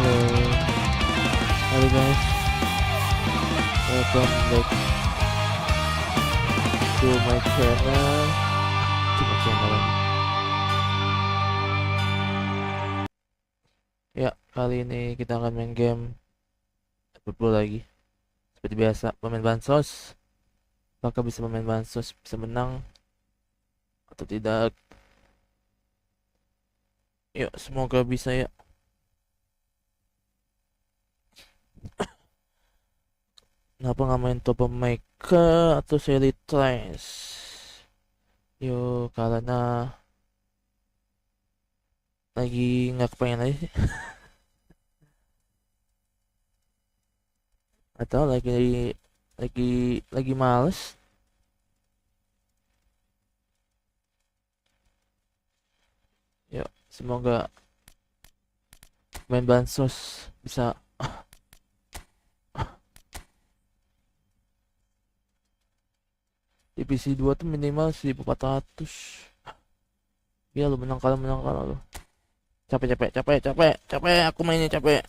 Halo, halo guys, welcome back to my channel. Ya, kali ini kita akan main game eFootball lagi. Seperti biasa, pemain Bansos. Apakah bisa pemain Bansos bisa menang atau tidak? Yuk, semoga bisa ya. Kenapa nggak main top maker atau seri trash? Yo, karena lagi nggak kepengen aja sih. Atau lagi males. Yuk, semoga main Bansos bisa. Divisi 2 tuh minimal 1400. Ya lu menang kalah lu. Capek, aku mainnya capek.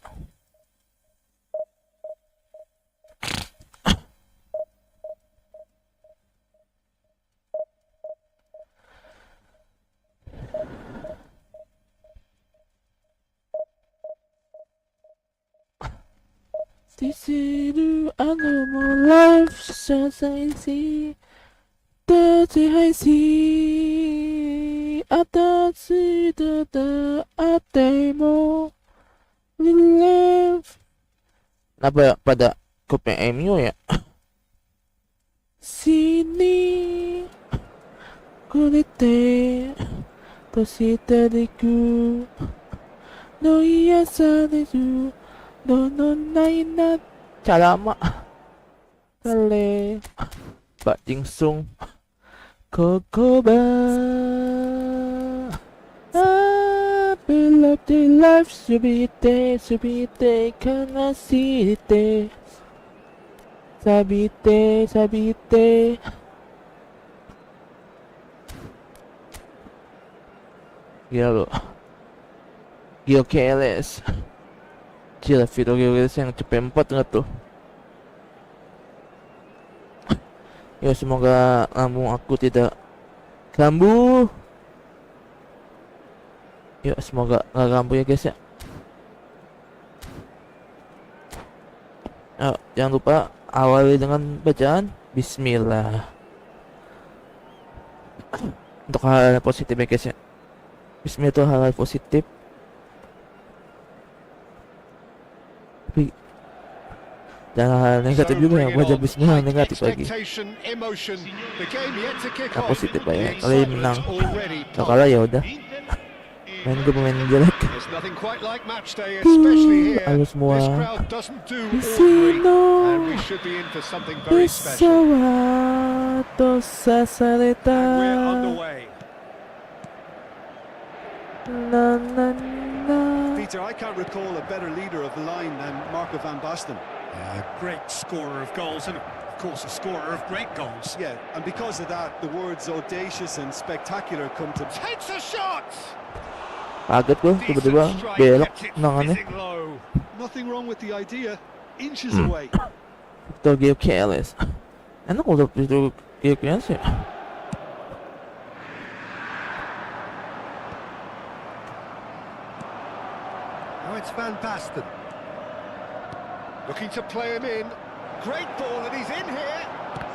This is the animal life, so easy. 的最还是あたしだだあても relief. Kenapa pada kopi MU ya? Sini kurete toshita deku no iyasareru no nai na carama kale Pak Jingsung Kokoba I love the life subite kanashite sabite gila lo Gio KLS gila video KLS yang cepet 4 enggak tuh. Ya semoga lambung aku tidak kambuh. Ya semoga nggak kambuh ya guys ya. Jangan lupa awali dengan bacaan Bismillah. Untuk hal positif ya guys ya. Bismillah itu hal positif. Tapi jangan hal negatif juga ya, baca bismillah negatif lagi. Nah, positif ya, kali menang. Kalau kalah ya udah. Main gue pemain jelek. Halo semua. Bisino Bisawa Tosa Sareta Na na na. Peter, I can't recall a better leader of the line than Marco van Basten. A great scorer of goals and, of course, a scorer of great goals. Yeah, and because of that, the words audacious and spectacular come to... Takes a shot! Kaget gue, tiba-tiba belok nangannya. Nothing wrong with the idea. Inches away. Itu game KLS. Enak udah itu game KLS ya. Now it's Van Basten. Looking to play him in. Great ball, and he's in here.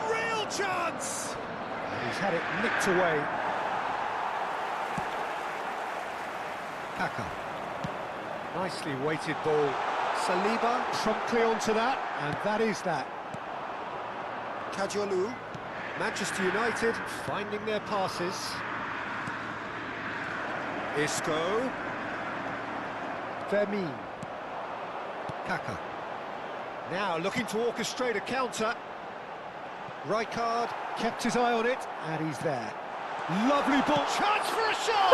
Real chance! And he's had it nicked away. Apakah. Nicely weighted ball. Saliba promptly onto that, and that is that. Kajolu. Manchester United finding their passes. Isco. Pemain. Apakah. Now looking to orchestrate a counter. Rijkaard kept his eye on it, and he's there. Lovely ball. Chance for a shot!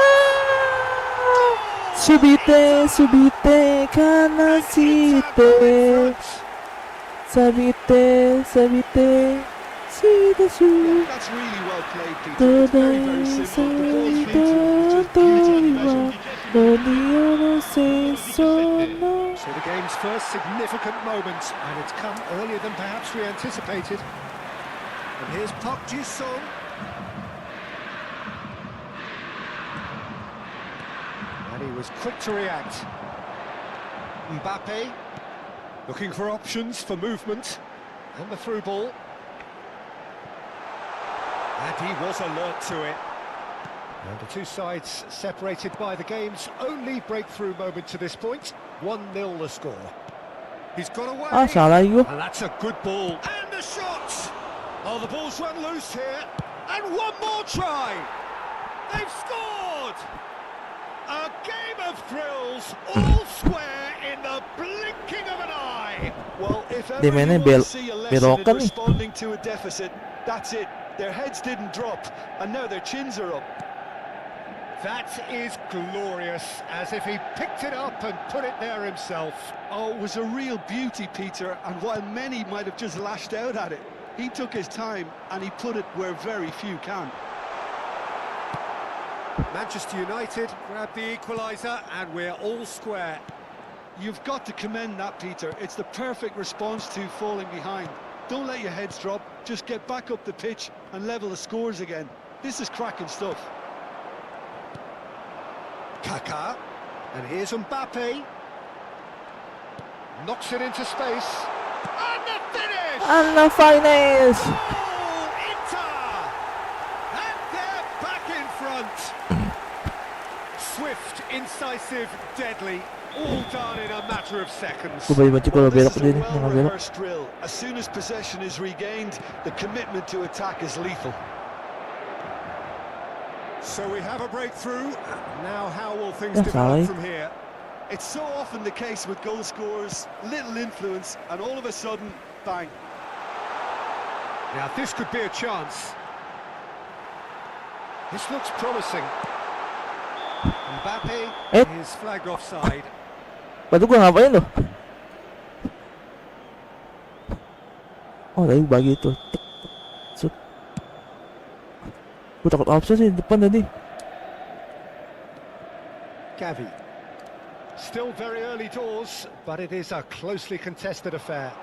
Subite kanashite sabite shidasu. That's really well played, Peter. It's very, very simple. The ball's beautiful, just beautifully measured. So the the game's first significant moment, and it's come earlier than perhaps we anticipated. And here's Park Ji-sung. And he was quick to react. Mbappe, looking for options for movement, and the through ball. And he was alert to it. And the two sides separated by the game's only breakthrough moment to this point. 1-0 the score. He's got away. Salah yun. And that's a good ball. And the shot! Oh, the ball's run loose here. And one more try. They've scored! A game of thrills, all square in the blinking of an eye. Well, if ever you want to see a lesson in responding to a deficit, that's it. Their heads didn't drop, and now their chins are up. That is glorious, as if he picked it up and put it there himself. Oh, it was a real beauty, Peter, and while many might have just lashed out at it, he took his time and he put it where very few can. Manchester United grab the equaliser, and we're all square. You've got to commend that, Peter. It's the perfect response to falling behind. Don't let your heads drop, just get back up the pitch and level the scores again. This is cracking stuff. Kaká, and here's Mbappe. Knocks it into space. And the finish! And the finals! Oh, Inter! And they're back in front. Swift, incisive, deadly. All done in a matter of seconds. Well, This is a well-rehearsed drill. As soon as possession is regained, the commitment to attack is lethal. So we have a breakthrough. Now how will things That's develop alright. from here? It's so often the case with goal scorers, little influence, and all of a sudden, bang. Now this could be a chance. This looks promising. Mbappe is flagged offside. Ba't ko ngapain loh? Oh, dahil bagi ito. Gue takut absen sih depan tadi. Gavi. Still very early doors, but it is a closely contested affair.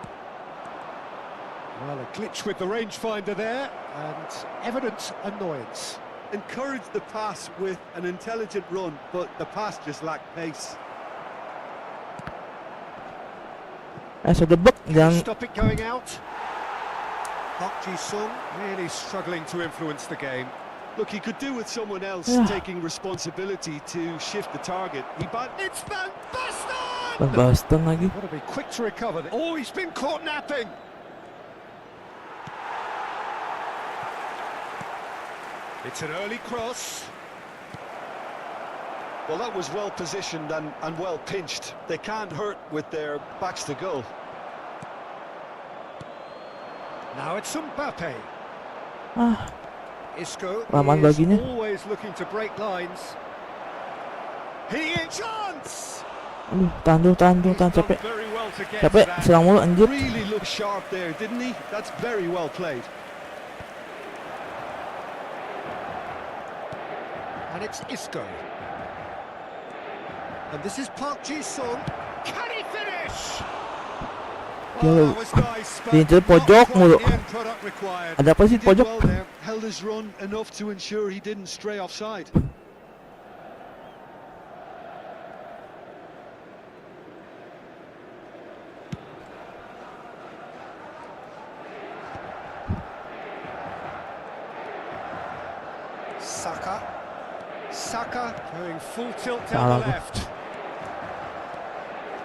Well, a glitch with the rangefinder there, and evident annoyance. Encourage the pass with an intelligent run, but the pass just lacked pace. Sa debak Can yang stop it going out. Park Ji-sung really struggling to influence the game. Look, he could do with someone else taking responsibility to shift the target. It's Van Basten! Bastan lagi. Got to be quick to recover. Oh, he's been caught napping. It's an early cross. Well, that was well positioned and well pinched. They can't hurt with their backs to goal. Now it's Mbappe. Isco Laman is baginya. always looking to break lines. He is chance. Aduh, tahan He's done capek. very well to get Capek, to that. serang mulu anjir. Really looked sharp there, didn't he? That's very well played. And it's Isco. And this is Park Ji-sung. Can he finish? Yo, that was nice, but di not pojok quite mulu. the end product required. Ada apa sih He did pojok? well there, held his run enough to ensure he didn't stray offside. Saka going full tilt down the left.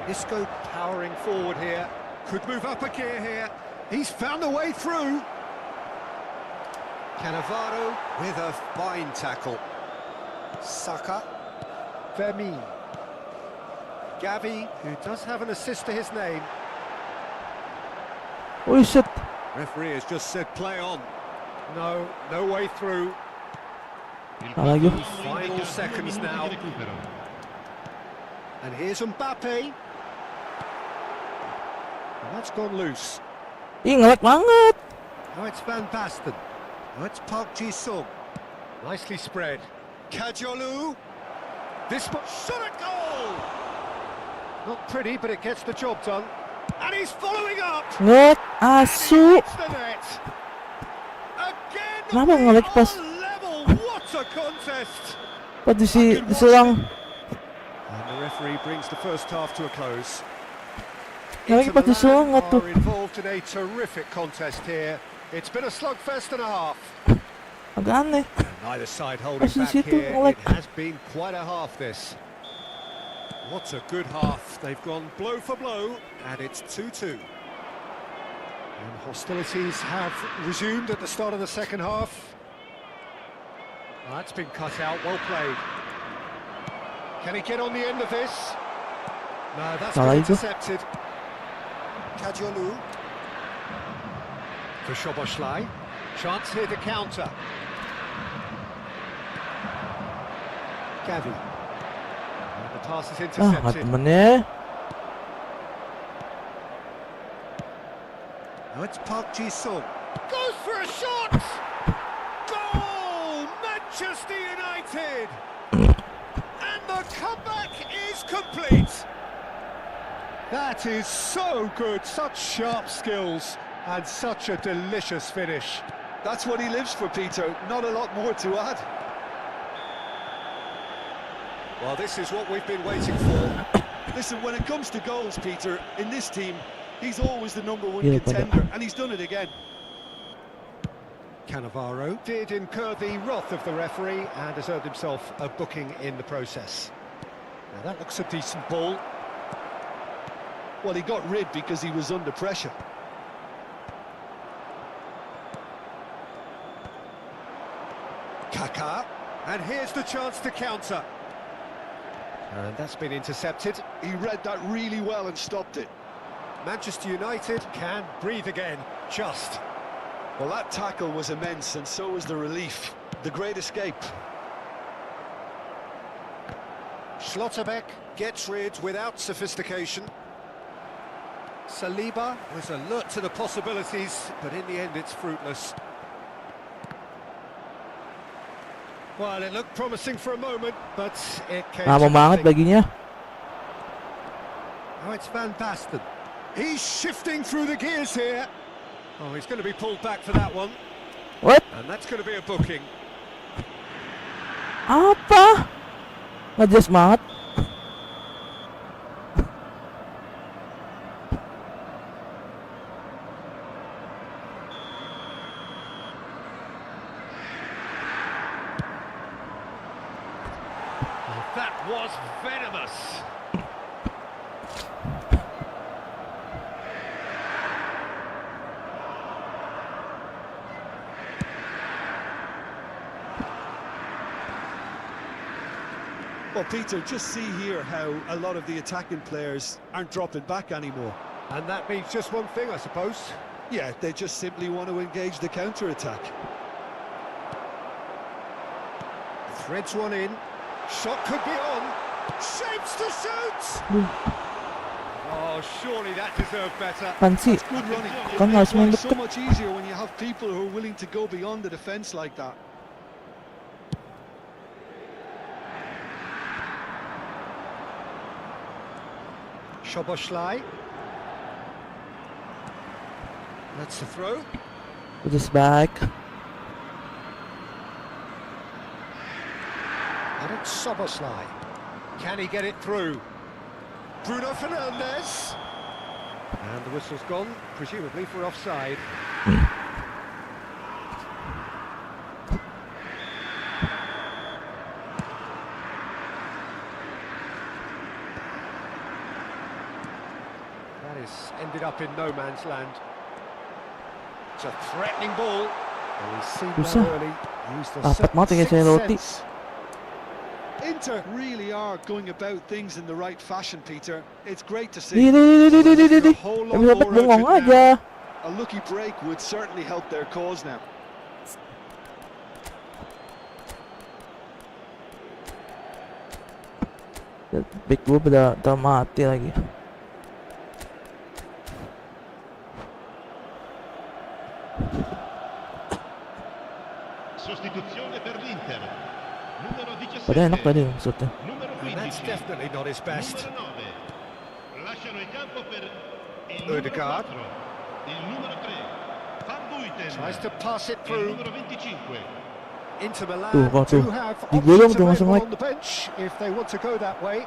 Isco powering forward here. Could move up a gear here. He's found a way through. Cannavaro with a fine tackle. Saka. Pemain. Gavi, who does have an assist to his name. Oh shit. Referee has just said play on. No way through. Salah lagi. Final seconds now. And here's Mbappe. And that's gone loose. Ih, ngelek banget. Now it's Van Basten. Now it's Park Ji-sung. Nicely spread. Kajolu. This one shot a goal! Not pretty, but it gets the job done. And he's following up. Nget, And he asu. hits the net. Again, Kenapa we nge-lag pas? are level. What a contest. Pas diserang. And the referee brings the first half to a close. Lagi Inter pas diserang Milan nga to. are involved in a terrific contest here. It's been a slugfest and a half. Agak aneh. Neither side holding Pas di back situ here. nge-lag. It has been quite a half, this. What a good half. They've gone blow for blow, and it's 2-2. And hostilities have resumed at the start of the second half. That's been cut out, well played. Can he get on the end of this? No, that's Salah been itu. intercepted. Kadiolu. For Szoboszlai. Chance here to counter. Gavi. And the pass is Ah, intercepted. temennya. Now it's Park Ji-sung. Goes for a shot! Goal! Manchester United! And the comeback is complete! That is so good, such sharp skills, and such a delicious finish. That's what he lives for, Peter. Not a lot more to add. Well, this is what we've been waiting for. Listen, when it comes to goals, Peter, in this team, he's always the number one Yeah, contender, and he's done it again. Cannavaro did incur the wrath of the referee and has earned himself a booking in the process. Now that looks a decent ball. Well, he got rid because he was under pressure. Kaká, and here's the chance to counter. And that's been intercepted. He read that really well and stopped it. Manchester United can breathe again, just. Well, that tackle was immense, and so was the relief. The great escape. Schlotterbeck gets rid without sophistication. Saliba was alert to the possibilities, but in the end it's fruitless. Well, it looked promising for a moment, but it came Lama to banget nothing. baginya. Now it's Van Basten. He's shifting through the gears here. Oh, he's going to be pulled back for that one. What? And that's going to be a booking. Apa? Nggak jelas banget. That was venomous. Well, Peter, just see here how a lot of the attacking players aren't dropping back anymore. And that means just one thing, I suppose. Yeah, they just simply want to engage the counter-attack. Threads one in. Shot could be on. Shapes to shoot! Oh, surely that deserved better. Kan sih? Good running. Kan It harus makes main life so deket. much easier when you have people who are willing to go beyond the defence like that. Szoboszlai. That's the throw. With his back. And it's Szoboszlai. Can he get it through? Bruno Fernandes. And the whistle's gone, presumably for offside. That is ended up in no man's land. It's a threatening ball. And he's seen Bisa. that early. Used the Dapat mati kayak saya roti. sense. Inter really are going about things in the right fashion, Peter. It's great to see. Di. Kami dapat bengong aja. A lucky break would certainly help their cause now. Back gue pada mati lagi. Sostituzione per l'Inter. Numero 17. Padahal enak tadi maksudnya. Numero And that's 15. definitely not his best. Numero 9. Odegaard tries to pass it through. Inter Milan do have options available on the bench if they want to go that way.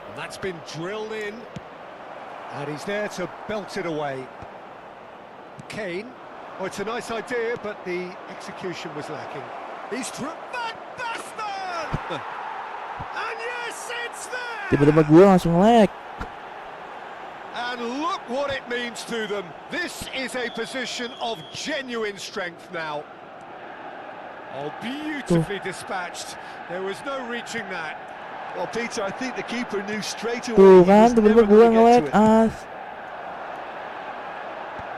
And that's been drilled in. And he's there to belt it away. Kane. Oh, it's a nice idea, but the execution was lacking. He's through. Van Basten! And yes, it's there! Tiba-tiba gue langsung lag. And look what it means to them. This is a position of genuine strength now. Oh, beautifully dispatched. There was no reaching that. Well, Peter, I think the keeper knew straight away. Tuh he kan, was tiba-tiba never gue going to nge-lag. get to it.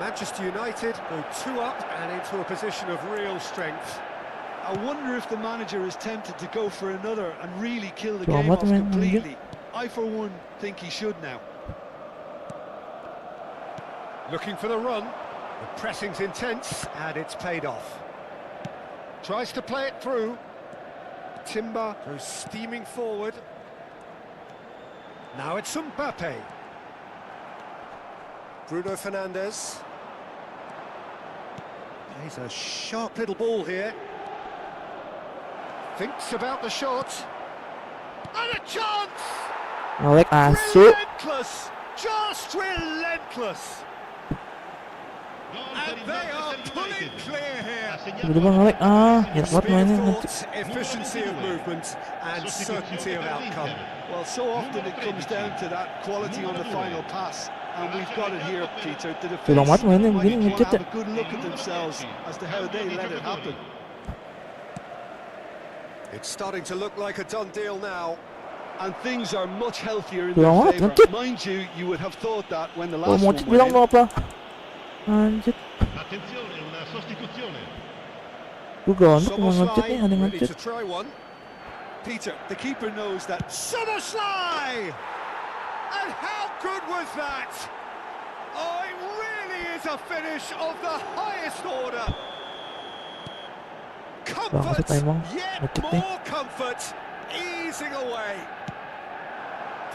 Manchester United go 2 up and into a position of real strength. I wonder if the manager is tempted to go for another and really kill the Tuh, game amat, off men, completely. I, for one, think he should now. Looking for the run. The pressing's intense and it's paid off. Tries to play it through. Timber goes steaming forward. Now it's Mbappe. Bruno Fernandes. He's a sharp little ball here. Thinks about the shot. And a chance! Nge-lag asu. Relentless! Just relentless! And they are pulling clear here. Tiba-tiba nge-lag. Ingat banget Speed mainnya. of thought, efficiency of movement, and certainty of outcome. Well, so often it comes down to that quality on the final pass. And we've got it here, Peter. The defense Tulang banget mainnya might begini want to ngecet ya. have a good look at themselves as to how they let it happen. It's starting to look like a done deal now. And things are much healthier in Tulang their banget favour. ngecet. Mind you, you would have thought that when the Oh, last one Mocit went bilang in. mau apa? Anjir. Gue gawat cuma ngecet nih, ada Ready ngecet. to try one. Peter, the keeper knows that. Soboslai! And how good was that? Oh, it really is a finish of the highest order. Comfort, Bangsat emang, yet ngecet nih. more comfort, easing away.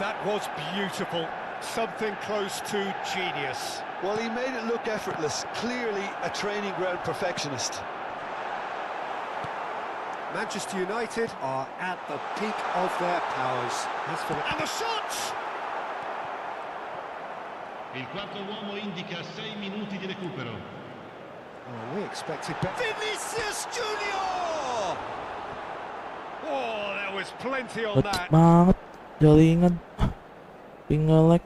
That was beautiful, something close to genius. Well, he made it look effortless. Clearly a training ground perfectionist. Manchester United are at the peak of their powers. And the shot! Il quarto uomo indica 6 minuti di recupero. Oh, we expected better. Vinicius Junior! Oh, there was plenty on Ngecet that. banget. Jaringan. Nge-lag.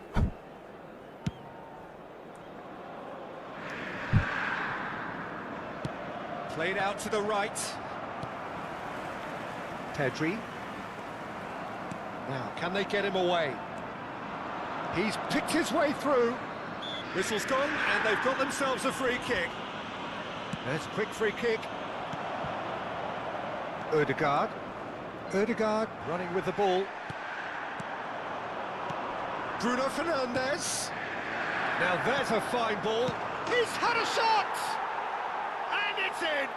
Played out to the right. Pedri. Now, can they get him away? He's picked his way through. Whistle's gone, and they've got themselves a free kick. There's a quick free kick. Odegaard. Odegaard running with the ball. Bruno Fernandes. Now there's a fine ball. He's had a shot! And it's in!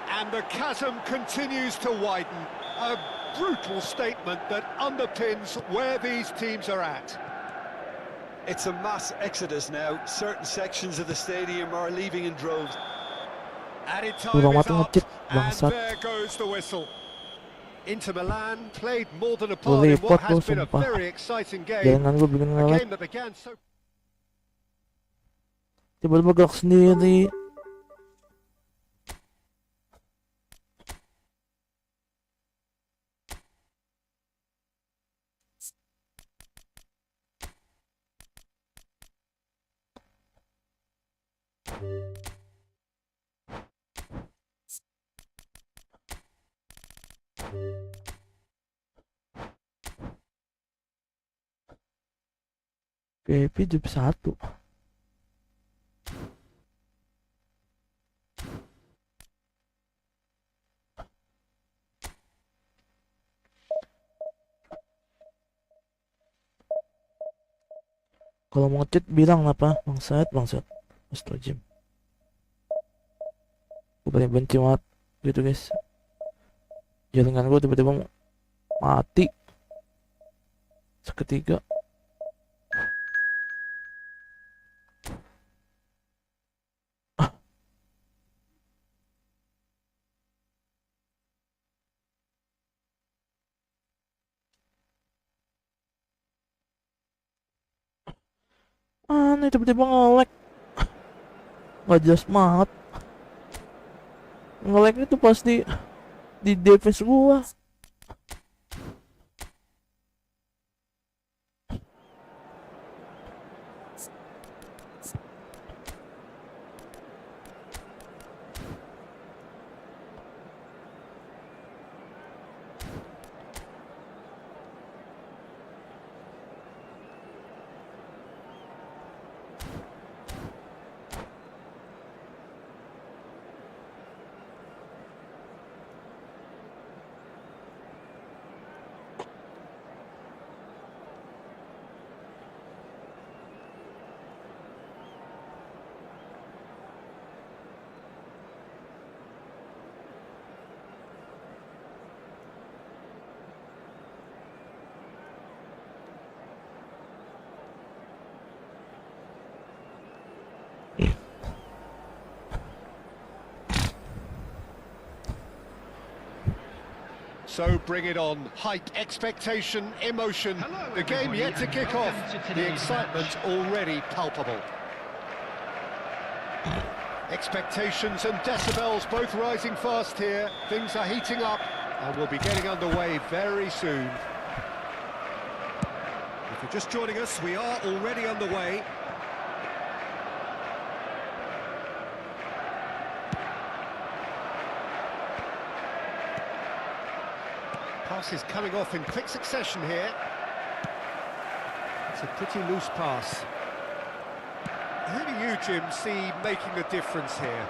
And the chasm continues to widen. A brutal statement that underpins where these teams are at. It's a mass exodus now. Certain sections of the stadium are leaving in droves. Added time Tulang is mati up, ngecet. and Bangsat. there goes the whistle. Inter Milan played more than a Gue part in what report has lu been a sumpah. very exciting game. Jaringan gue bikin A nge-lag. game that began so... Tiba-tiba gerak sendiri. PP 21. Kalau mau ngechat bilang apa? Bangsat, bangsat. Astagfirullah. Gue paling benci banget gitu guys. Jaringan gue tiba-tiba mati. Ketiga. Aneh, tiba-tiba nge-lag. Nggak jelas banget. Nge-lag itu pas di defense gua. So bring it on. Hype, expectation, emotion. Hello, The game yet to kick off. welcome to The today's excitement already palpable. Expectations and decibels both rising fast here. Things are heating up and we'll be getting underway very soon. If you're just joining us, we are already underway. Passes coming off in quick succession here. It's a pretty loose pass. Who do you, Jim, see making a difference here?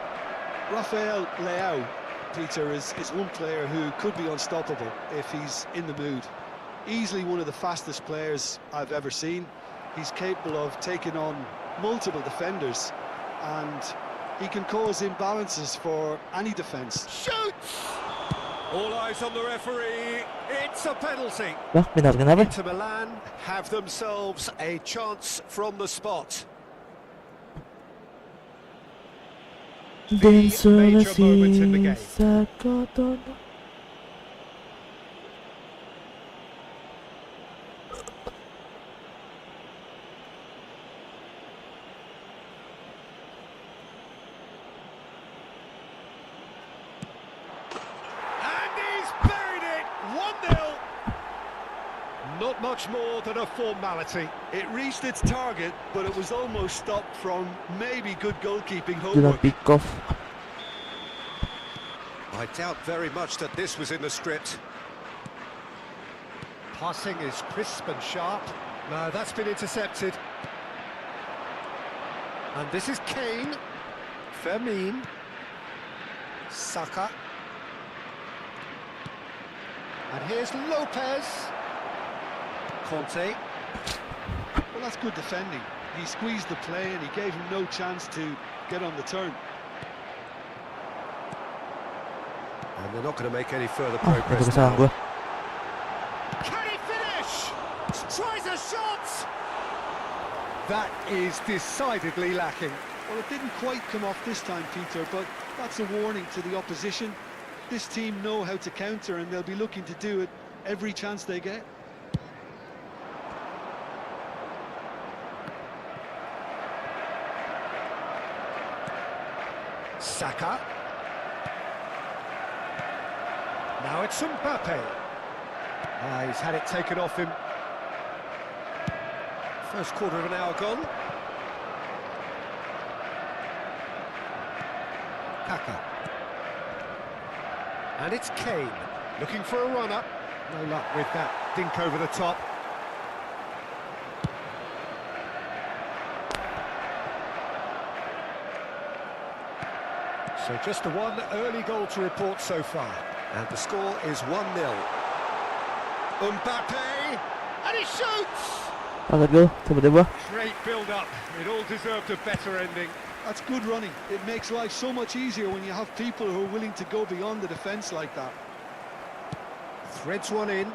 Rafael Leao, Peter, is one player who could be unstoppable if he's in the mood. Easily one of the fastest players I've ever seen. He's capable of taking on multiple defenders and he can cause imbalances for any defence. Shoots! All eyes on the referee. It's a penalty. Lah, benar kenapa? Inter Milan have themselves a chance from the spot. Donasi major moment in the game. Sakotono. And he's buried it. 1-0. Not much more than a formality. It reached its target, but it was almost stopped from maybe good goalkeeping Gila homework. pick off. I doubt very much that this was in the script. Passing is crisp and sharp. No, that's been intercepted. And this is Kane. Pemain. Saka. And here's Lopez. Conte. Well, that's good defending. He squeezed the play and he gave him no chance to get on the turn. And they're not going to make any further Ah, itu progress kesalahan now. gua. Can he finish? Tries a shot! That is decidedly lacking. Well, it didn't quite come off this time, Peter, but that's a warning to the opposition. This team know how to counter and they'll be looking to do it every chance they get. Saka. Now it's Mbappe. He's had it taken off him. First quarter of an hour gone. Apakah. And it's Kane, looking for a runner. No luck with that dink over the top. So just the one early goal to report so far. And the score is 1-0. Mbappe, and he shoots! Kaget gua, tiba-tiba. Great build-up. It all deserved a better ending. That's good running. It makes life so much easier when you have people who are willing to go beyond the defence like that. Threads one in.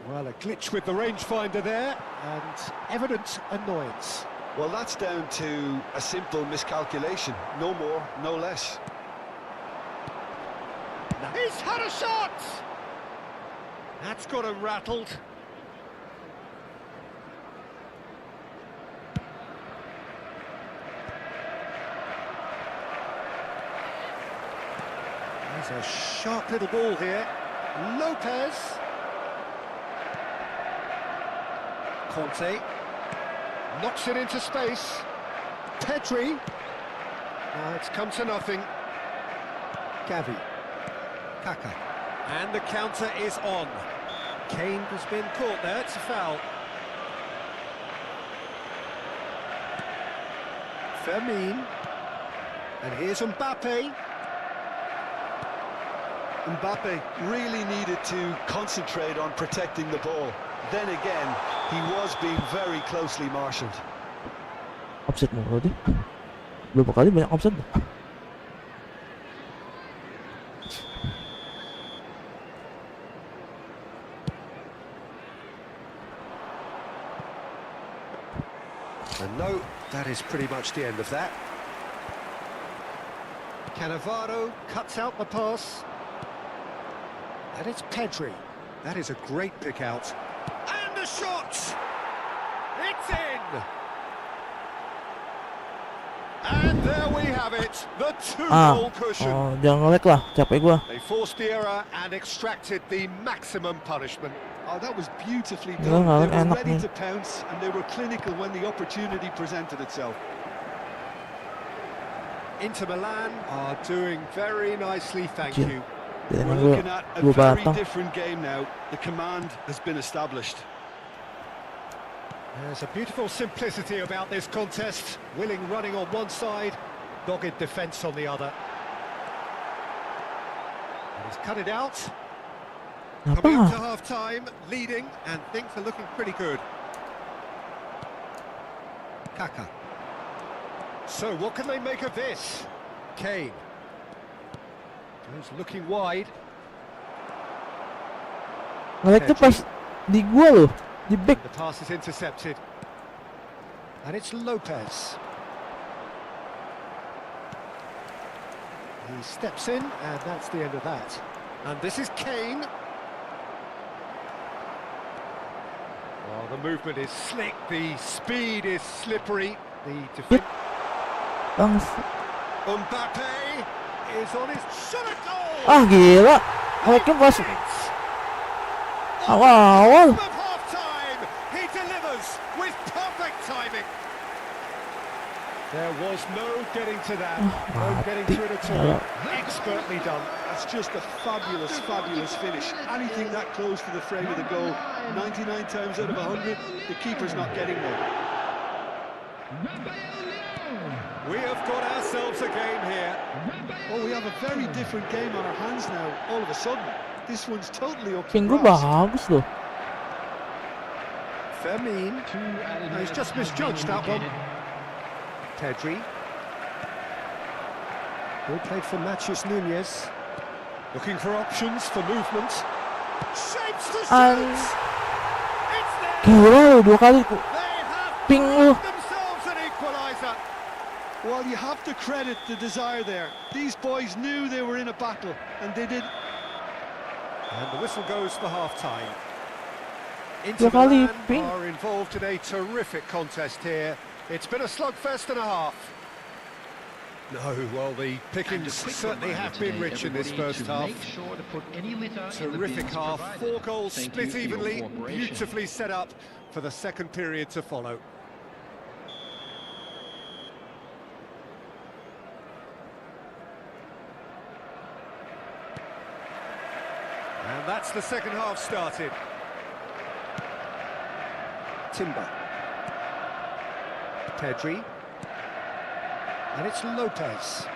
Well, a glitch with the rangefinder there, and evident annoyance. Well, that's down to a simple miscalculation. No more, no less. He's had a shot! That's got him rattled. There's a sharp little ball here. Lopez. Conte. Knocks it into space. Pedri. Now it's come to nothing. Gavi. Kaka. And the counter is on. Kane has been caught there, it's a foul. Pemain. And here's Mbappe. Mbappe really needed to concentrate on protecting the ball. Then again, he was being very closely marshalled. Offset mulu deh. Berapa kali banyak offset? And no, that is pretty much the end of that. Cannavaro cuts out the pass. And it's Pedri. That is a great pick out. And the shot! It's in! And there we have it, the two-goal cushion. Oh, jangan nge-lag lah, capek gua. They forced the error and extracted the maximum punishment. Oh, that was beautifully Enggak, done. They were enak ready nih. to pounce and they were clinical when the opportunity presented itself. Inter Milan are doing very nicely, thank Cik. you. Jangan We're gua looking at a gua very batang. different game now. The command has been established. There's a beautiful simplicity about this contest. Willing running on one side, dogged defence on the other. And he's cut it out. Coming up to Apa? half-time, leading, and things are looking pretty good. Kaka. So what can they make of this? Kane. He's looking wide. Nge-lag tuh pas di gua loh, di back. The pass is intercepted. And it's Lopez. He steps in, and that's the end of that. And this is Kane. Oh, the movement is slick, the speed is slippery. The defense. Bang. Mbappe is on his shot at goal. Ah, gila. Nge-lagnya pas awal-awal. Of half-time, he delivers with perfect timing. There was no getting to that, no getting to it at all. Expertly done. That's just a fabulous, fabulous finish. Anything that close to the frame of the goal, 99 times out of 100, the keeper's not getting one. We have got ourselves a game here. Oh, we have a very different game on our hands now, all of a sudden. This one's totally up to Ping gua grass. bagus loh. Pemain. No, he's just misjudged that one. Pedri. Ball played for Matheus Nunes. Looking for options for movement. Shapes the shot! An- It's there! Gila loh, 2 kali They have ping lu. found themselves an equaliser. Well, you have to credit the desire there. These boys knew they were in a battle, and they did. And the whistle goes for half-time. Dua Inter kali Milan ping. are involved in a terrific contest here. It's been a slugfest and a half. No, well, the pickings certainly have been rich in this first half. Terrific half, 4 goals split evenly, beautifully set up for the second period to follow. And that's the second half started. Timber. Pedri. And it's Lopez.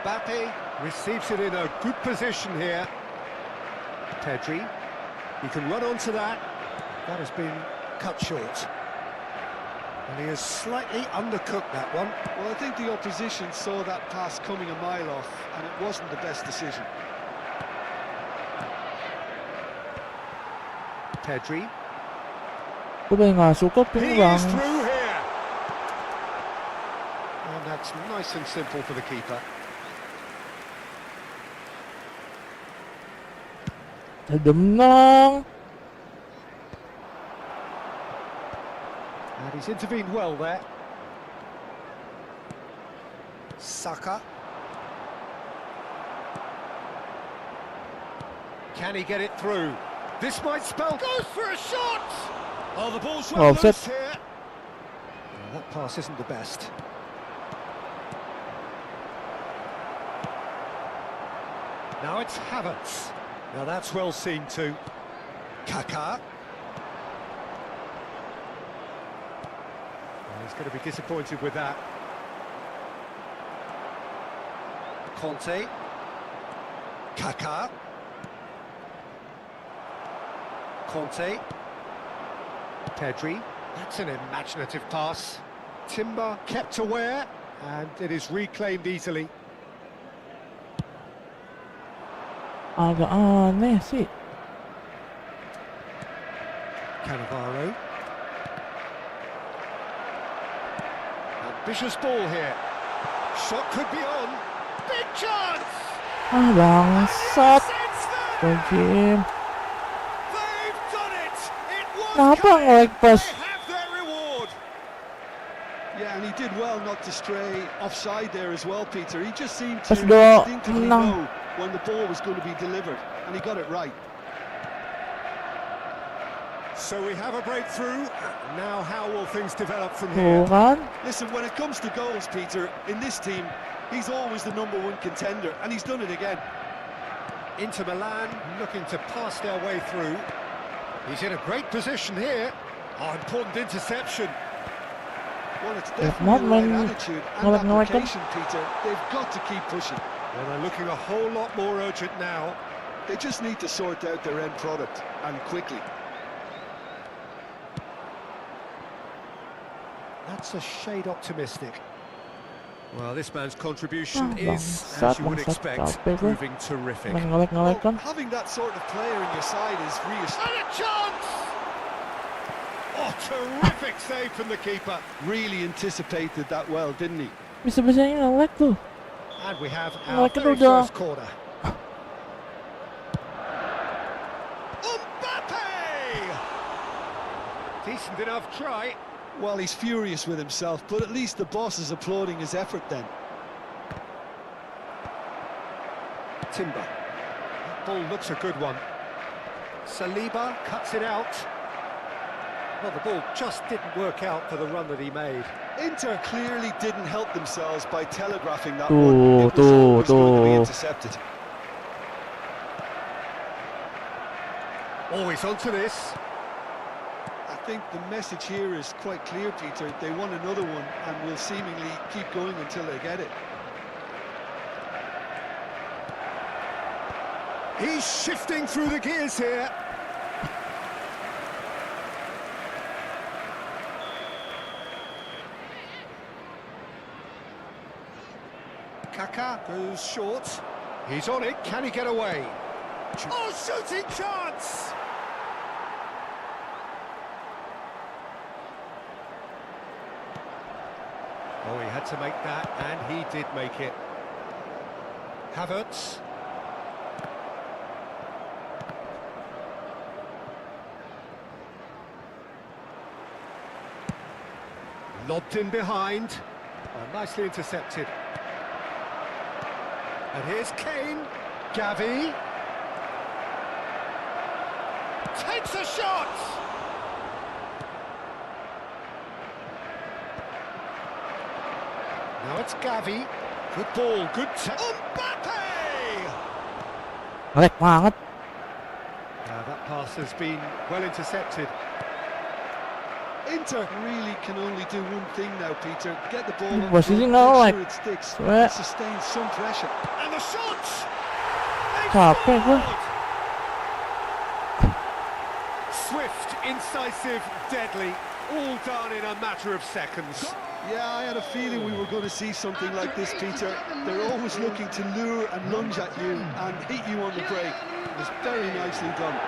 Mbappe receives it in a good position here. Pedri. He can run onto that. That has been cut short. And he has slightly undercooked that one. Well, I think the opposition saw that pass coming a mile off, and it wasn't the best decision. Pedri. Gue pengen ngasuk ke ping He bang. is through here. And that's nice and simple for the keeper. Demnang. And he's intervened well there. Saka. Can he get it through? This might spell... Goes for a shot! Oh, the ball's run Offside. loose here. Well, that pass isn't the best. Now it's Havertz. Now that's well seen too. Kaká. Well, he's going to be disappointed with that. Conte. Kaká. Conte. Pedri. That's an imaginative pass. Timber kept aware, and it is reclaimed easily. Agak aneh sih. Cannavaro. Ambitious ball here. Shot could be on. Big chance! Bangsat. Sets them! Rajim. They've done it! It was Kenapa coming. nge-like pas? They have their reward. Yeah, and he did well not to stray offside there as well, Peter. He just seemed to Pas do instinctively menang. know when the ball was going to be delivered, and he got it right. So we have a breakthrough. Now how will things develop from Tuh here? kan. Listen, when it comes to goals, Peter, in this team, he's always the #1 contender, and he's done it again. Inter Milan looking to pass their way through. He's in a great position here. Oh, important interception. Well, it's not definitely the right when- attitude well, and no, I can- application, Peter. They've got to keep pushing. Well, they're looking a whole lot more urgent now. They just need to sort out their end product, and quickly. That's a shade optimistic. Well, this man's contribution is, bangsat, as you would bangsat, expect, capek gua. proving terrific. Main nge-like kan. Having that sort of player in your side is And a chance! Oh, terrific save from the keeper. really anticipated that well, didn't he? Bisa-bisanya nge-like tuh. And we have our Like it very udah. first corner. Mbappe! Decent enough try. Well, he's furious with himself, but at least the boss is applauding his effort then. Timber. That ball looks a good one. Saliba cuts it out. Well, the ball just didn't work out for the run that he made. Inter clearly didn't help themselves by telegraphing that Tuh, one. It was always going to be tuh. intercepted. Always onto this. I think the message here is quite clear, Peter. They want another one and will seemingly keep going until they get it. He's shifting through the gears here. Kaká goes short. He's on it. Can he get away? Oh, shooting chance! Oh, he had to make that, and he did make it. Havertz. Lobbed in behind. Oh, nicely intercepted. And here's Kane. Gavi. Takes a shot! Now it's Gavi. Good ball, good Mbappe! Nge-like banget. Now that pass has been well intercepted. Inter really can only do one thing now, Peter. Get the ball up Was he front, now, make like, sure it sticks, sweat? and sustain some pressure. And the shot! They've Capek gua. scored! Swift, incisive, deadly, all done in a matter of seconds. Yeah, I had a feeling we were going to see something like this, Peter. They're always looking to lure and lunge at you and hit you on the break. It was very nicely done.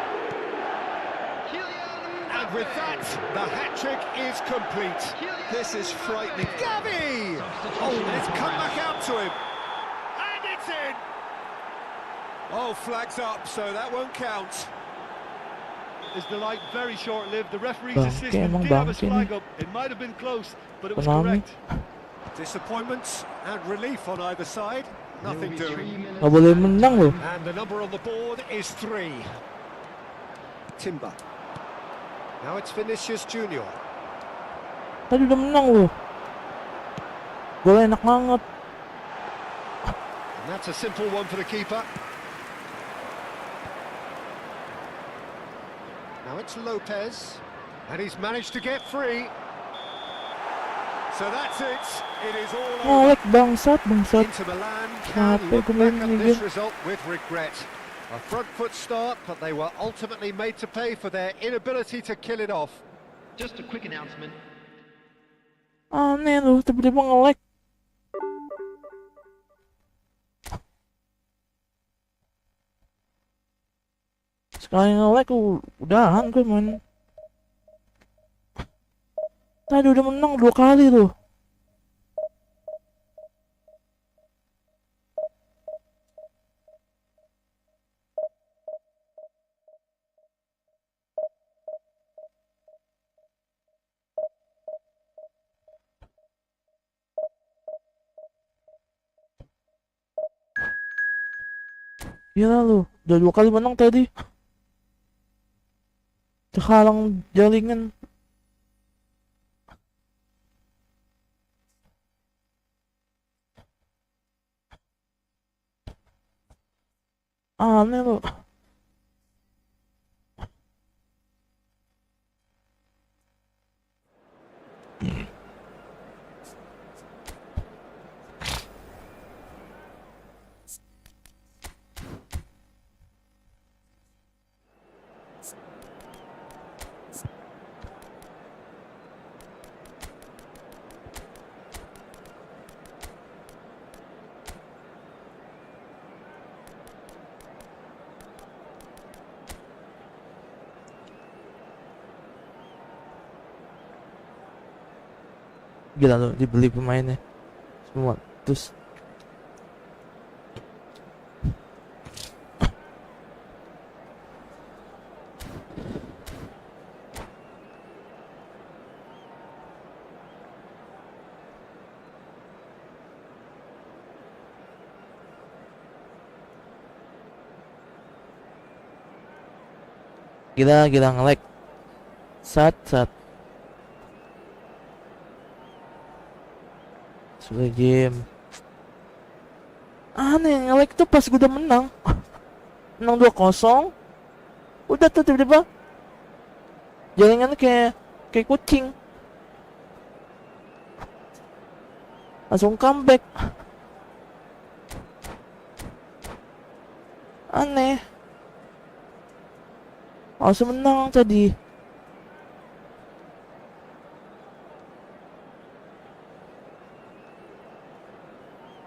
And with that, the hat-trick is complete. This is frightening. Gavi! Oh, and it's come back out to him. And it's in! Oh, flags up, so that won't count. His delight very short-lived. The referee's Bangke, assistant emang did have his bangke flag nih. up. It might have been close, but it was Konami. correct. Disappointment and relief on either side. Nothing doing. Nggak boleh menang loh. And the number on the board is 3. Timber. Now it's Vinicius Junior. Tadi udah menang loh. Bola enak banget. And that's a simple one for the keeper. Now it's Lopez. And he's managed to get free. So that's it. It is all over. Ngelek bangsat. Inter Milan can Capek look gue back main at ini this game. result with regret. A front foot start, but they were ultimately made to pay for their inability to kill it off. Just a quick announcement. Aneh loh, tiba-tiba ngelek. Sekali ngelek udahan gue main. Tadi udah menang 2 kali tuh. Gila lu, udah 2 kali menang tadi. Terhalang jaringan. Aneh lu. Gila lu, dibeli pemainnya semua. Terus gila ngelek. Sat sudah game. Aneh, ngelek tuh pas gue udah menang. Menang 2-0. Udah tuh tiba-tiba jaringannya kayak kucing. Langsung comeback. Aneh. Harus menang tadi.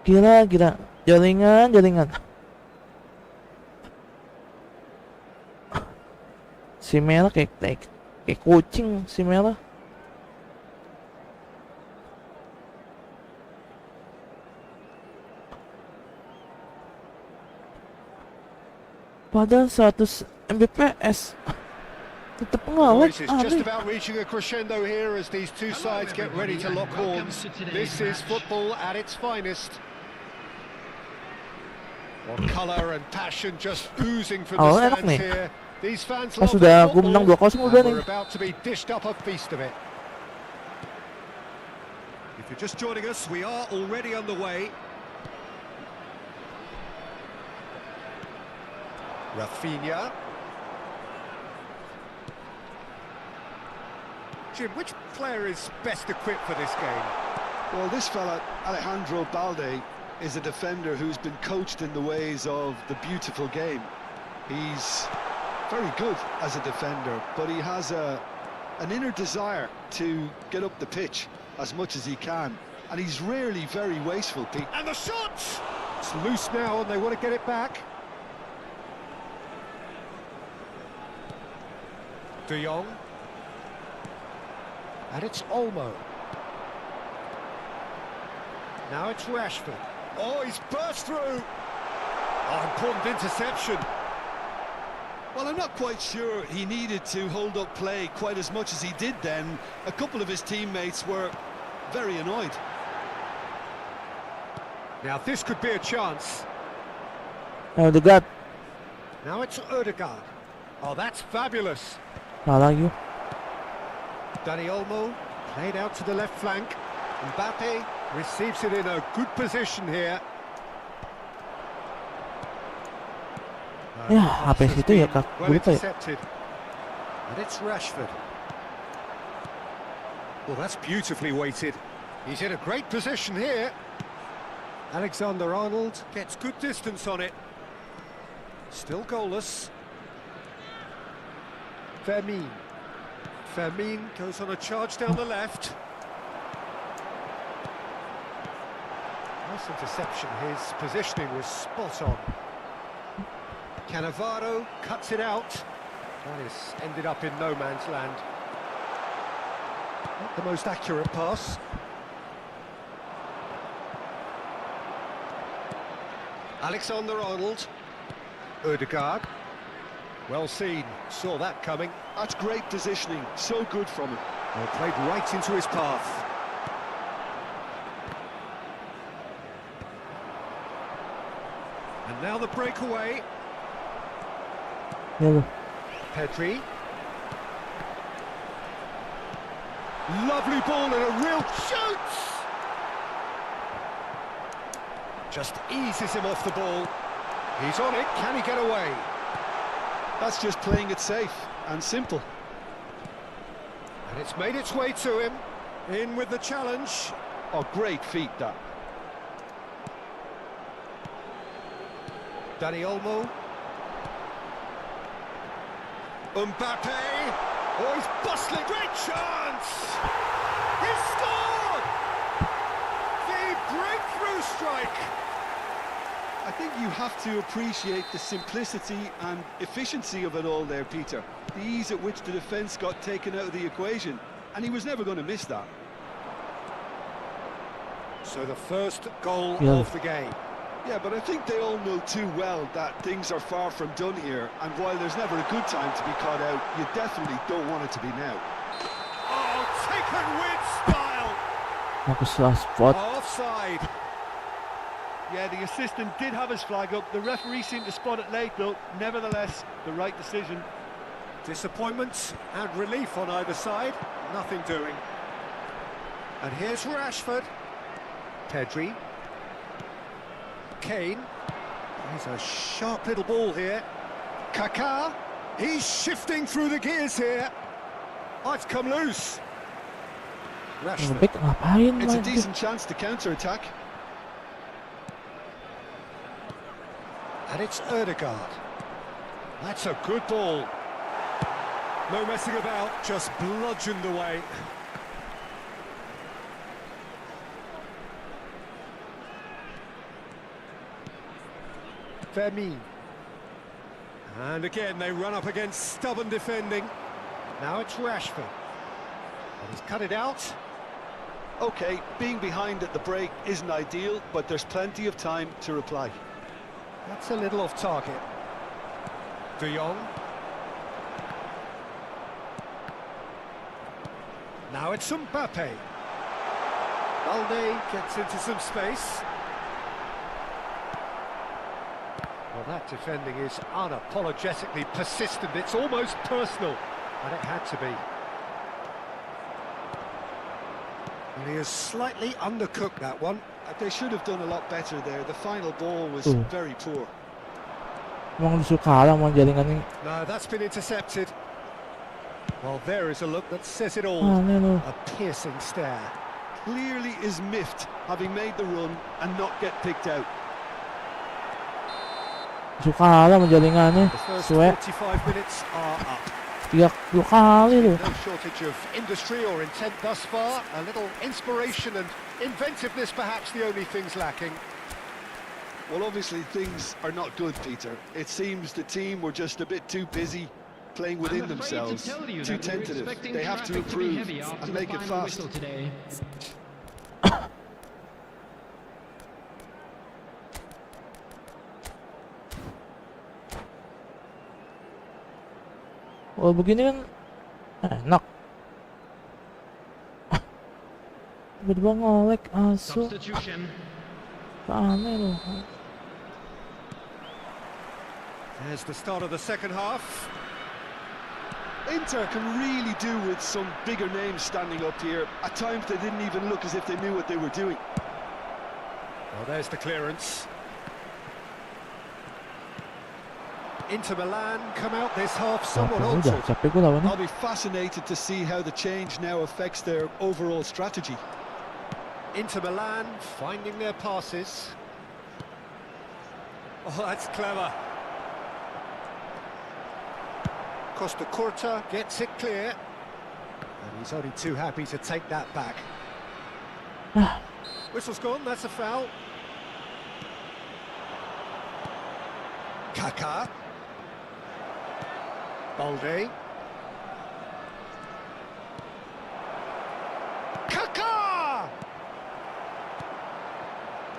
Gila jaringan. Si merah kayak kucing si merah. Padahal 100 Mbps. Tetep ngelek. It's just about reaching a crescendo here as these two sides get ready to lock horns. This is football at its finest. Well, colour and passion just oozing from the enak stands nih. here. These fans Pas love udah their gue menang football, 2-0 udah and nih. we're about to be dished up a feast of it. If you're just joining us, we are already underway. Rafinha. Jim, which player is best equipped for this game? Well, this fella, Alejandro Balde, is a defender who's been coached in the ways of the beautiful game. He's very good as a defender, but he has an inner desire to get up the pitch as much as he can, and he's rarely very wasteful, Pete. And the shot! It's loose now and they want to get it back. De Jong. And it's Olmo. Now it's Rashford. Oh, he's burst through. Oh, important interception. Well, I'm not quite sure he needed to hold up play quite as much as he did then. A couple of his teammates were very annoyed. Now this could be a chance. Odegaard. Now it's Odegaard. Oh, that's fabulous. Salah yun. Dani Olmo played out to the left flank. Mbappe receives it in a good position here. Ya, Pass apa has itu ya, been Kak? well Gue lupa ya. intercepted. And it's Rashford. Well, that's beautifully weighted. He's in a great position here. Alexander-Arnold gets good distance on it. Still goalless. Pemain. Pemain goes on a charge down the left. Nice interception. His positioning was spot on. Cannavaro cuts it out. That is ended up in no man's land. Not the most accurate pass. Alexander-Arnold. Odegaard. Well seen. Saw that coming. That's great positioning, so good from him. Well, played right into his path. And now the breakaway. Yellow. Pedri. Lovely ball and a real shoot! Just eases him off the ball. He's on it, can he get away? That's just playing it safe and simple. And it's made its way to him. In with the challenge. Oh, great feat, that. Dani Olmo. Mbappe. Oh, he's bustling. Great chance! He scored! The breakthrough strike! I think you have to appreciate the simplicity and efficiency of it all there, Peter. The ease at which the defence got taken out of the equation, and he was never going to miss that. So the first goal Yeah. of the game. Yeah, but I think they all know too well that things are far from done here, and while there's never a good time to be caught out, you definitely don't want it to be now. Oh, taken with style! Bagus lah spot. Offside. Yeah, the assistant did have his flag up. The referee seemed to spot it late, though. Nevertheless, the right decision. Disappointment and relief on either side. Nothing doing. And here's Rashford. Pedri. Kane. He's a sharp little ball here. Kaká. He's shifting through the gears here. Oh, it's come loose. Rashford. Bek ngapain It's a main game? decent chance to counter-attack. And it's Odegaard. That's a good ball. No messing about, just bludgeoned away. Pemain. And again, they run up against stubborn defending. Now it's Rashford. And he's cut it out. Okay, being behind at the break isn't ideal, but there's plenty of time to reply. That's a little off target. De Jong. Now it's Mbappe. Balde gets into some space. Well, that defending is unapologetically persistent. It's almost personal, and it had to be. And he has slightly undercooked that one. They should have done a lot better there. The final ball was very poor. Emang suka lah mau jaringan ini. No, that's been intercepted. Well, there is a look that says it all. Ah, ini loh. A piercing stare. Clearly is miffed, having made the run and not get picked out. Suka lah mau jaringannya. The first Suwe 45 minutes are up. 30 kali loh. No shortage of industry or intent thus far. A little inspiration and inventiveness, perhaps the only things lacking. Well, obviously things are not good, Peter. It seems the team were just a bit too busy playing within themselves. Too tentative. They have to improve and make it fast. Oh begini kan enak. Tiba-tiba nge-lag asu. Aneh loh. There's the start of the second half. Inter can really do with some bigger names standing up here. At times they didn't even look as if they knew what they were doing. Well, there's the clearance. Inter Milan come out this half somewhat Apa udah? altered. Capek gue lawannya. I'll be fascinated to see how the change now affects their overall strategy. Inter Milan finding their passes. Oh, that's clever. Costa Curta gets it clear. And he's only too happy to take that back. Whistle's gone, that's a foul. Kaka. Balde. Kaka!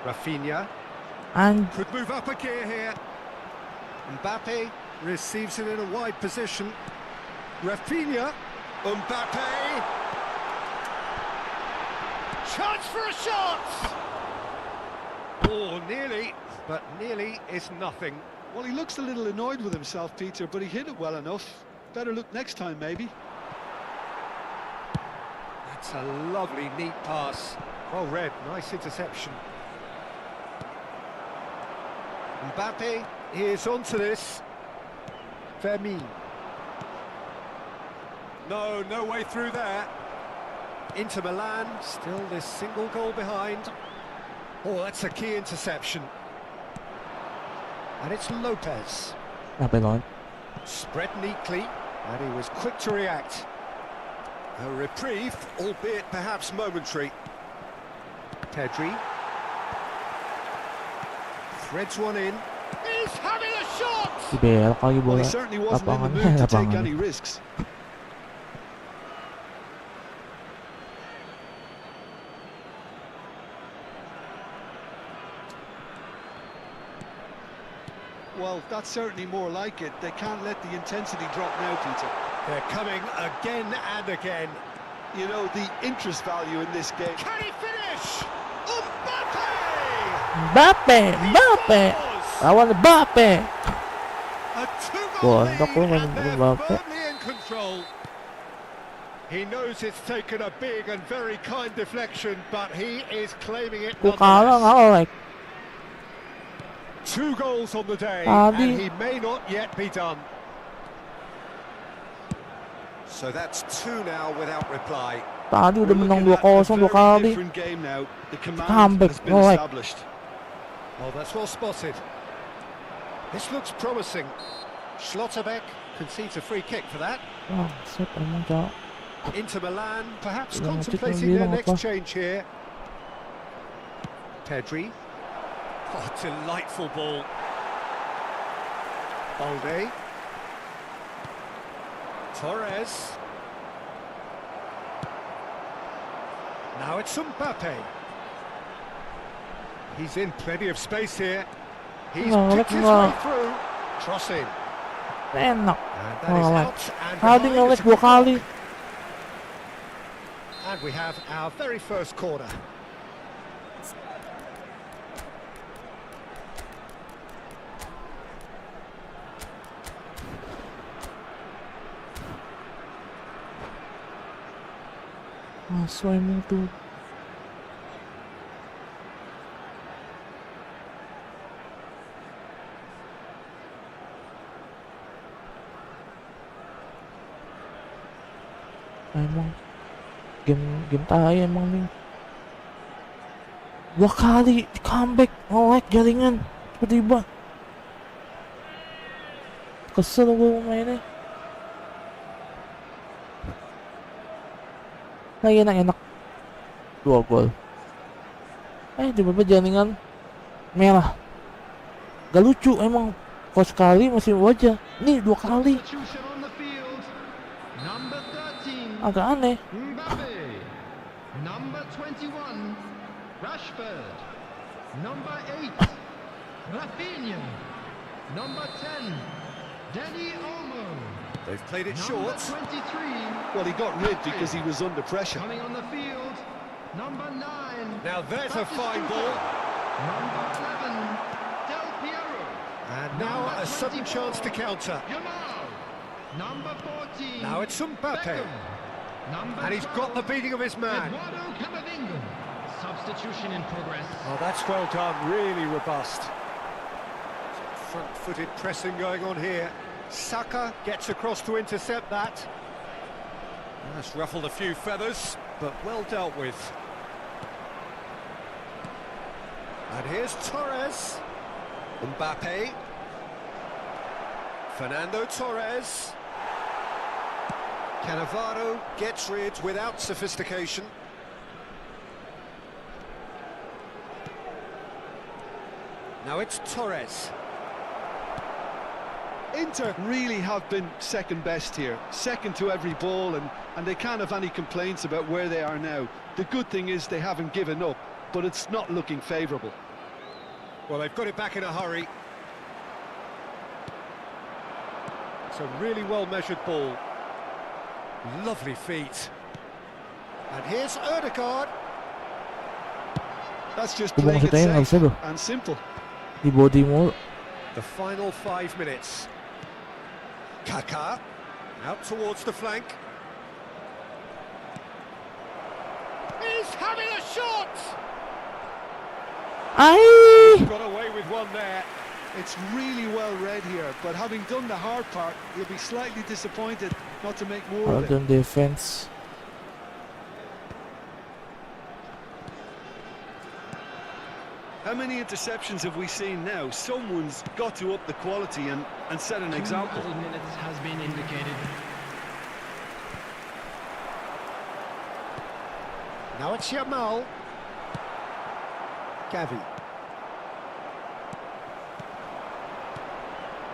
Rafinha And could move up a gear here. Mbappe receives it in a wide position. Rafinha. Mbappe. Chance for a shot! Oh, nearly, but nearly is nothing. Well, he looks a little annoyed with himself, Peter, but he hit it well enough. Better look next time, maybe. That's a lovely, neat pass. Well read, nice interception. Mbappe is onto this. Pemain. No way through there. Inter Milan, still this single goal behind. Oh, that's a key interception. And it's Lopez. apa lawan? Spread neatly, and he was quick to react. A reprieve, albeit perhaps momentary. Pedri. Threads one in. He's having a shot! Dibelok lagi Well, bola. he certainly wasn't in the Lapangannya, mood to take lapangannya. any risks. Well, that's certainly more like it. They can't let the intensity drop now, Peter. They're coming again and again. You know, the interest value in this game. Can he finish? Mbappe! Mbappe! Lawan Mbappe! A two-goal Wah, lead, enak loh main and they're Mbappe. firmly in control. He knows it's taken a big and very kind deflection, but he is claiming it Kung kalah nonetheless. nggak like. 2 goals on the day, Tadi. and he may not yet be done. So that's 2 now without reply. Tadi udah We're menang looking at 2-0 a 2 very kali. different game now. The command Comeback, has been alright. established. Oh, that's well spotted. This looks promising. Schlotterbeck concedes a free kick for that. Wah, set emang cak. Inter Milan perhaps Bilang contemplating ngecek, their bilang next apa? change here. Pedri. Oh, delightful ball. Balde. Torres. Now it's Mbappe. He's in plenty of space here. He's Nggak, picked his nggak. way through. Cross in. Enak. And that is Nggak. out and Tadi behind. nge-lag It's a 2 kali. And we have our very first corner. Asu emang tuh. Emang game tai emang nih. 2 kali comeback nge-lag jaringan tiba-tiba. Kesel gue mainnya. Lagi enak-enak 2 gol. Tiba-tiba jaringan merah. Gak lucu emang. Kalau sekali masih wajar. Nih 2 kali. Number 13, Agak aneh. Mbappe. Number 21, Rashford. Number 8, Rafinha. Number 10, Danny Olmo. They've played it Number short. 23, Well, he got rid because he was under pressure. coming on the field. Number 9, Now there's a fine ball. Number 11, Del Piero. And now a sudden chance to counter. Yamal. Number 14, Now it's Mbappe. Beckham. Number And he's got the 12, beating of his man. Eduardo Camavinga. Substitution in progress. Oh, that's well done, really robust. Some front-footed pressing going on here. Saka gets across to intercept that. That's ruffled a few feathers, but well dealt with. And here's Torres. Mbappe. Fernando Torres. Cannavaro gets rid without sophistication. Now it's Torres. Inter really have been second best here, second to every ball, and they can't have any complaints about where they are now. The good thing is they haven't given up, but it's not looking favourable. Well, they've got it back in a hurry. It's a really well-measured ball. Lovely feet. And here's Ødegaard. That's just Hubungan playing it kita nggak bisa safe tuh. and simple. Di body mulu. The final 5 minutes. Kaka out towards the flank. He's having a shot! Ai! Got away with one there. It's really well read here, but having done the hard part, you'll be slightly disappointed not to make more Well of it. done defense. How many interceptions have we seen now? Someone's got to up the quality and set an example. 2 minutes has been indicated. Now it's Yamal. Gavi.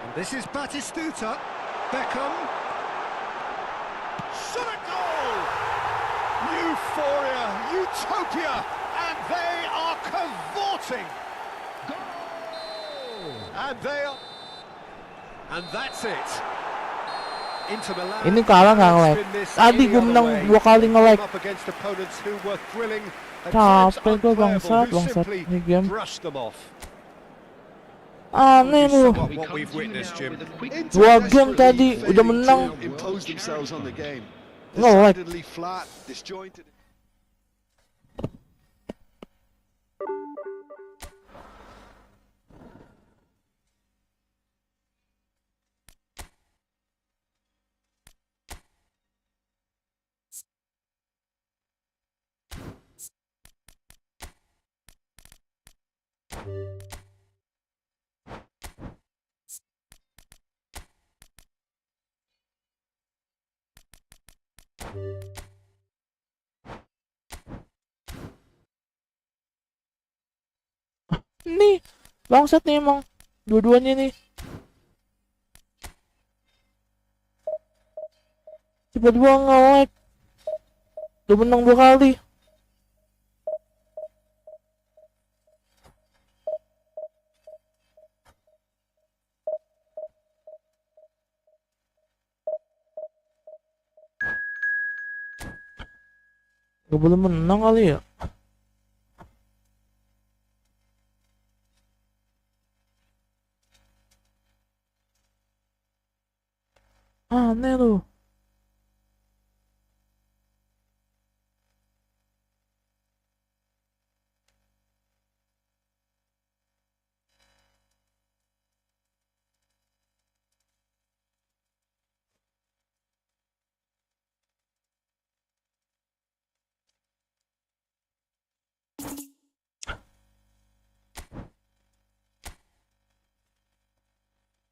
And this is Batistuta. Beckham. Shot at goal! Euphoria, utopia, and they are cavorting. Goal! And they are... And that's it. Inter Milan. Ini kalah nggak haven't nge-lag. spin this Tadi any gue other menang way. 2 kali nge-lag. Up against opponents who were thrilling. At times Capek gue unplayable, who bangsat simply ini game. brushed them off. Aneh lu. What we've witnessed, Jim. Inter 2 game tadi desperately udah failing menang. to impose themselves on the game. Nge-lag. Decidedly flat, disjointed. Nih, bangsat nih emang. Dua-duanya nih. Tiba-tiba nge-lag. Udah menang 2 kali. Gak boleh menang kali ya. Aneh lu.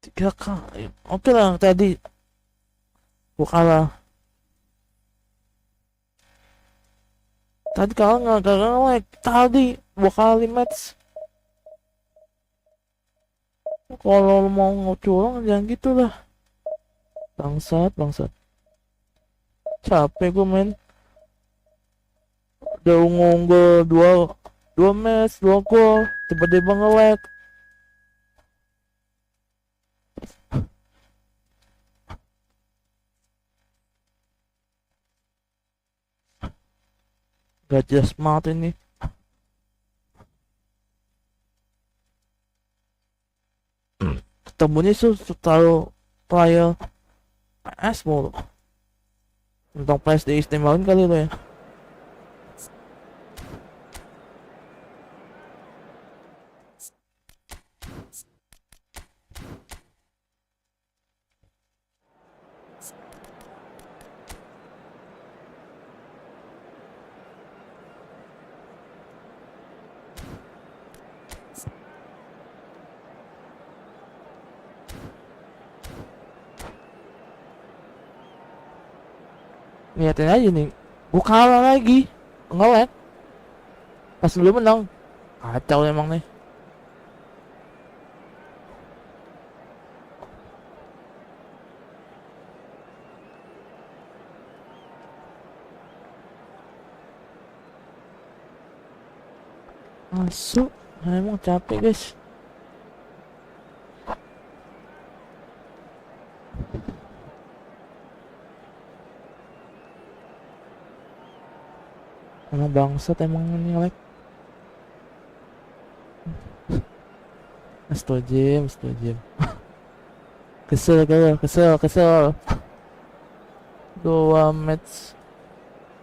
Tiga kali. Oke lah tadi gua kalah. Tadi kalah nggak like. Tadi 2 kali match. Kalau mau curang jangan gitu lah. Bangsat. Capek gue men. Udah unggul 2 match 2 gol, tiba-tiba nge-lag. Gak jelas banget ini. Ketemunya selalu trial PS mulu. Tentang PS diistimewain kali lo ya. Lihatin aja nih, gue kalah lagi, nge-lag. Pas dulu menang, kacau emang nih. Masuk, emang capek guys. Emang bangsat emang ini lag. Astagfirullah. Kesel. 2 match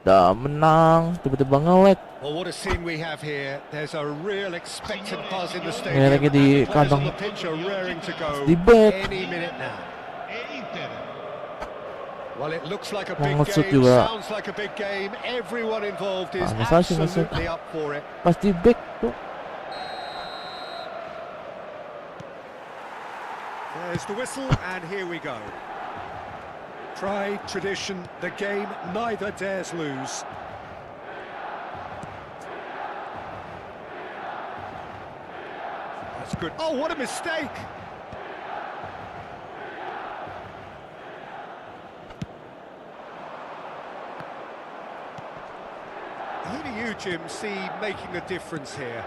udah menang, tiba-tiba nge-lag. Well, what a scene we have here. There's a real expectant buzz in the Ini stadium. lagi di And the players kantong on the pitch are raring to go di back. any minute now. Well, it looks like a Mau big nge-shoot game, juga. sounds like a big game. Everyone involved is Masih nge-shoot. absolutely up for it. Pas di back tuh. There's the whistle, and here we go. Pride, tradition, the game neither dares lose. That's good. Oh, what a mistake! Who do you, Jim, see making a difference here?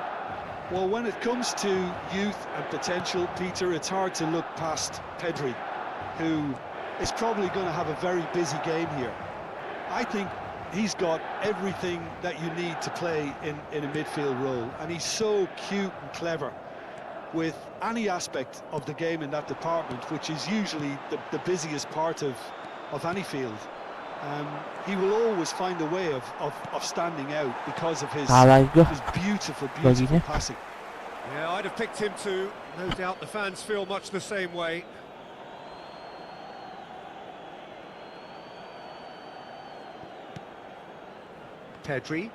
Well, when it comes to youth and potential, Peter, it's hard to look past Pedri, who is probably going to have a very busy game here. I think he's got everything that you need to play in a midfield role, and he's so cute and clever with any aspect of the game in that department, which is usually the busiest part of any field. He will always find a way of standing out because of his beautiful passing. Yeah, I'd have picked him too. No doubt the fans feel much the same way. Pedri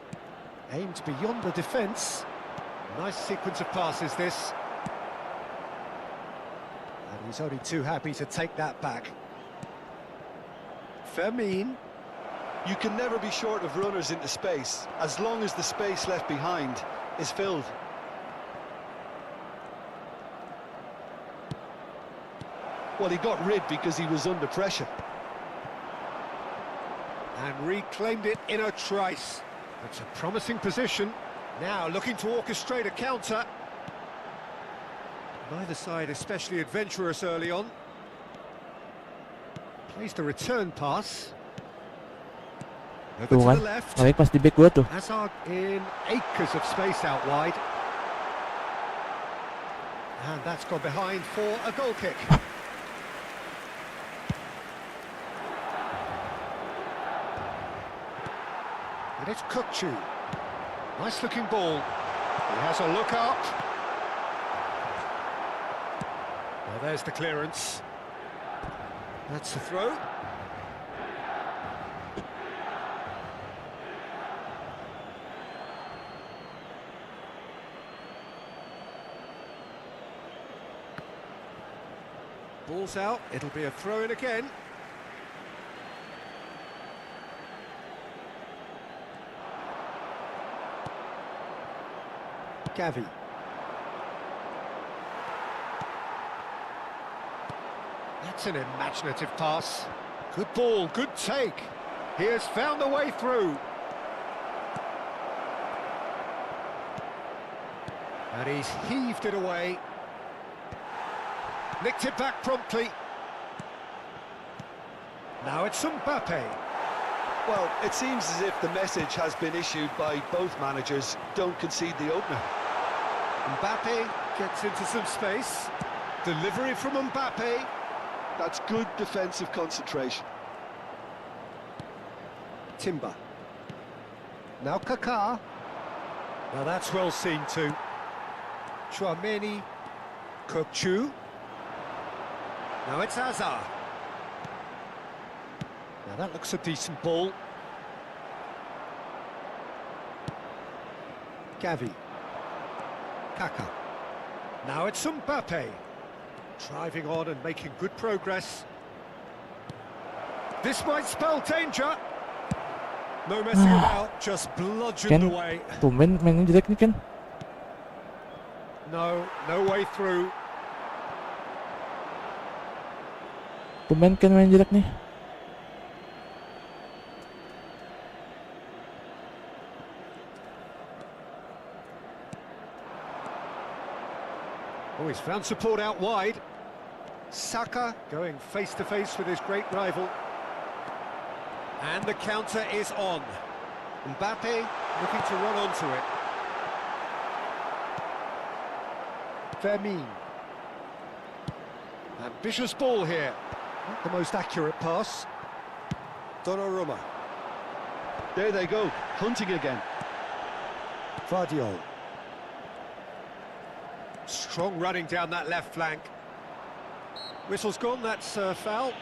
aimed beyond the defence. Nice sequence of passes this. And he's only too happy to take that back. Pemain. You can never be short of runners into space, as long as the space left behind is filled. Well, he got rid because he was under pressure. And reclaimed it in a trice. That's a promising position. Now looking to orchestrate a counter. Neither side especially adventurous early on. Plays the return pass. Over to the left. Balik pas di back gua tuh. Hazard in acres of space out wide. And that's gone behind for a goal kick. And it's Kukcu. Nice looking ball. He has a look up. Well, there's the clearance. That's the throw. Ball's out, it'll be a throw-in again. Gavi. That's an imaginative pass. Good ball, good take. He has found the way through. And he's heaved it away. Nicked it back promptly. Now it's Mbappe. Well, it seems as if the message has been issued by both managers: don't concede the opener. Mbappe gets into some space. Delivery from Mbappe. That's good defensive concentration. Timber. Now Kaká. Now that's well seen too. Chouameni. Kokchu. Now it's Hazard. Now that looks a decent ball. Gavi. Kaka. Now it's Mbappe. Driving on and making good progress. This might spell danger. No messing about, just bludgeoned away. Tumben mainnya jelek nih Ken. No way through. Tumben Ken main jelek nih. Oh, he's found support out wide. Saka going face to face with his great rival. And the counter is on. Mbappe looking to run onto it. Pemain. Ambitious ball here. Not the most accurate pass. Donnarumma. There they go, hunting again. Vardiol. Strong running down that left flank. Whistle's gone, that's foul.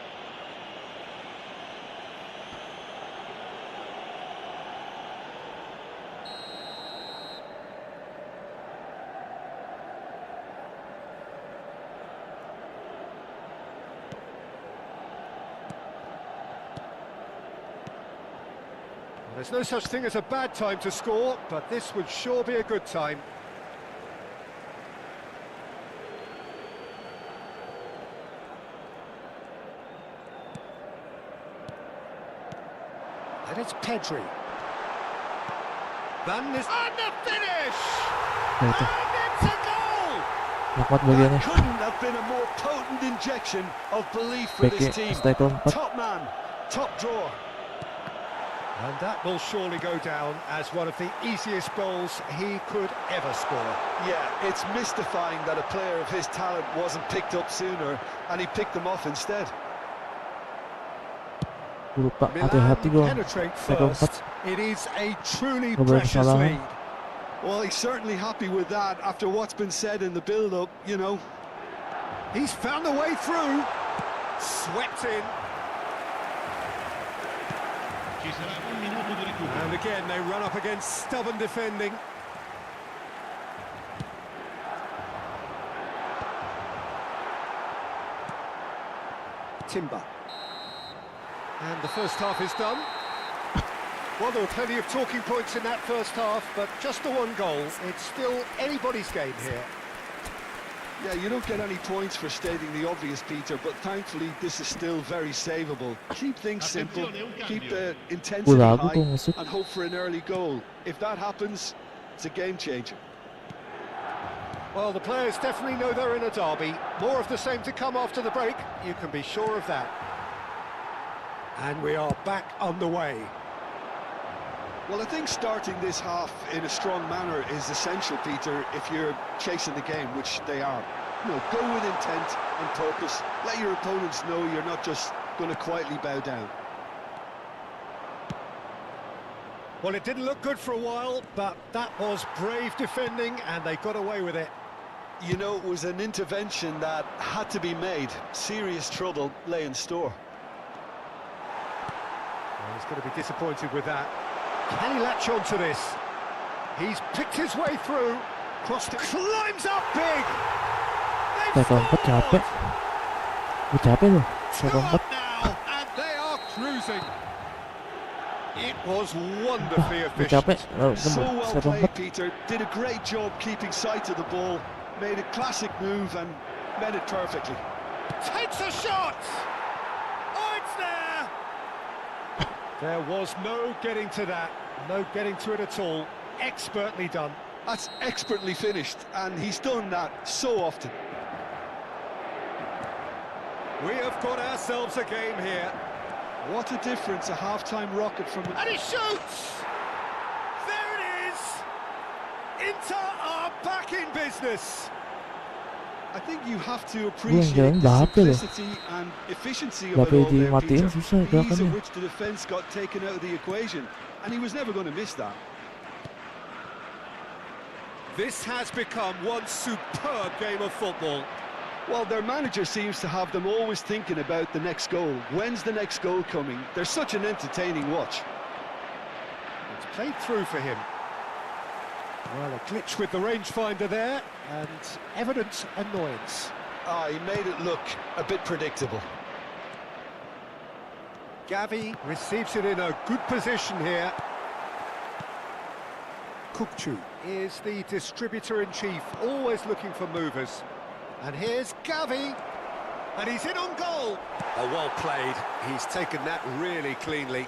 There's no such thing as a bad time to score, but this would sure be a good time. And it's Pedri. Van is on the finish! And it's a goal! Nikmat bagiannya. Couldn't have been a more potent injection of belief for this team. Top man, top drawer. And that will surely go down as one of the easiest goals he could ever score. Yeah, it's mystifying that a player of his talent wasn't picked up sooner, and he picked them off instead. Lupa Milan hati-hati gol. penetrate Second first. It is a truly Ngobrol precious kesalahan. lead. Well, he's certainly happy with that after what's been said in the build-up, you know. He's found a way through. Swept in. Ci sarà un minuto di recupero. And again, they run up against stubborn defending. Timber. And the first half is done. Well, there were plenty of talking points in that first half, but just the one goal. It's still anybody's game here. Yeah, you don't get any points for stating the obvious, Peter, but thankfully this is still very savable. Keep things simple, keep the intensity high, and hope for an early goal. If that happens, it's a game changer. Well, the players definitely know they're in a derby. More of the same to come after the break, you can be sure of that. And we are back on the way. Well, I think starting this half in a strong manner is essential, Peter, if you're chasing the game, which they are. You know, go with intent and purpose. Let your opponents know you're not just going to quietly bow down. Well, it didn't look good for a while, but that was brave defending, and they got away with it. You know, it was an intervention that had to be made. Serious trouble lay in store. Well, he's going to be disappointed with that. Can he latch on to this? He's picked his way through, crossed it, climbs up big! They've capek. Gue capek loh. Two up now, and they are cruising. It was wonderfully Gue capek. efficient. So well played, Peter. Did a great job keeping sight of the ball. Made a classic move and met it perfectly. Takes a shot! Oh, it's there! There was no getting to that, no getting to it at all. Expertly done. That's expertly finished, and he's done that so often. We have got ourselves a game here. What a difference a half-time rocket from... And he shoots! There it is! Inter are back in business. I think you have to appreciate the simplicity and efficiency of it all there, Peter. The ease at which the defence got taken out of the equation, and he was never going to miss that. This has become one superb game of football. Well, their manager seems to have them always thinking about the next goal. When's the next goal coming? They're such an entertaining watch. It's played through for him. Well, a glitch with the rangefinder there, and evident annoyance. He made it look a bit predictable. Gavi receives it in a good position here. Kukcu is the distributor-in-chief, always looking for movers. And here's Gavi, and he's in on goal. Oh, well played. He's taken that really cleanly.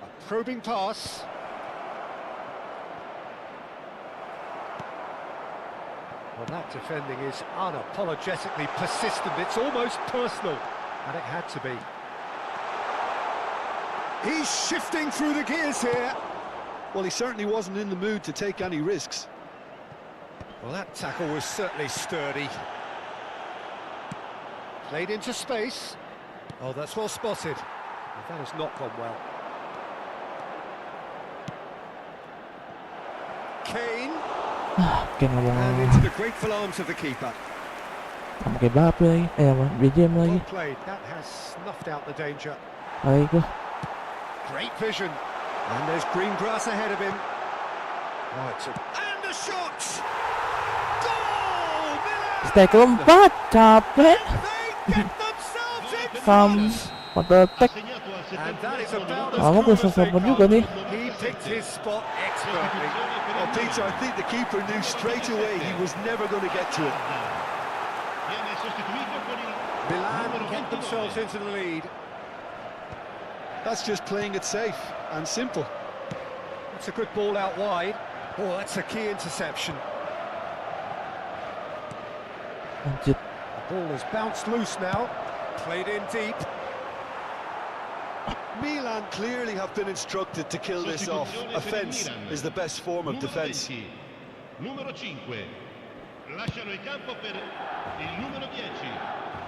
A probing pass. Well, that defending is unapologetically persistent. It's almost personal, and it had to be. He's shifting through the gears here. Well, he certainly wasn't in the mood to take any risks. Well, that tackle was certainly sturdy. Played into space. Oh, that's well spotted. Well, that has not gone well. Kane. And into the grateful arms of the keeper. Pakai Bape lagi. BGM lagi. Well played. That has snuffed out the danger. Baik tuh. Great vision. And there's green grass ahead of him. Right, and the shot! Goal! Milan! Stay keempat, capek. They get themselves in Counter attack. And that is about Lama gue sosok juga nih. He picked his spot expertly. Well, Peter, I think the keeper knew straight away he was never going to get to it. Milan get themselves into the lead. That's just playing it safe and simple. That's a good ball out wide. Oh, that's a key interception. Lanjut. The ball has bounced loose now. Played in deep. Milan clearly have been instructed to kill this off. Offence is the best form of defence. Numero 5. Lasciano il campo per il numero 10,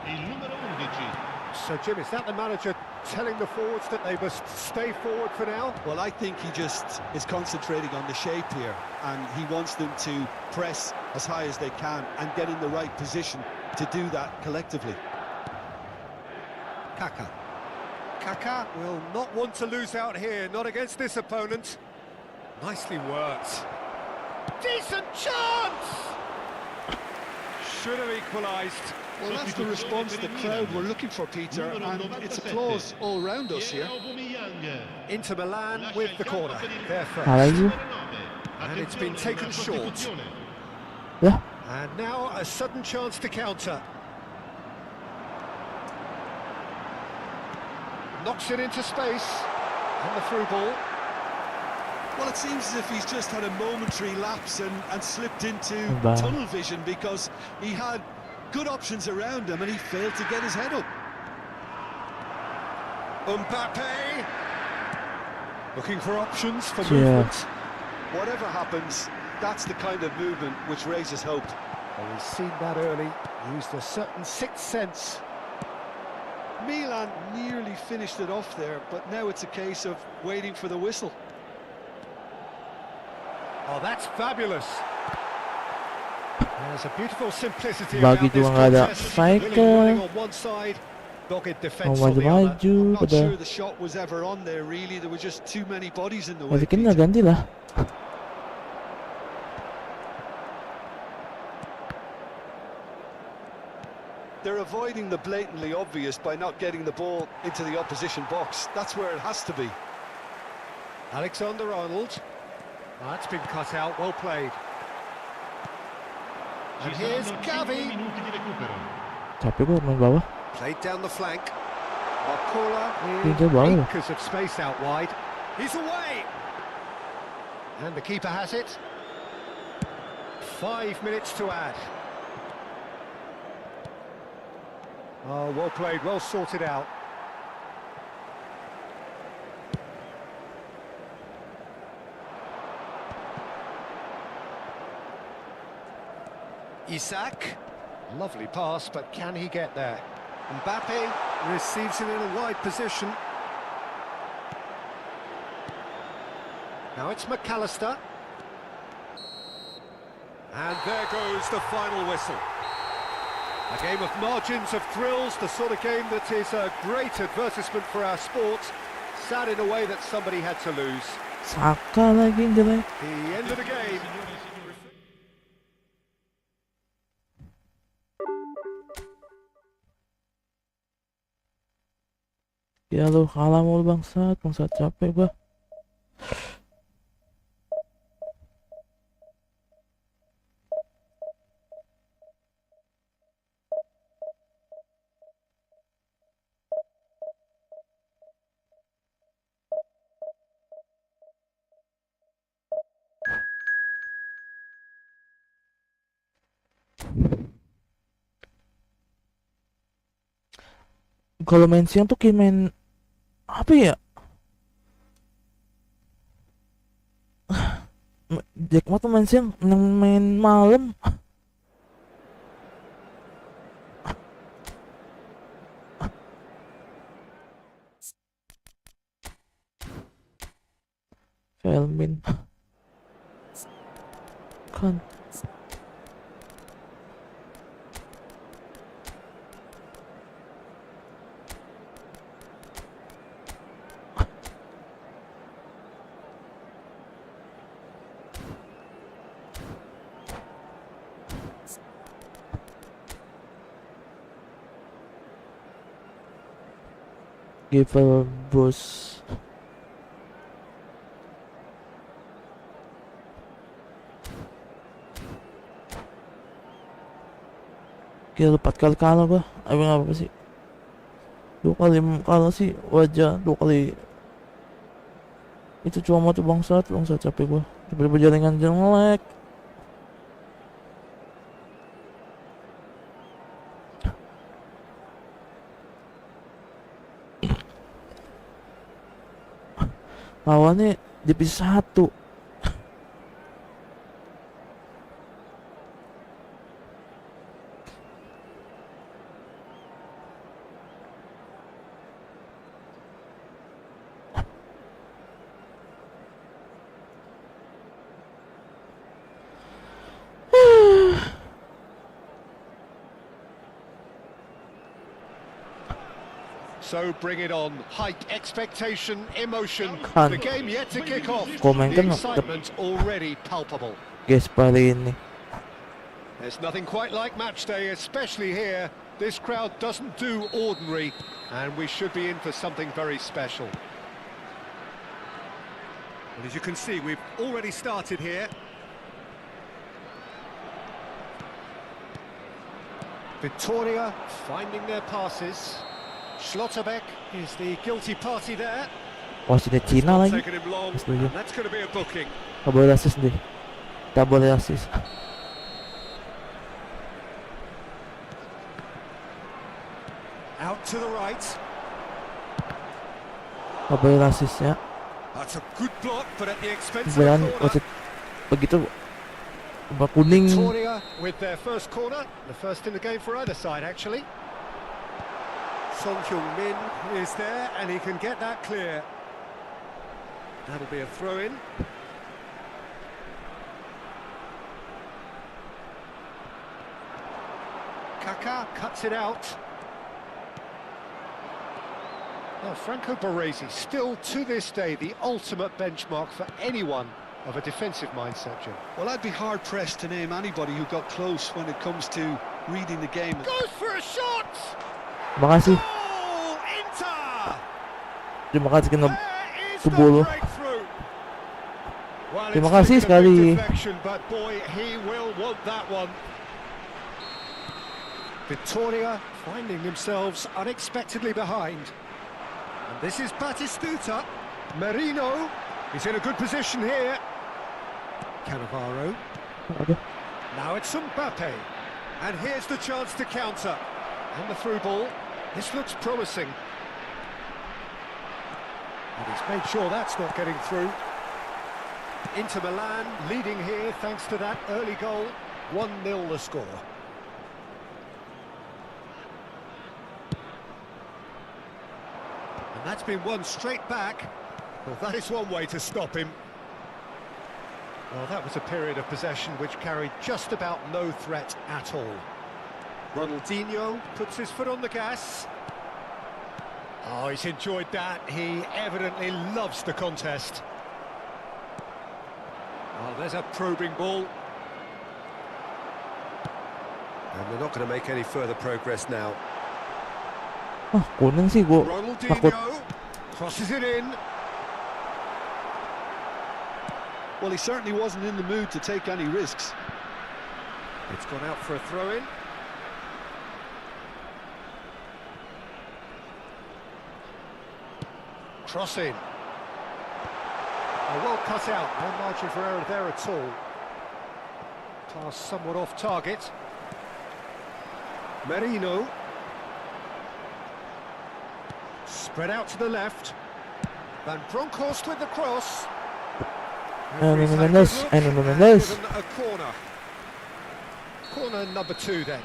il numero 11. So, Jim, is that the manager telling the forwards that they must stay forward for now? Well, I think he just is concentrating on the shape here, and he wants them to press as high as they can and get in the right position to do that collectively. Kaka. Kaka will not want to lose out here, not against this opponent. Nicely worked. Decent chance! Should have equalised. Well, that's the response the crowd were looking for, Peter, and it's applause all round us here. Inter Milan with the corner. Their first. Lagi. And it's been taken short. Lah. And now a sudden chance to counter. Knocks it into space. And the through ball. Well, it seems as if he's just had a momentary lapse and slipped into tunnel vision, because he had good options around him and he failed to get his head up. Mbappe looking for options for movement. Whatever happens, that's the kind of movement which raises hope. Well, he's seen that early, used a certain sixth sense. Milan nearly finished it off there, but now it's a case of waiting for the whistle. Oh, that's fabulous. There's a beautiful simplicity Bagi about this juga nggak ada contest. striker. Really running on one side, dogged defense on the other. Maju-maju I'm not pada. sure the shot was ever on there, really. There were just too many bodies in the way. Masukin nggak ganti lah. They're avoiding the blatantly obvious by not getting the ball into the opposition box. That's where it has to be. Alexander-Arnold. That's been cut out, well played. And here's Gavi. Capek gue main bawah. Played down the flank. Well, caller Tiga in bawah. acres of space out wide. He's away! And the keeper has it. 5 minutes to add. Oh, well played, well sorted out. Isak. Lovely pass, but can he get there? Mbappe receives it in a wide position. Now it's McAllister. And there goes the final whistle. A game of margins of thrills, the sort of game that is a great advertisement for our sport. Sad in a way that somebody had to lose. Saka lagi yang jelek. The end of the game. Ya lu kalah mulu bangsat capek gua. Kalau main siang tuh kayak main apa ya? Jackpot tuh main siang, main malam. Filmin kan Giver bus. Kira 4 kali kalah gua. Emang apa sih? 2 kali kalah sih wajar. 2 kali itu cuma tuh bangsat capek gua. Tiba-tiba jaringan jelek. Lawannya divisi 1. So bring it on. Height, expectation, emotion. Kan. The game yet to kick off. Komen The kan excitement already palpable. guys pali ini. There's nothing quite like match day, especially here. This crowd doesn't do ordinary, and we should be in for something very special. Well, as you can see, we've already started here. Victoria finding their passes. Schlotterbeck is the guilty party there. Wasitnya Cina lagi. Taken him long, Setuju. and that's going to be a booking. Gak boleh assist deh. Gak boleh assist. Out to the right. Gak boleh assist ya. That's a good block, but at the expense of Beneran the corner. wasit begitu ubah kuning. Victoria with their first corner, the first in the game for either side actually. Song Hyung-min is there and he can get that clear. That'll be a throw-in. Kaka cuts it out. Now Franco Baresi, still to this day the ultimate benchmark for anyone of a defensive mindset, Jim. Well, I'd be hard-pressed to name anybody who got close when it comes to reading the game. Goes for a shot! Makasih. Oh, Inter! Terima kasih kena There is the Kebolo. breakthrough. Well, Terima it's kasih taken a big sekali. deflection, but boy, he will want that one. Victoria finding themselves unexpectedly behind. And this is Batistuta. Merino. He's in a good position here. Cannavaro. Aduh. Now it's Mbappe. And here's the chance to counter. And the through ball. This looks promising. And he's made sure that's not getting through. Inter Milan leading here thanks to that early goal. 1-0 the score. And that's been won straight back. Well, that is one way to stop him. Well, that was a period of possession which carried just about no threat at all. Ronaldinho puts his foot on the gas. Oh, he's enjoyed that. He evidently loves the contest. Oh, there's a probing ball. And they're not going to make any further progress now. Ah, kunin sih gua. Takut. Ronaldinho crosses it in. Well, he certainly wasn't in the mood to take any risks. It's gone out for a throw-in. Crossing. Oh, well cut out. No margin for error there at all. Pass somewhat off target. Merino. Spread out to the left. Van Bronckhorst with the cross. Ayan, Referee's had a Mendes. good look Ayan, and Mendes. given a corner. Corner number 2 then.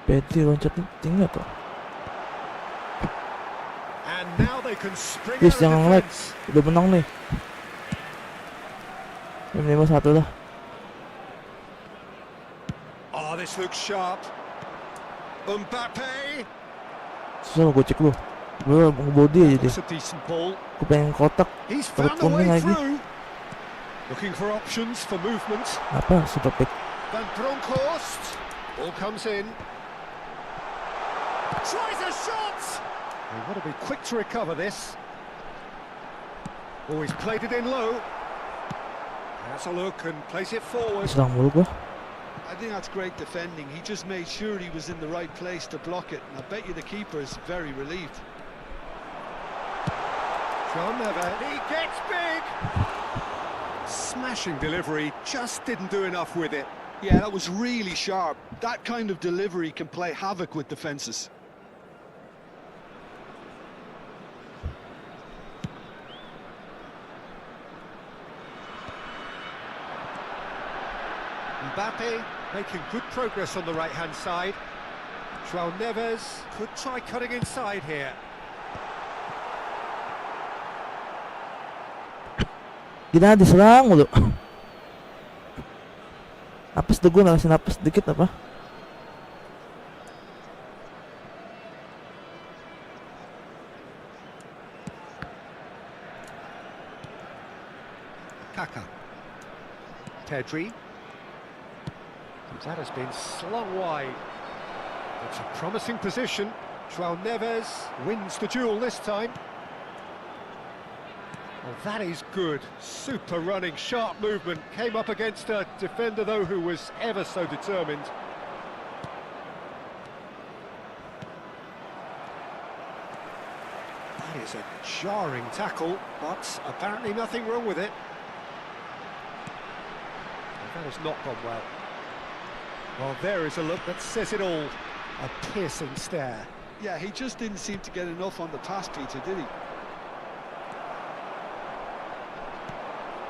Pwede loncatnya tinggi tuh. And now they can spring Please out jangan of lag. defence. Udah menang nih. 5-1 lah. Oh, this looks sharp. Mbappe. Susah gue cek lu. Gue ngebody aja dia. That's a decent ball. Gue pengen kotak. He's Dapat found a way kuning lagi. through. Looking for options for movement. Apa? Super pick. Van Bronckhorst. Ball comes in. Tries a shot. They want to be quick to recover this. Oh, he's played it in low. Has a look and plays it forward. Serang mulu gue. I think that's great defending. He just made sure he was in the right place to block it. And I bet you the keeper is very relieved. John Never. He gets big. Smashing delivery, just didn't do enough with it. Yeah, that was really sharp. That kind of delivery can play havoc with defences. Mbappe making good progress on the right-hand side. João Neves could try cutting inside here. Gila diserang mulu. Apes tuh gue ngasih napas dikit apa? Kaka. Pedri. That has been slung wide. It's a promising position. João Neves wins the duel this time. Well, that is good. Super running, sharp movement. Came up against a defender, though, who was ever so determined. That is a jarring tackle, but apparently nothing wrong with it. Well, that has not gone well. Well, there is a look that says it all. A piercing stare. Yeah, he just didn't seem to get enough on the pass, Peter, did he?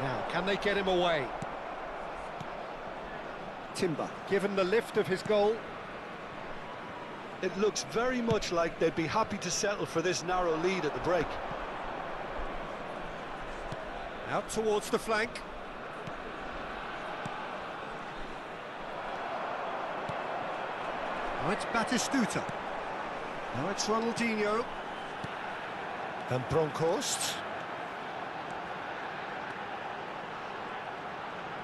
Now, can they get him away? Timber, given the lift of his goal. It looks very much like they'd be happy to settle for this narrow lead at the break. Out towards the flank. Now it's Batistuta. Now it's Ronaldinho. Van Bronckhorst.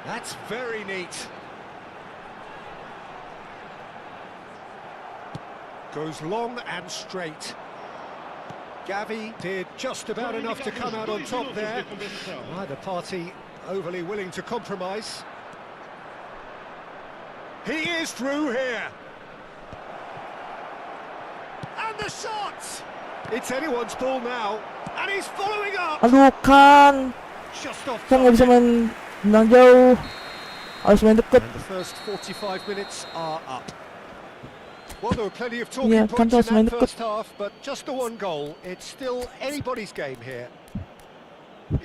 That's very neat. Goes long and straight. Gavi did just about enough to come out on top there. Neither party overly willing to compromise. He is through here. And the shot! It's anyone's ball now, and he's following up. Aduh kan. Just off Kan nggak bisa target. main menang jauh. Harus main deket. And the first 45 minutes are up. Well, there were plenty of talking Yeah, points Kantos in main that deket. first half, but just the one goal. It's still anybody's game here.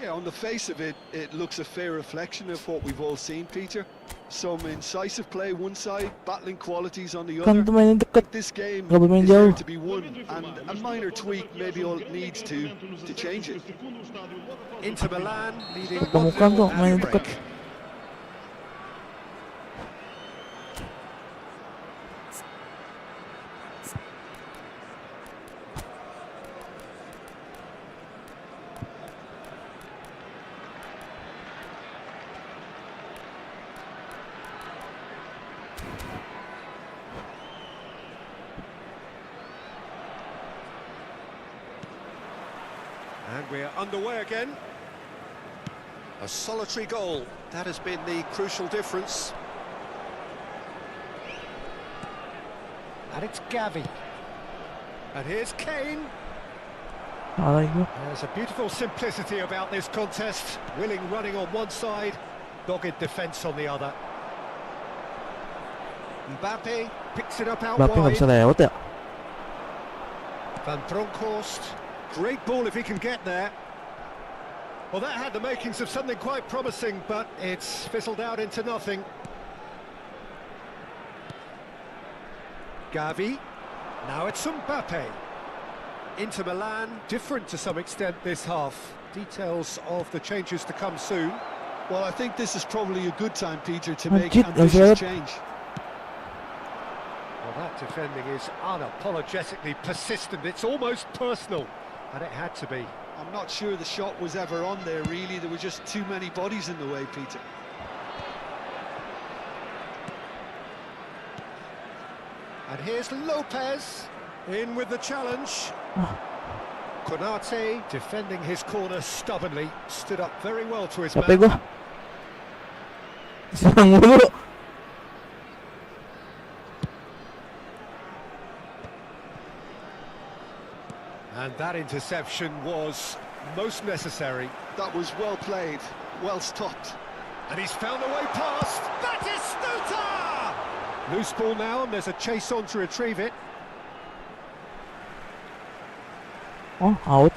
Yeah, on the face of it, it looks a fair reflection of what we've all seen, Peter. Some incisive play one side, battling qualities on the Kan other. tuh mainin deket. This game Nggak boleh main is there jauh. to be won, and a minor tweak maybe all it needs to change it. Inter Milan leading Temukan 1-0 tuh at main the deket. break. And we're underway again. A solitary goal, that has been the crucial difference. And it's Gavi. And here's Kane. Salah itu. There's a beautiful simplicity about this contest. Willing running on one side, dogged defence on the other. Mbappe picks it up out Mbappe nggak wide. bisa lewat ya. Van Bronckhorst, great ball if he can get there. Well, that had the makings of something quite promising, but it's fizzled out into nothing. Gavi, now it's Mbappe. Inter Milan, different to some extent this half. Details of the changes to come soon. Well, I think this is probably a good time, Peter, to Oh, make Jit, ambitious that's change. Well, that defending is unapologetically persistent. It's almost personal, and it had to be. I'm not sure the shot was ever on there, really. There were just too many bodies in the way, Peter. And here's Lopez, in with the challenge. Konate defending his corner stubbornly, stood up very well to his Capek man. gua. Serang mulu. And that interception was most necessary. That was well played, well stopped. And he's found a way past. That is Stuta! Loose ball now, and there's a chase on to retrieve it. Oh, out.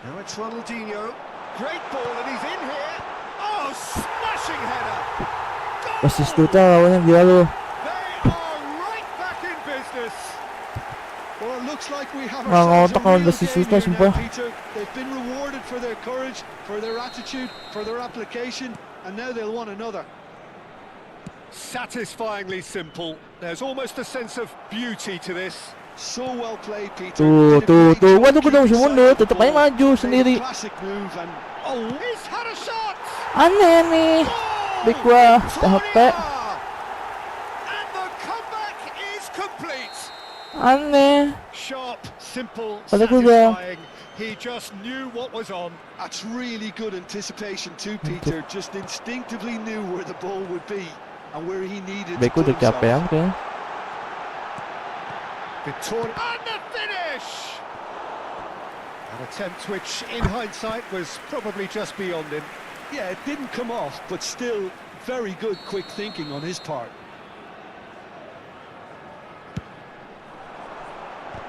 Now it's Ronaldinho. Great ball, and he's in here. Oh, smashing header! Goal! Persis Stuta lawannya dia lu. They are right back in business. Well, it looks like we have Nggak ourselves ngotak a kalau real udah si game Stuta, here now, sumpah. Peter. They've been rewarded for their courage, for their attitude, for their application, and now they'll want another. Satisfyingly simple. There's almost a sense of beauty to this. So well played, Peter. Tuh, Did a tuh, great tuh. job Waduh, gua udah keeping mundur. side Tetep the aja ball. maju Made a sendiri. Classic move, and Oh, he's had a shot! Aneh nih. Big gua, THP. And the comeback is complete. Aneh. Sharp, simple, Padahal gua udah- satisfying. He just knew what was on. that's really good anticipation too, Peter. Just instinctively knew where the ball would be and where he needed to Beko put udah capean himself. kayaknya. Victoria and the finish! An attempt which, in hindsight, was probably just beyond him. Yeah, it didn't come off, but still very good quick thinking on his part.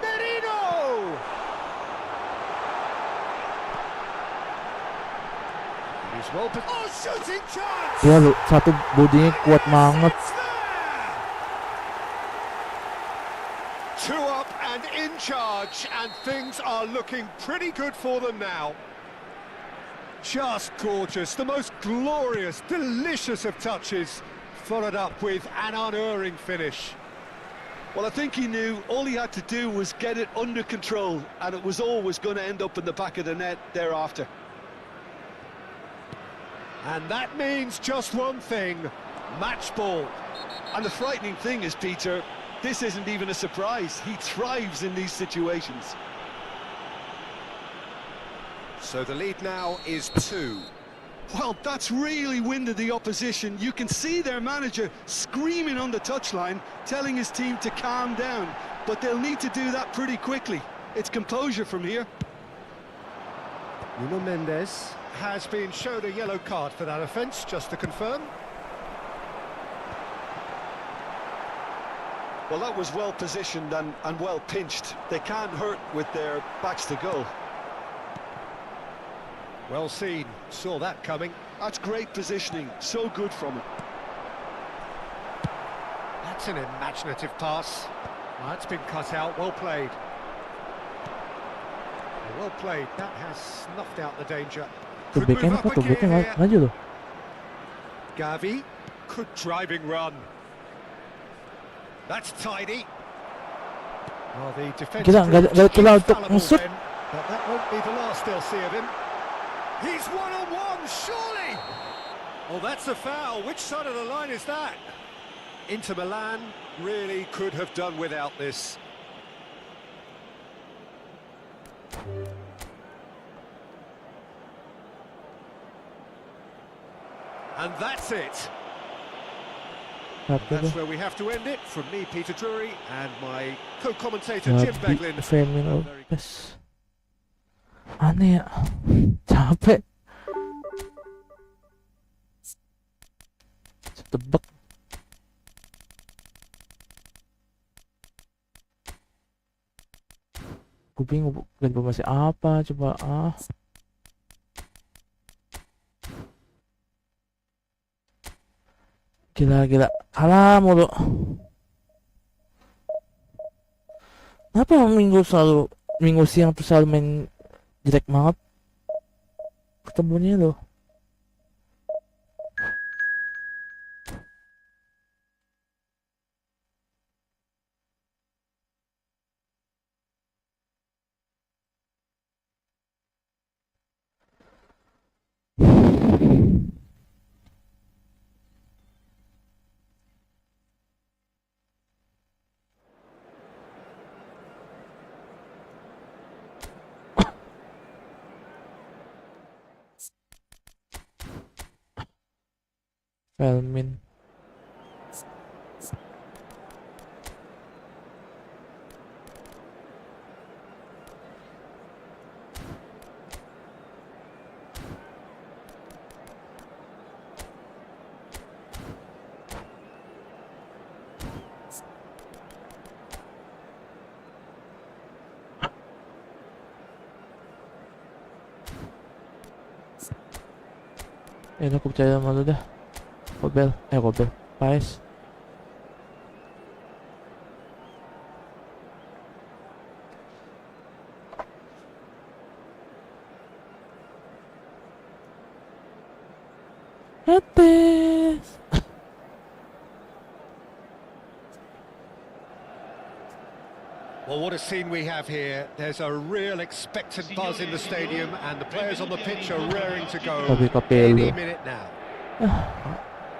Merino! He's well put. Oh, shooting chance! Dia lu satu bodinya kuat banget. It's there! Two up and in charge, and things are looking pretty good for them now. Just gorgeous, the most glorious, delicious of touches, followed up with an unerring finish. Well, I think he knew all he had to do was get it under control, and it was always going to end up in the back of the net thereafter. And that means just one thing, match ball. And the frightening thing is, Peter, this isn't even a surprise. He thrives in these situations. So the lead now is 2. Well, that's really winded the opposition. You can see their manager screaming on the touchline, telling his team to calm down. but they'll need to do that pretty quickly. It's composure from here. Nuno Mendes has been shown a yellow card for that offence, just to confirm. Well, that was well positioned and well pinched. They can't hurt with their backs to goal. Well seen, saw that coming. That's great positioning, so good from him. That's an imaginative pass. That's been cut out, well played. Well played, that has snuffed out the danger. Could Tubig move na up po, tubig again na. here. Maju loh. Gavi, good driving run. That's tidy. Well, the defence Gila, galit sila untuk infallible masuk. then, but that won't be the last they'll see of him. He's one-on-one, surely! Oh, that's a foul. Which side of the line is that? Inter Milan really could have done without this. And that's it. Happy That's ba? where we have to end it. From me, Peter Drury, and my co-commentator, Jim Beglin. Grabe, Fermin Lopez. Ano ya? Capek. Sa tebak. Gue bingung ganti masih apa, coba Gila, kalah mulu. Kenapa minggu siang tuh selalu main jelek banget ketemunya loh. Pelmin. Aku percaya sama lu dah. Kobel, Paes. Hetes. Well, what a scene we have here. There's a real expectant buzz in the stadium, and the players on the pitch are raring to go any minute now.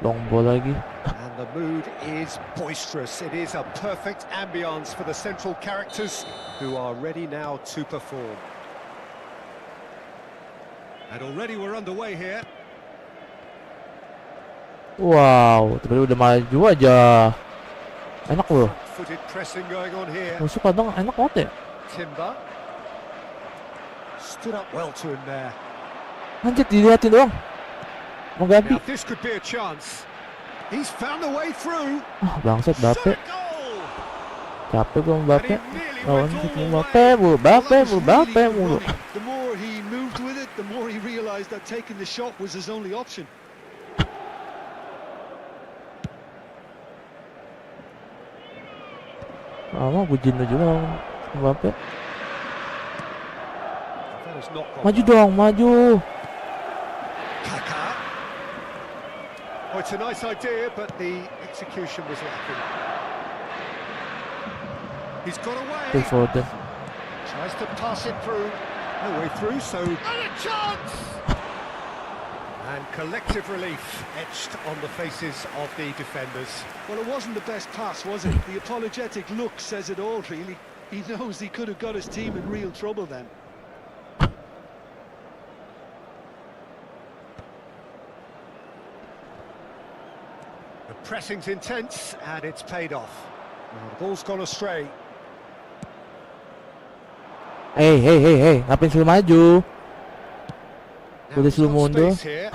Long ball lagi. And the mood is boisterous. It is a perfect ambience for the central characters who are ready now to perform. And already we're underway here. Wow, tiba-tiba udah maju aja. Enak loh. Footed pressing going on here. Musuh kadang enak banget ya. Timber stood up well to him there. Anjir, dilihatin doang. Mau Gabi. Now this could be a chance. He's found a way through. Bangsat Bape. Capek belum Bape. Lawan Bape mulu. The more he moved with it, the more he realized that taking the shot was his only option. Bujin juga lawan Bape. That is not gone Maju well. dong, maju. Kaka. Oh, it's a nice idea, but the execution was lacking. He's got away. For them. Tries to pass it through. No way through, so... And a chance! And collective relief etched on the faces of the defenders. Well, it wasn't the best pass, was it? The apologetic look says it all, really. He knows he could have got his team in real trouble then. The pressing's intense, and it's paid off. Now, the ball's gone astray. Ngapain suruh maju? Now Boleh he's suruh got mundur? space here.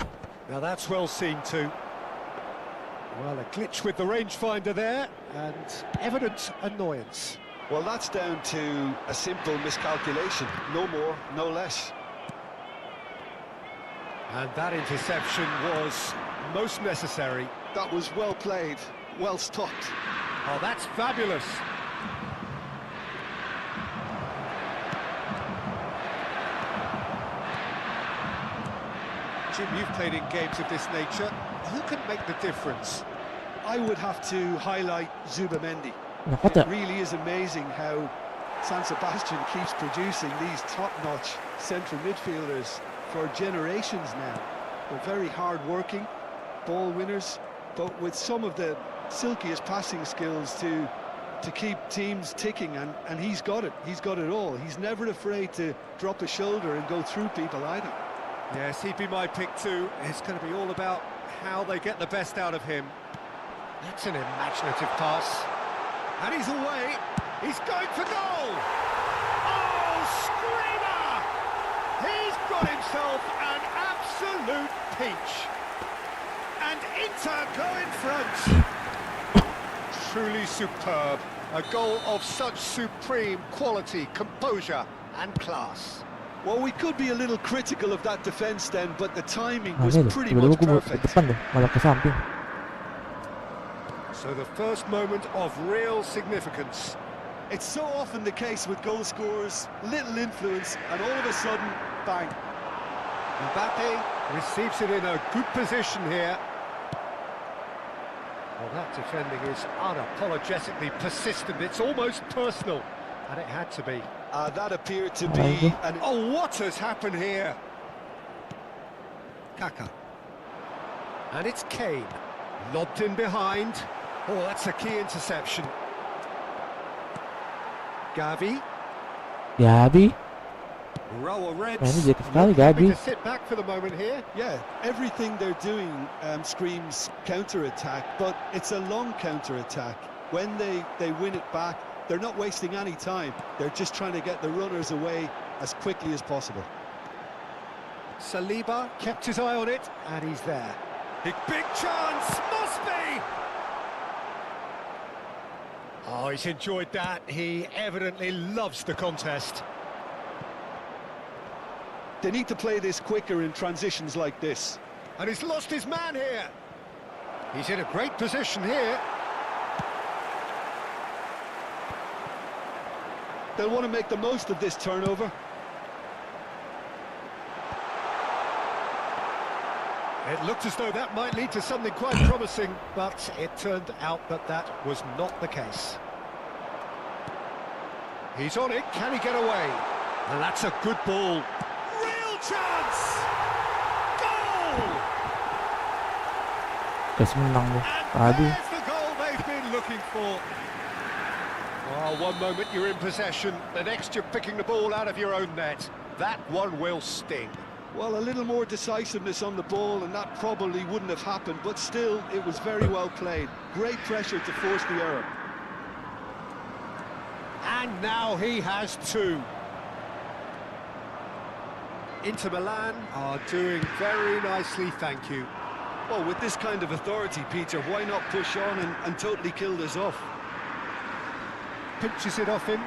Now that's well seen too. Well, a glitch with the rangefinder there, and evident annoyance. Well, that's down to a simple miscalculation. No more, no less. And that interception was most necessary. That was well played, well stopped. Oh, that's fabulous. Jim, you've played in games of this nature. Who can make the difference? I would have to highlight Zubamendi. Nakat It really is amazing how San Sebastian keeps producing these top-notch central midfielders for generations now. They're very hard-working, ball winners, but with some of the silkiest passing skills to keep teams ticking, and he's got it. He's got it all. He's never afraid to drop a shoulder and go through people either. Yes, he'd be my pick too. It's going to be all about how they get the best out of him. That's an imaginative pass. And he's away. He's going for goal. Oh, screamer! He's got himself an absolute peach. And Inter go in front. Truly superb. A goal of such supreme quality, composure and class. Well, we could be a little critical of that defence then, but the timing Nah, was ini loh. pretty Tiba-tiba much gue ke perfect. depan deh, malah ke samping. So the first moment of real significance. It's so often the case with goal scorers, little influence, and all of a sudden, bang. Mbappe receives it in a good position here. Well, that defending is unapologetically persistent. It's almost personal, and it had to be. That appeared to be an... Oh, what has happened here? Kaka. And it's Kane. Lobbed in behind. Oh, that's a key interception. Gavi. Gabi. Row of Reds. Ini jelek sekali Looking happy Gabi. to sit back for the moment here. Yeah, everything they're doing screams counter-attack, but it's a long counter-attack. When they win it back, they're not wasting any time. They're just trying to get the runners away as quickly as possible. Saliba kept his eye on it, and he's there. Big chance, must be! Oh, he's enjoyed that. He evidently loves the contest. They need to play this quicker in transitions like this. And he's lost his man here. He's in a great position here. They'll want to make the most of this turnover. It looked as though that might lead to something quite promising, but it turned out that that was not the case. He's on it, can he get away? And that's a good ball. Real chance! Goal! Kasi menang deh. And Aduh. there's the goal they've been looking for. Oh, one moment you're in possession, the next you're picking the ball out of your own net. That one will sting. Well, a little more decisiveness on the ball, and that probably wouldn't have happened, but still, it was very well played. Great pressure to force the error. And now he has two. Inter Milan are doing very nicely, thank you. Well, with this kind of authority, Peter, why not push on and totally kill this off? Pinches it off him.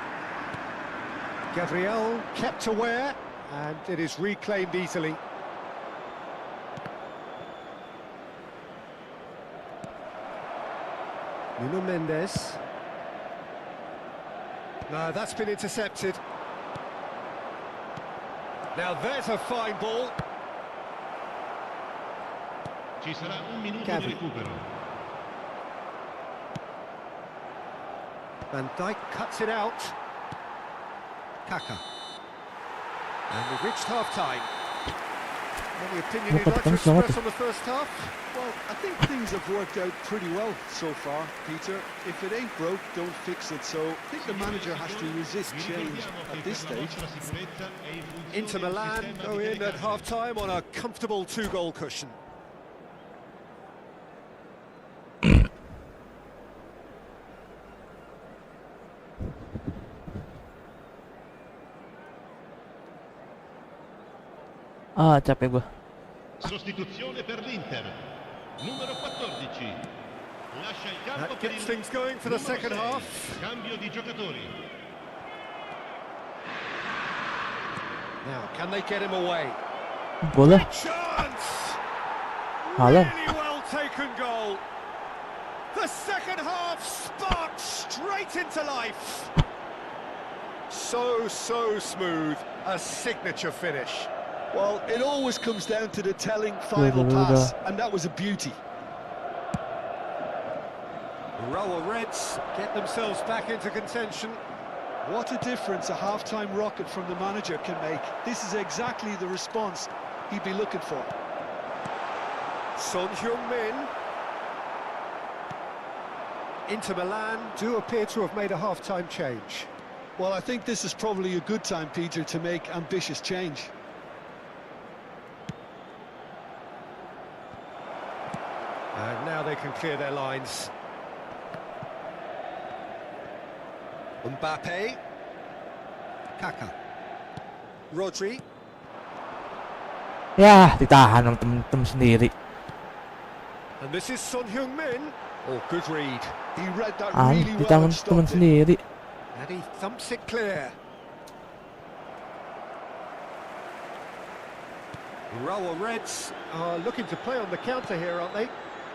Gabriel kept aware, and it is reclaimed easily. Nuno Mendes. No, that's been intercepted. Now there's a fine ball. Ci sarà un minuto Gavi. di recupero. Van Dijk cuts it out. Kaka. And we've reached half-time. Any opinion you'd like to express on the first half? Well, I think things have worked out pretty well so far, Peter. If it ain't broke, don't fix it. So I think the manager has to resist change at this stage. Inter Milan go in at half-time on a comfortable two-goal cushion. Ah, capek gua. Sostituzione per l'Inter. Numero 14. Lascia il campo That per gets il things going for the numero second 6. half. Cambio di giocatori. Now, can they get him away? Bola. Chance! Haaland. Really well taken goal. The second half sparked straight into life. So smooth. A signature finish. Well, it always comes down to the telling final pass, and that was a beauty. Rower Reds get themselves back into contention. What a difference a half-time rocket from the manager can make. This is exactly the response he'd be looking for. Son Heung-min. Inter Milan do appear to have made a half-time change. Well, I think this is probably a good time, Peter, to make ambitious change. And now they can clear their lines. Mbappe. Kaka. Rodri. Yah, ditahan ng temen sendiri. And this is Son Heung-min. Oh, good read. He read that Ah, really well ditahan and temen stopped it. sendiri. And he thumps it clear. Rower Reds are looking to play on the counter here, aren't they?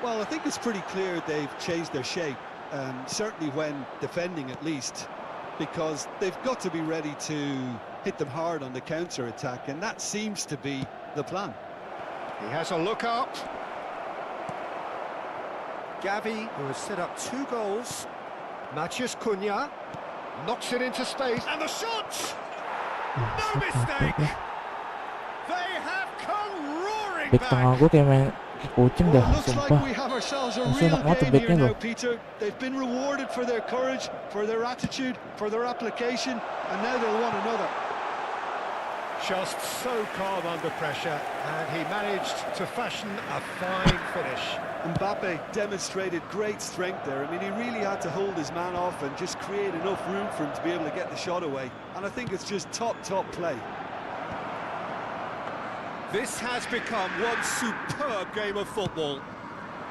Well, I think it's pretty clear they've changed their shape, certainly when defending at least, because they've got to be ready to hit them hard on the counter-attack, and that seems to be the plan. He has a look up. Gavi, who has set up 2 goals. Matheus Cunha knocks it into space. And the shot! No mistake! They have come roaring Back tengah back. gua kayak main coaching Well, dah, it looks like sumpah. we have ourselves a Masih real enak banget tuh game backnya here now, loh. Peter. They've been rewarded for their courage, for their attitude, for their application, and now they'll want another. Just so calm under pressure, and he managed to fashion a fine finish. Mbappe demonstrated great strength there. I mean, he really had to hold his man off and just create enough room for him to be able to get the shot away. And I think it's just top play. This has become one superb game of football.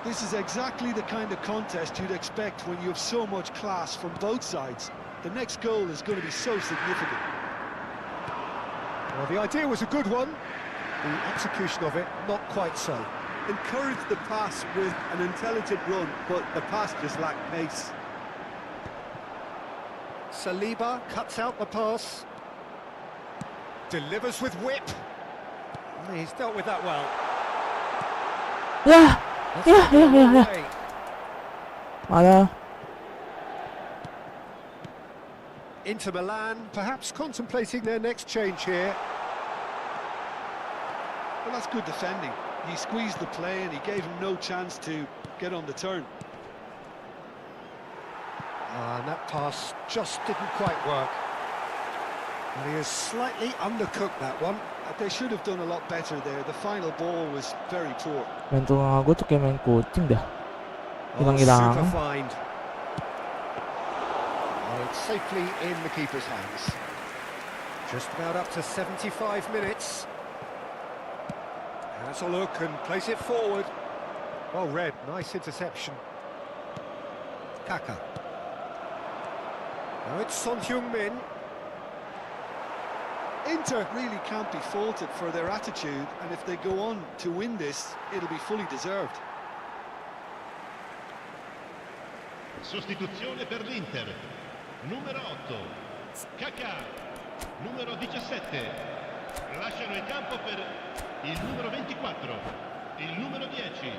This is exactly the kind of contest you'd expect when you have so much class from both sides. The next goal is going to be so significant. Well, the idea was a good one. The execution of it, not quite so. Encouraged the pass with an intelligent run, but the pass just lacked pace. Saliba cuts out the pass. Delivers with whip. He's dealt with that well. Yah, yah. Away. Malah. Inter Milan perhaps contemplating their next change here. Well, that's good defending. He squeezed the play and he gave him no chance to get on the turn. And that pass just didn't quite work. And he has slightly undercooked that one. They should have done a lot better there. The final ball was very poor. Main tengah gua tuh kayak main coaching dah. Oh, Hilang-hilang. super find. Oh, it's safely in the keeper's hands. Just about up to 75 minutes. Has a look and plays it forward. Well read, nice interception. Kaka. Now it's Son Heung-min. Inter really can't be faulted for their attitude, and if they go on to win this, it'll be fully deserved. Sostituzione per l'Inter. Numero 8. Kaka. Numero 17. Lasciano il campo per il numero 24. Il numero 10.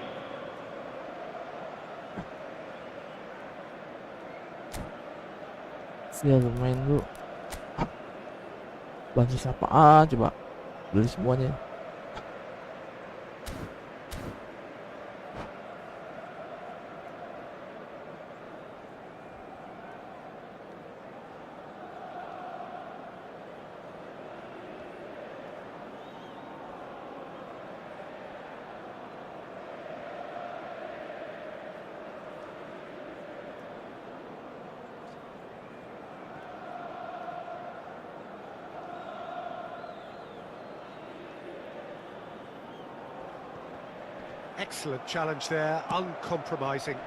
Sial main dulu. Bansos apaan coba? Beli semuanya. Excellent challenge there, uncompromising.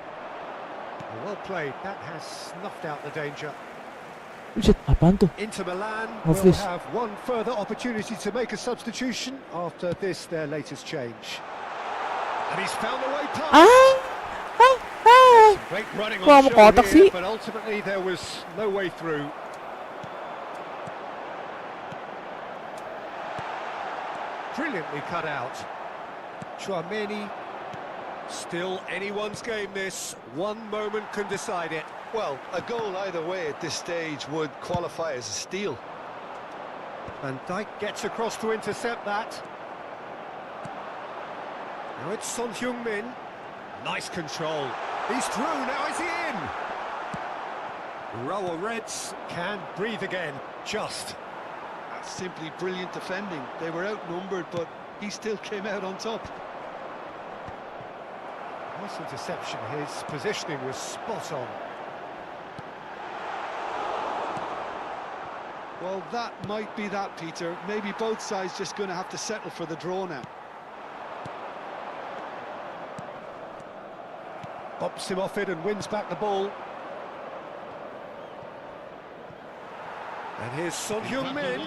Well played, that has snuffed out the danger. Shit, apaan tuh? Inter Milan What's will this? have one further opportunity to make a substitution after this, their latest change. And he's found the way past. Ah! Great running Kok on mau show kotak here, sih? but ultimately there was no way through. Brilliantly cut out. Chouameni. Still anyone's game this. One moment can decide it. Well, a goal either way at this stage would qualify as a steal. Van Dijk gets across to intercept that. Now it's Son Heung-min. Nice control. He's through, now is he in? Rower Reds can breathe again, just. That's simply brilliant defending. They were outnumbered, but he still came out on top. Nice interception, his positioning was spot on. Well, that might be that, Peter. Maybe both sides just going to have to settle for the draw now. Bops him off it and wins back the ball. And here's Son Heung-min.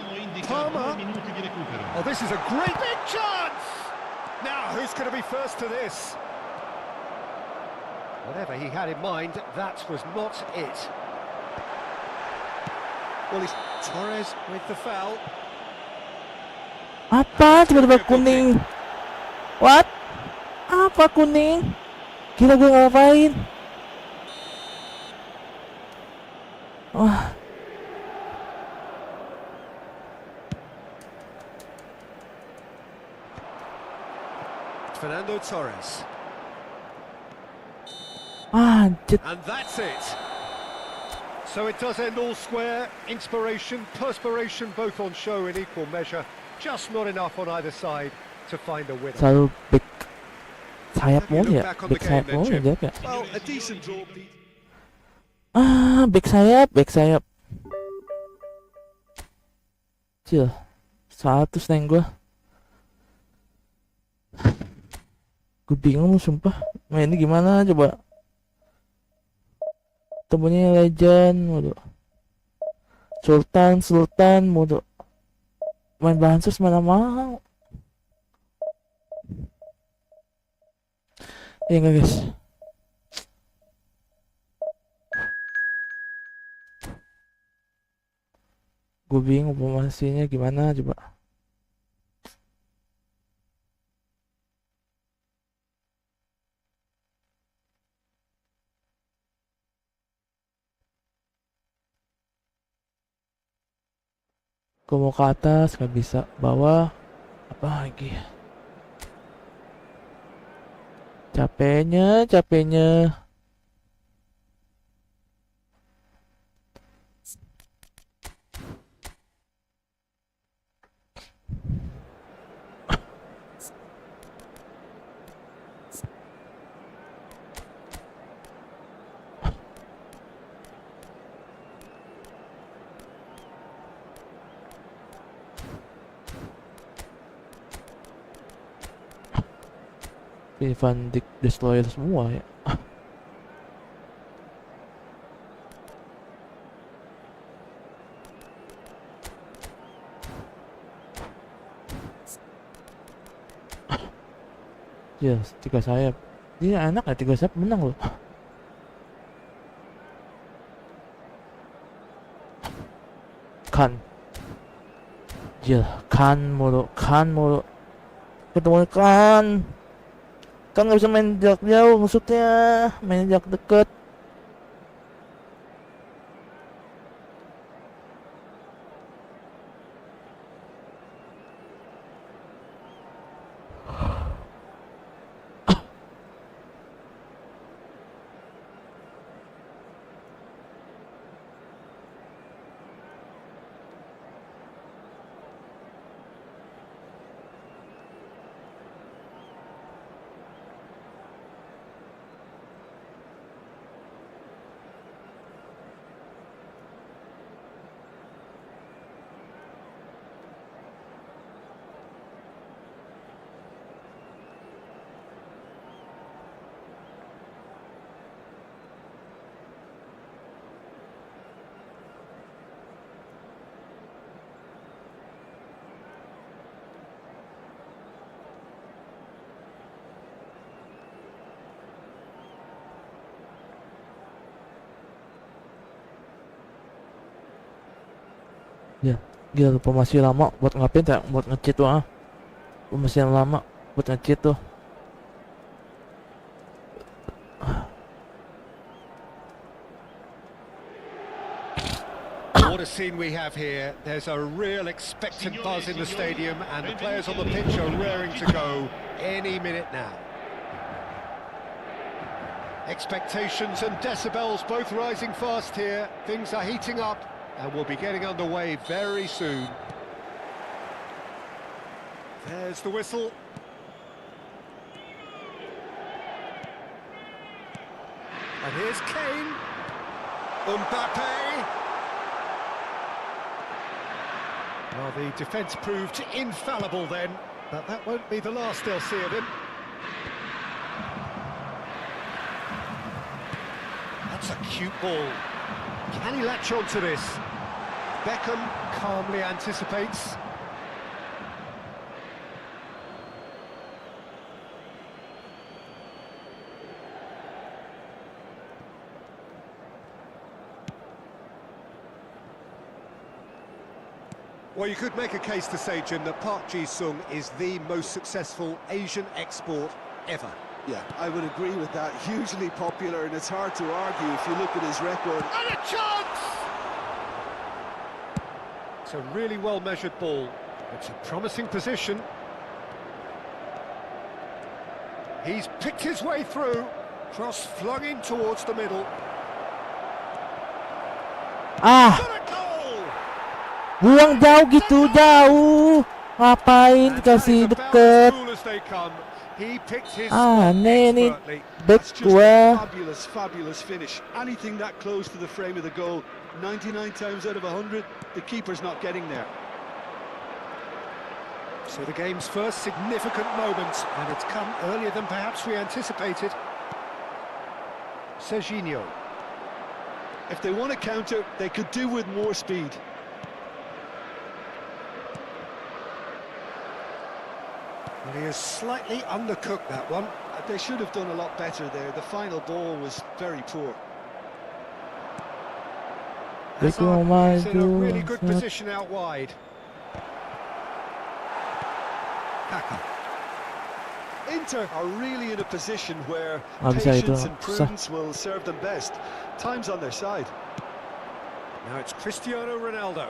Palmer. Minuti di recupero. Oh, this is a great big chance! Now, who's going to be first to this? Whatever he had in mind, that was not it. Well, he's Torres with the foul. Apa? Tiba-tiba kuning. What? Apa kuning? Gila gue ngapain? Wah. Fernando Torres. Anjir. And that's it. So it does end all square. Inspiration, perspiration, both on show in equal measure. Just not enough on either side to find a winner. Selalu back sayap Have you mulu looked ya? back on the Back sayap game then, mulu ya Jim? Jack ya? Well, a decent draw, Pete. Ah, back sayap. Cil, 100 neng gue. Gue bingung sumpah. Mainnya gimana coba? Temennya legend mulu. Sultan mulu. Main Bansos mana mau. Iya enggak guys? Gue bingung formasinya gimana coba. Gue mau ke atas gak bisa, bawah apa lagi? Capeknya. Ini Van Dijk destroyer semua ya. Yes, 3 sayap. Dia enak ya 3 sayap menang loh. Kan. Kan mulu. Ketemu kan nggak bisa main jarak jauh, maksudnya main jarak deket. Ya, gila lupa masih lama buat ngapain tak? Buat nge-cheat tuh ah. Masih lama buat nge-cheat tuh. What a scene we have here. There's a real expectant buzz in the stadium, and the players on the pitch are raring to go any minute now. Expectations and decibels both rising fast here. Things are heating up, and we'll be getting underway very soon. There's the whistle. And here's Kane. Mbappe. Well, the defence proved infallible then, but that won't be the last they'll see of him. That's a cute ball. Can he latch on to this? Beckham calmly anticipates. Well, you could make a case to say, Jim, that Park Ji-sung is the most successful Asian export ever. Yeah, I would agree with that. Hugely popular, and it's hard to argue if you look at his record. And a chance! It's a really well-measured ball. It's a promising position. He's picked his way through. Cross flung in towards the middle. Ah, Got a goal! buang jauh gitu, jauh. Ngapain And that dikasih is about deket? as cool as they come. He picked his Aneh nih, expertly. back That's just a gua. fabulous, fabulous finish. Anything that close to the frame of the goal, 99 times out of 100, the keeper's not getting there. So the game's first significant moment, and it's come earlier than perhaps we anticipated. Serginho. If they want to counter, they could do with more speed. Well, he has slightly undercooked that one. They should have done a lot better there. The final ball was very poor. Hazard is in a Maju, really good Hazard. position out wide. Apakah. Inter are really in a position where Bisa itu, patience and susah. prudence will serve them best. Time's on their side. Now it's Cristiano Ronaldo.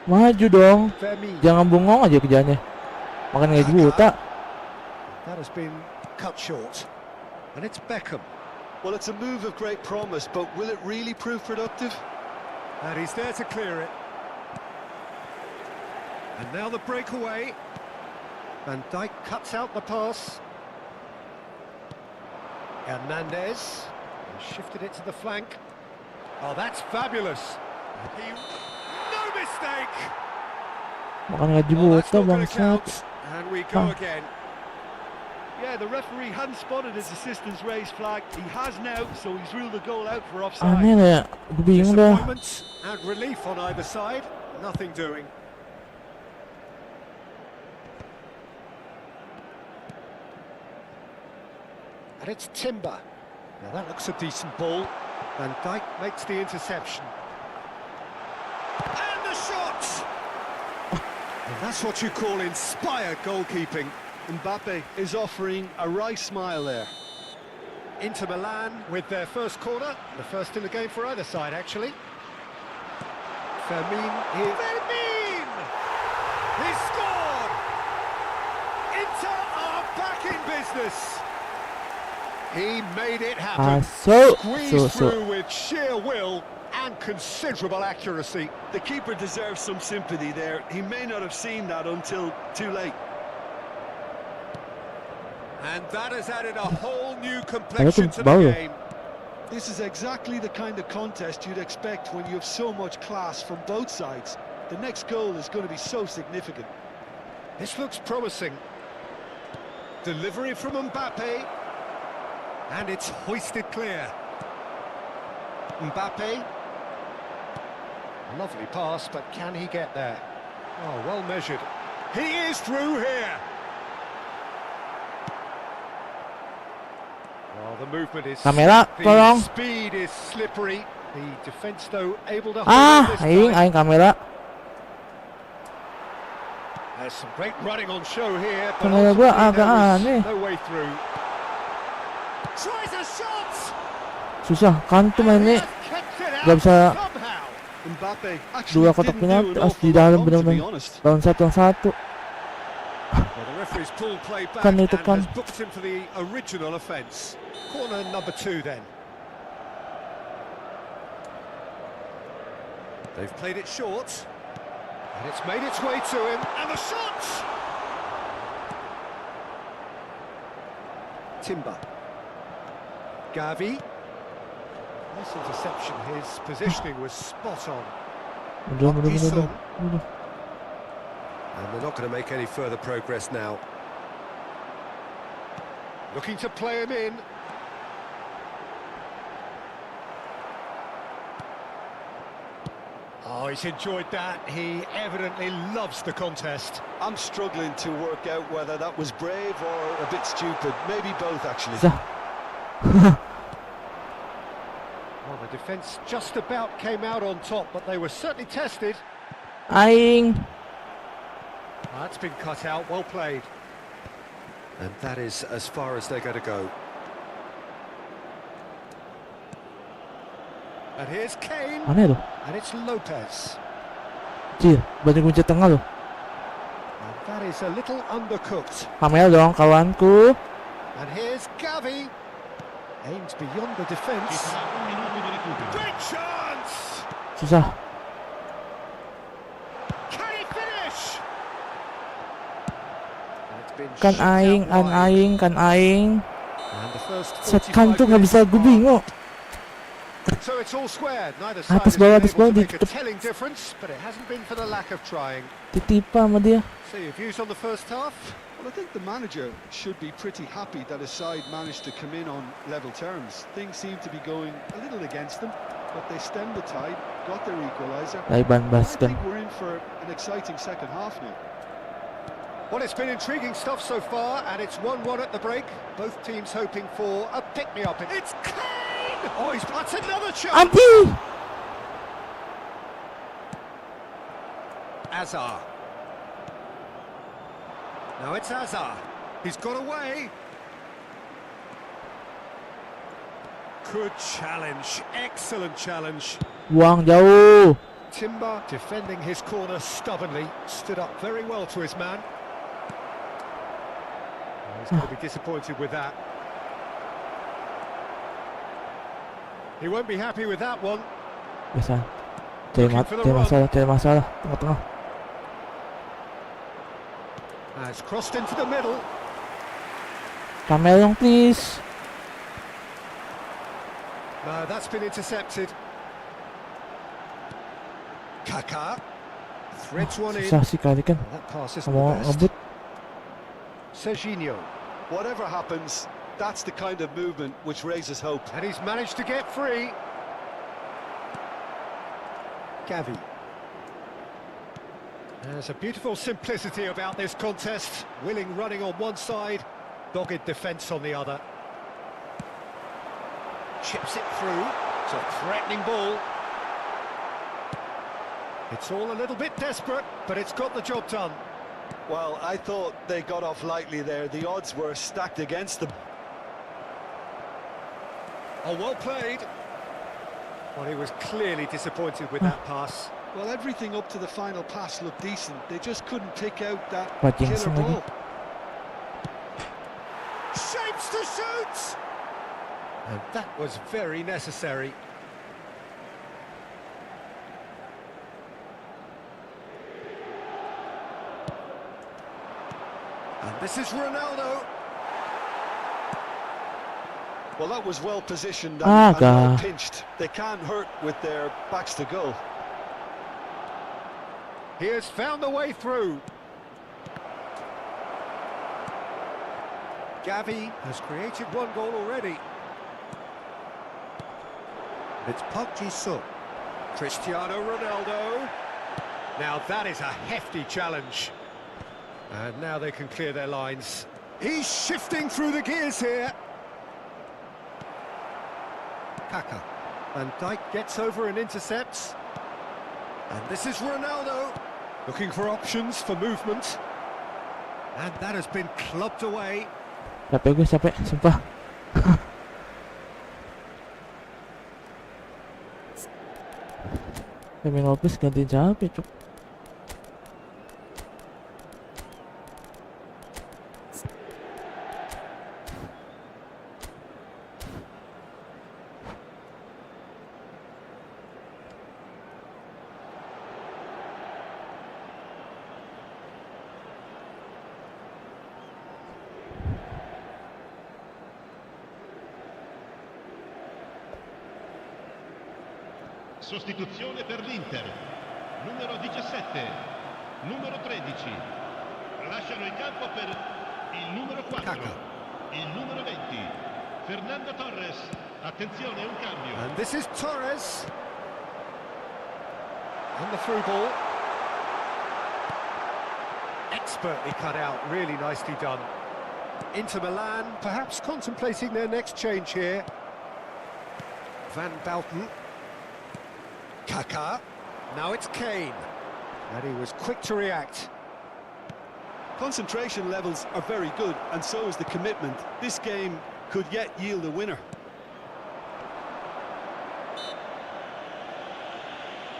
Maju dong. Pemain. Jangan bengong aja kerjanya. Makan gaji buta. That has been cut short. And it's Beckham. Well, it's a move of great promise, but will it really prove productive? And he's there to clear it. And now the breakaway. Van Dijk cuts out the pass. Hernandez shifted it to the flank. Oh, that's fabulous. No mistake. Makan gaji Oh, that's buta not going to bangsat. count. And we go Ah. again. Yeah, the referee hadn't spotted his assistant's raised flag. He has now, so he's ruled the goal out for offside. Aneh lah ya. Gue bingung dah. Disappointment and relief on either side. Nothing doing. And it's Timber. Now that looks a decent ball. Van Dijk makes the interception. And the shot! And that's what you call inspired goalkeeping. Mbappe is offering a wry smile there. Inter Milan with their first corner. The first in the game for either side, actually. Fermin here. Fermin! He scored! Inter are back in business. He made it happen. Squeezed through with sheer will and considerable accuracy. The keeper deserves some sympathy there. He may not have seen that until too late. And that has added a whole new complexion to the ball. game. This is exactly the kind of contest you'd expect when you have so much class from both sides. The next goal is going to be so significant. This looks promising. Delivery from Mbappe. And it's hoisted clear. Mbappe. Lovely pass, but can he get there? Oh, well measured. He is through here. Oh, the movement is... Kamera, The tolong. speed is slippery. The defence, though, able to hold Ah, on this aing time. kamera. There's some great running on show here, but Kamera gua ultimately agak there was aneh. no way through. Tries a shot! Susah kan tuh And he mainnya. has kept it out Gak bisa somehow. Mbappe actually dua kotak didn't do penalti, an harus awful di lot dalam wrong, to be benar-benar. honest. Lawan satu. Well, the referee's pulled play back Kan and itu kan. has booked him for the original offence. Corner number 2 then. They've played it short, and it's made its way to him, and the shot! Timber. Gavi. Nice interception, his positioning was spot on. Mudah. And they're not going to make any further progress now. Looking to play him in. Oh, he's enjoyed that. He evidently loves the contest. I'm struggling to work out whether that was brave or a bit stupid. Maybe both, actually. Susah. Well, the defence just about came out on top, but they were certainly tested. Aing. That's been cut out, well played. And that is as far as they're going to go. And here's Kane, Mana itu? and it's Lopez. Cih, banyak kunci tengah loh. And that is a little undercooked. Kamera dong kawanku. And here's Gavi. Aims beyond the Ci defence. sarà un minuto di recupero. Great chance! Susah. Can he finish? And it's been Kan shut out aing, wide. kan aing. And the first Set 45 kan tuh nggak bisa, gue bingung. So it's all squared. Neither side Atas has bawah, been atas able bawah, to make a ditutup. telling difference, but it hasn't been for the lack of trying. Titipa sama dia. So your views on the first half? Well, I think the manager should be pretty happy that his side managed to come in on level terms. Things seem to be going a little against them, but they stemmed the tide, got their equaliser. Laiban I Baskan. think we're in for an exciting second half now. Well, it's been intriguing stuff so far, and it's 1-1 at the break. Both teams hoping for a pick-me-up. It's Kane! Oh, that's another chance! Anti. Azar. Now it's Azar. He's got away. Good challenge. Excellent challenge. Buang jauh. Timber defending his corner stubbornly. Stood up very well to his man. Oh, he's going to be disappointed with that. He won't be happy with that one. Biasa. Cari masalah. Tengah-tengah. It's crossed into the middle. Kamera dong please. No, that's been intercepted. Kaka threads one in. Susah sih kali kan. That pass isn't Mau the best. ngebut. Serginho, Whatever happens, that's the kind of movement which raises hope. and he's managed to get free. Gavi. There's a beautiful simplicity about this contest. Willing running on one side, dogged defence on the other. Chips it through. It's a threatening ball. It's all a little bit desperate, but it's got the job done. Well, I thought they got off lightly there. The odds were stacked against them. Oh, well played. Well, he was clearly disappointed with that pass. Well, everything up to the final pass looked decent. They just couldn't pick out that Pacar killer lagi. ball. Shapes to shoot! And that was very necessary. And this is Ronaldo. Well, that was well positioned and well Aga. pinched. They can't hurt with their backs to goal. He has found the way through. Gavi has created one goal already. It's Park Ji-sung. Cristiano Ronaldo. Now that is a hefty challenge. And now they can clear their lines. He's shifting through the gears here. Apakah. Van Dijk gets over and intercepts. And this is Ronaldo, looking for options for movement. And that has been clubbed away. Capek gue, capek, sumpah. Pemain Lopez gantiin capek, cuk. Sostituzione per l'Inter. Numero 17, numero 13. Lasciano il campo per il numero 4, Apakah. il numero 20. Fernando Torres. Attenzione, un cambio. And this is Torres. And the through ball. Expertly cut out, really nicely done. Inter Milan, perhaps contemplating their next change here. Van Bouten. Kaká. Now it's Kane. And he was quick to react. Concentration levels are very good, and so is the commitment. This game could yet yield a winner.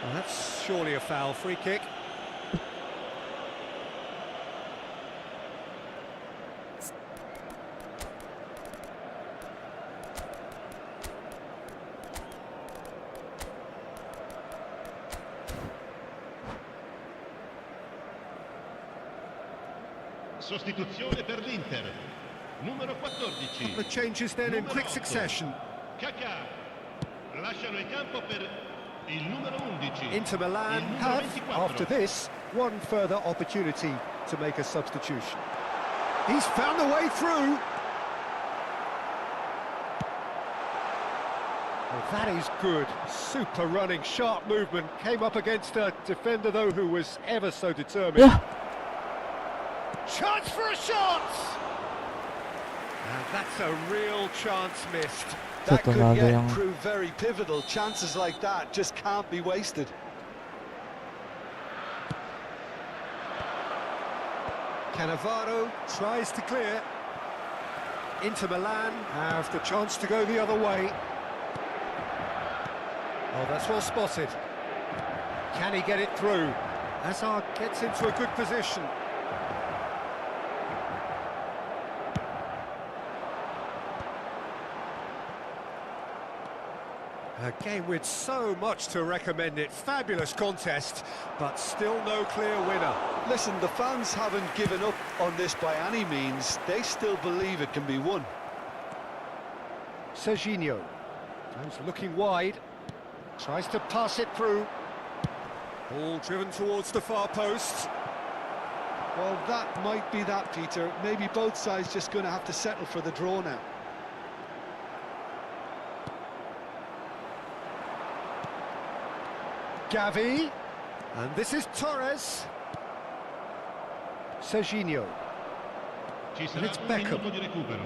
Well, that's surely a foul. Free kick. Sostituzione per l'Inter. Numero 14. The changes then in Numero quick 8. succession. Kaká. Lasciano il campo per il numero 11. Inter Milan il numero have, 24. after this, one further opportunity to make a substitution. He's found a way through. Well, that is good. Super running, sharp movement. Came up against a defender, though, who was ever so determined. Yeah. Chance for a shot! And that's a real chance missed. That could Ronaldo yet yang prove very pivotal. Chances like that just can't be wasted. Cannavaro tries to clear. Inter Milan have the chance to go the other way. Oh, that's well spotted. Can he get it through? Hazard gets into a good position. A game with so much to recommend it. Fabulous contest, but still no clear winner. Listen, the fans haven't given up on this by any means. They still believe it can be won. Serginho goes looking wide, tries to pass it through. Ball driven towards the far post. Well, that might be that, Peter. Maybe both sides just going to have to settle for the draw now. Gavi, and this is Torres. Serginho. Ci And sarà it's un Beckham. minuto di recupero.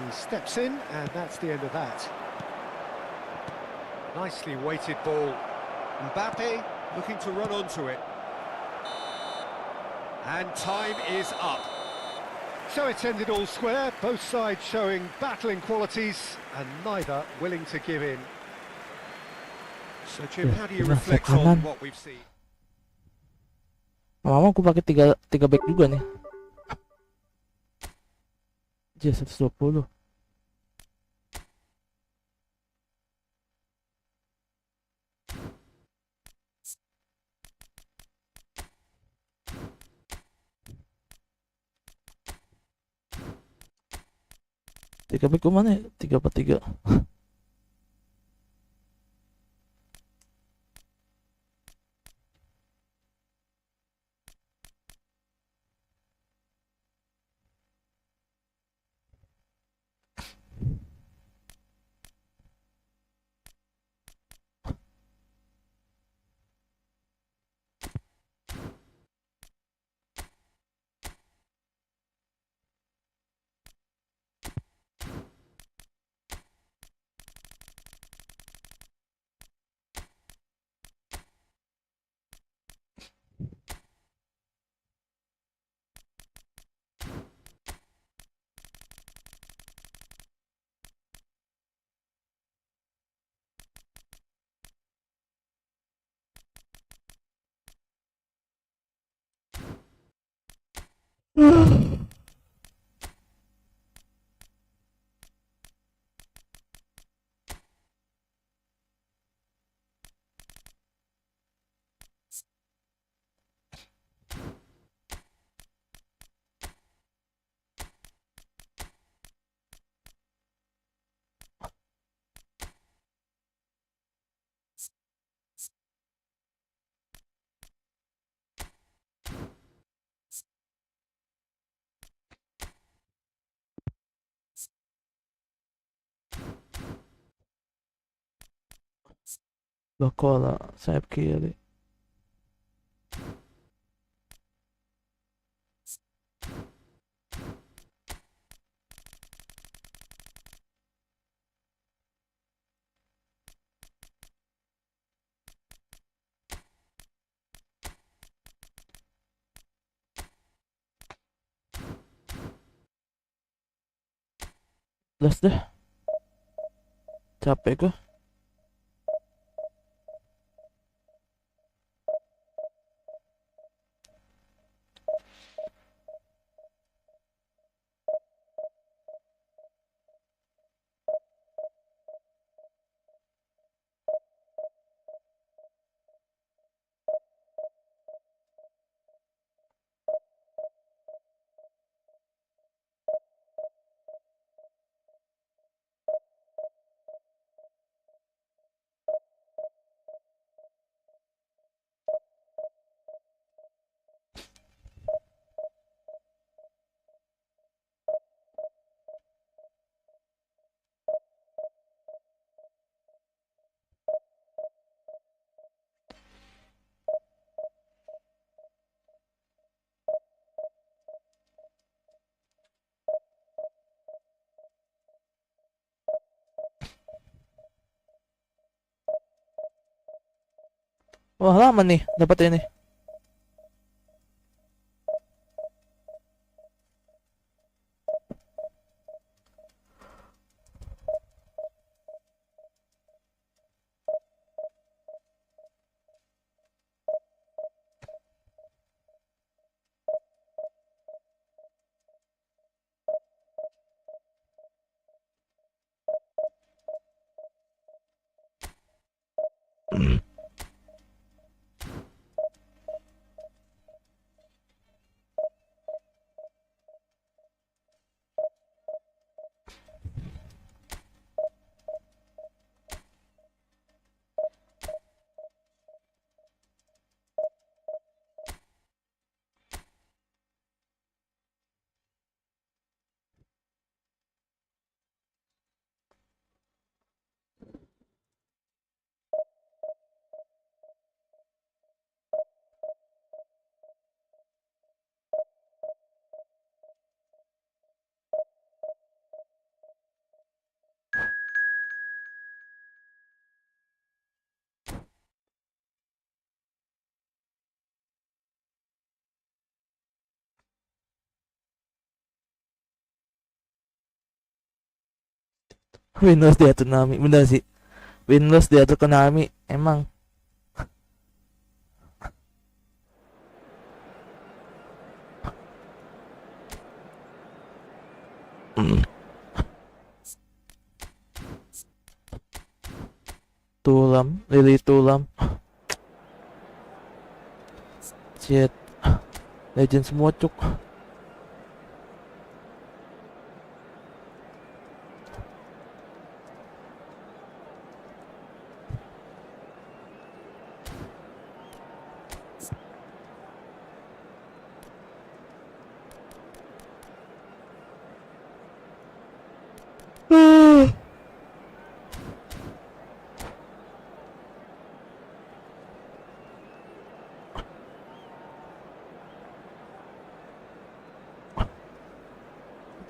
He steps in, and that's the end of that. Nicely weighted ball. Mbappe looking to run onto it. And time is up. So it's ended all square, both sides showing battling qualities and neither willing to give in. So Jim, how do you reflect on what we've seen? Lama-lama aku pakai tiga back juga nih. J 120. Tiga back mana ya? 3-4-3. Bakola, sayap kiri. Last deh. Capek gue. Wah, lama nih dapat ini. Windows diatur Konami, bener sih. Windows diatur Konami, emang. Tulam, Lili Tulam. Shit. Legend semua cuk.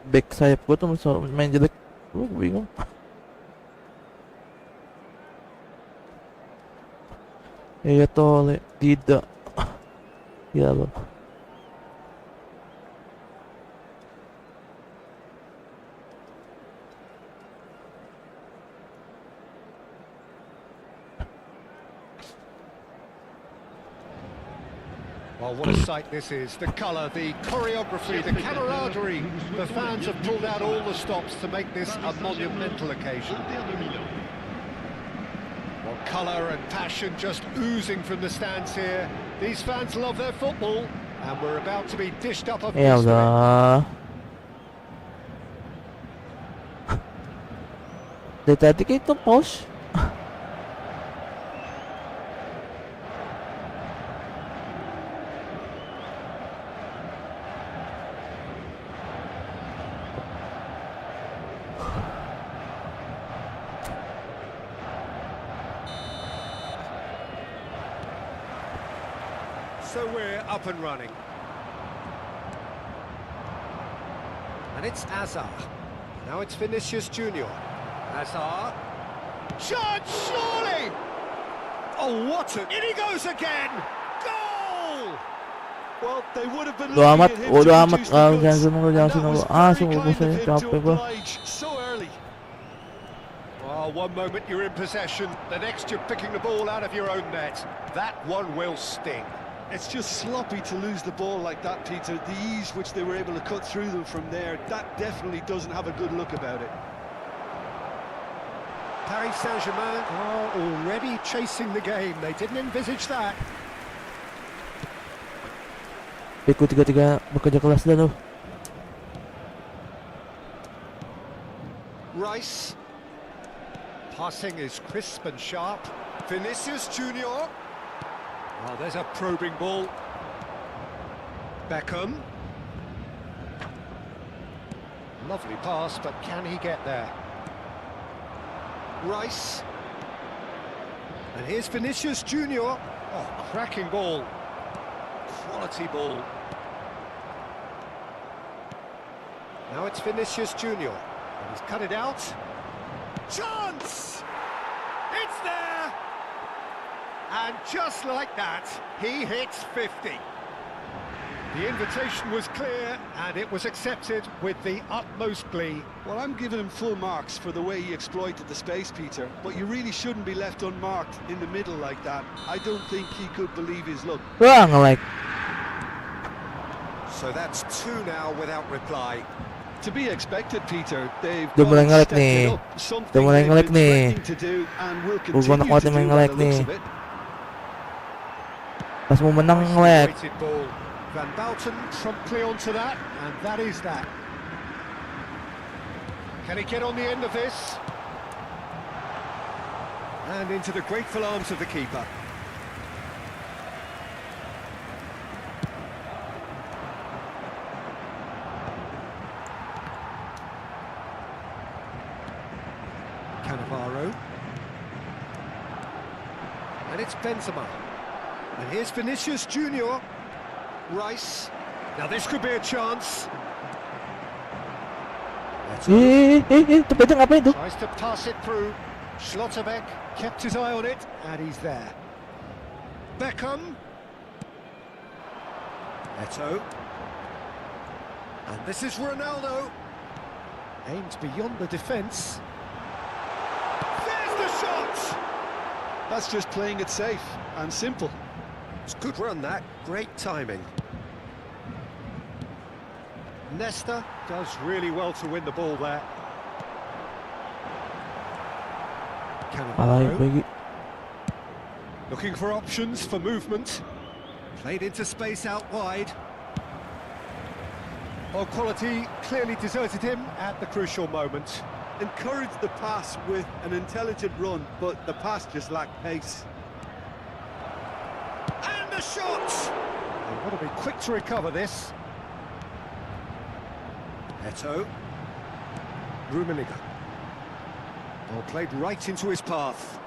Back sayap gue tuh main jelek. Gue bingung. Ya tole, tidak. Ya lo. Well, what a sight this is. The colour, the choreography, the camaraderie. The fans have pulled out all the stops to make this a monumental occasion. Well, colour and passion just oozing from the stands here. These fans love their football, and we're about to be dished up a feast of it. Eyalah. Dari tadi kita pause. So we're up and running. And it's Azar. Now it's Vinicius Junior. Azar. Shot, surely! Oh, what a... In he goes again! Goal! Well, they would have been Bodo amat, looking at him bodo to amat. reduce the Jangan goods, seneng, and jangan that seneng. was Ah, very sungguh kind saya of him capek to gua. oblige so early. Well, one moment you're in possession, the next you're picking the ball out of your own net. That one will sting. It's just sloppy to lose the ball like that, Peter. The ease which they were able to cut through them from there, that definitely doesn't have a good look about it. Paris Saint-Germain are already chasing the game. They didn't envisage that. Piku 3-3 bekerja keras dah tu. Rice. Passing is crisp and sharp. Vinicius Junior. Oh, there's a probing ball. Beckham. Lovely pass, but can he get there? Rice. And here's Vinicius Junior. Oh, cracking ball. Quality ball. Now it's Vinicius Junior. And he's cut it out. Chance! It's there! And just like that, he hits 50. The invitation was clear, and it was accepted with the utmost glee. Well, I'm giving him full marks for the way he exploited the space, Peter, but you really shouldn't be left unmarked in the middle like that. I don't think he could believe his luck. Wah, nge-like. So that's two now without reply. To be expected, Peter. They've Dia mulai nge-lag stepped nih. it up, something Dia mulai they've nge-lag been nih. threatening to do and will Gua continue nak to main do by nge-lag the looks nih. of it. Pas mau menang nge-lag. Weighted ball. Van Bouten promptly onto that, and that is that. Can he get on the end of this? And into the grateful arms of the keeper. Cannavaro. And it's Benzema. And here's Vinicius Junior. Rice. Now this could be a chance. Tepat ngapain tu? Tries to pass it through. Schlotterbeck kept his eye on it, and he's there. Beckham. Eto. And this is Ronaldo. Aims beyond the defence. There's the shot! That's just playing it safe and simple. It's a good run, that. Great timing. Nesta does really well to win the ball there. Alay, Cannavaro. bagi. Looking for options for movement. Played into space out wide. Well, quality clearly deserted him at the crucial moment. Encouraged the pass with an intelligent run, but the pass just lacked pace. And a shot! They've got to be quick to recover this. Eto. Rummenigge. Ball played right into his path.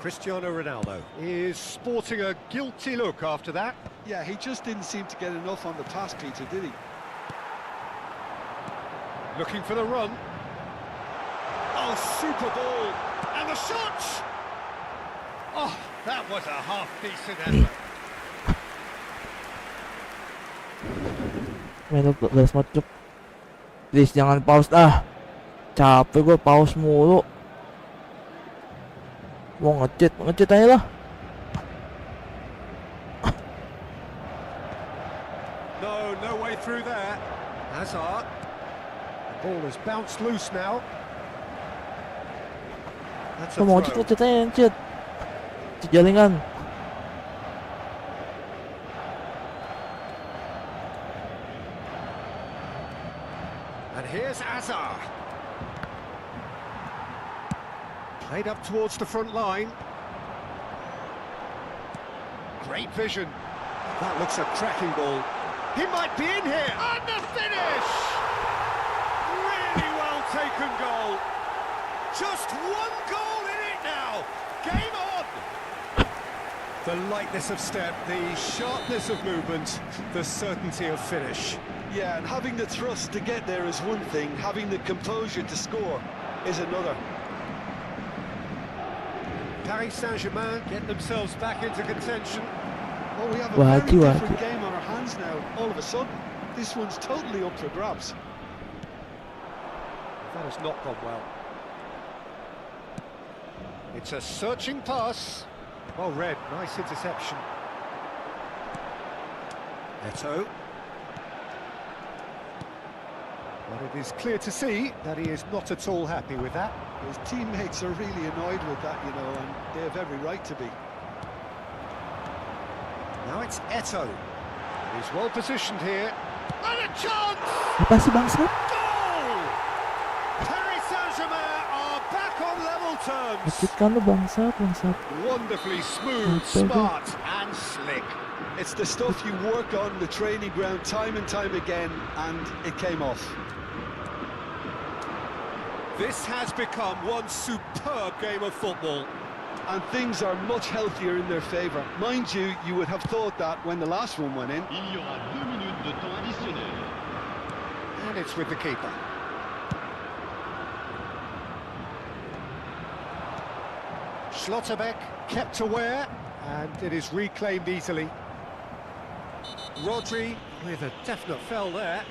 Cristiano Ronaldo is sporting a guilty look after that. Yeah, he just didn't seem to get enough on the pass, Peter, did he? Looking for the run. Oh, super ball! And the shot! Oh, that was a half-decent effort. Main gas macet. Please jangan pause ah. Capek gue pause mulu. Mau ngechat aja lah. through there. Hazard. The ball has bounced loose now. That's a Come on, throw. Cid. Jaringan. And here's Hazard. Played up towards the front line. Great vision. That looks a cracking ball. He might be in here. And the finish! Really well taken goal. Just one goal in it now. Game on! The lightness of step, the sharpness of movement, the certainty of finish. Yeah, and having the thrust to get there is one thing, having the composure to score is another. Paris Saint-Germain get themselves back into contention. Well, we have a Wacky, very wacky. different game on our hands now, all of a sudden. This one's totally up for grabs. That has not gone well. It's a searching pass. Well read, nice interception. Eto'o. But it is clear to see that he is not at all happy with that. His teammates are really annoyed with that, you know, and they have every right to be. Now it's Eto'o. He's well positioned here. And a chance! Apa sih bangsat? Goal! Paris Saint-Germain are back on level terms. Sakit kan lu bangsat. Wonderfully smooth, Okay. smart and slick. It's the stuff you work on the training ground time and time again, and it came off. This has become one superb game of football. And things are much healthier in their favour. Mind you, you would have thought that when the last one went in. Il y aura 2 minutes de temps additionnel. And it's with the keeper. Schlotterbeck kept aware, and it is reclaimed easily. Rodri with a definite foul there.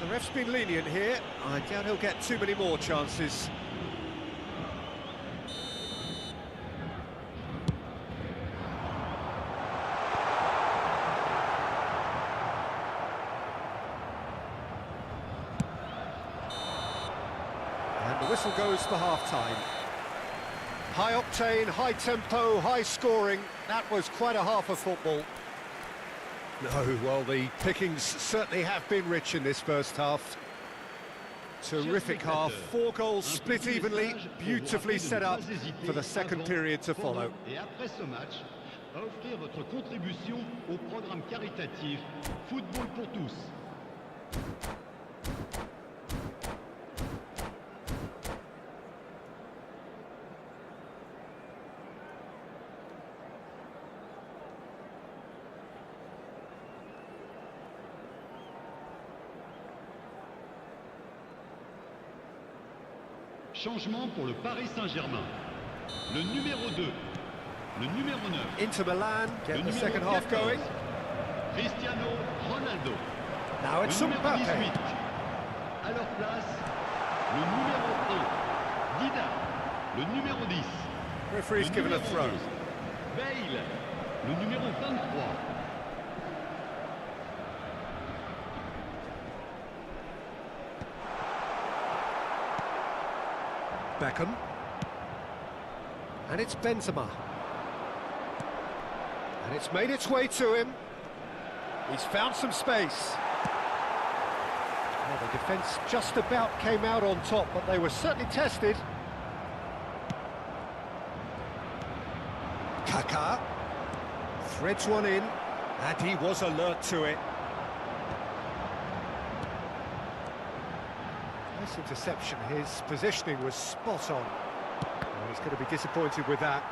The ref's been lenient here. I doubt he'll get too many more chances. And the whistle goes for half-time. High octane, high tempo, high scoring. That was quite a half of football. No, well, the pickings certainly have been rich in this first half. Terrific half, 4 goals split evenly, beautifully set up for the second period to follow. Et après ce match, à offrir votre contribution au programme caritatif Football pour tous. Changement pour le Paris Saint-Germain. Le numéro 2, le numéro 9, Inter Milan le get the numéro second half 14, going. Cristiano Ronaldo. Now Le it's numéro Mbappe. 18. À leur place, le numéro 1, Dida. Le numéro 10. Referee's le given a numéro throw. 11, Bale. Le numéro 23. Beckham. And it's Benzema. And it's made its way to him. He's found some space. Well, the defence just about came out on top, but they were certainly tested. Kaká threads one in, and he was alert to it. Nice interception. His positioning was spot on. Oh, he's going to be disappointed with that.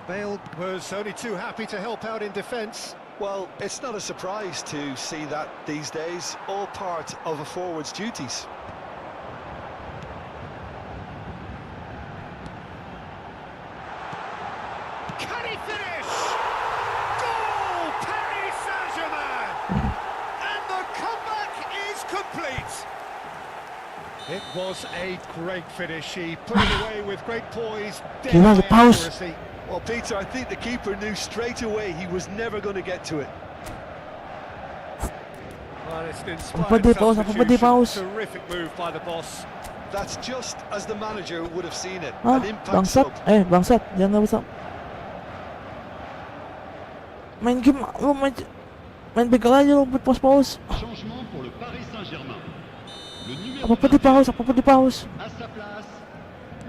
Bale was only too happy to help out in defence. Well, it's not a surprise to see that these days, all part of a forward's duties. Can he finish? Goal! Paris Saint-Germain! And the comeback is complete. It was a great finish. He put it away with great poise, Gila, deadly paus. accuracy. Well, Peter, I think the keeper knew straight away he was never going to get to it. Well, it's an Pwede inspired pause, pwede pause. substitution. Terrific move by the boss. That's just as the manager would have seen it. Ah, An impact bangsat. sub. Bangsat. Diyan na basta. Main game. Main bigla yun. Pause. Changement pour le Paris Saint-Germain. Le numéro Apa pwede pause? Apa pwede pause? à sa place.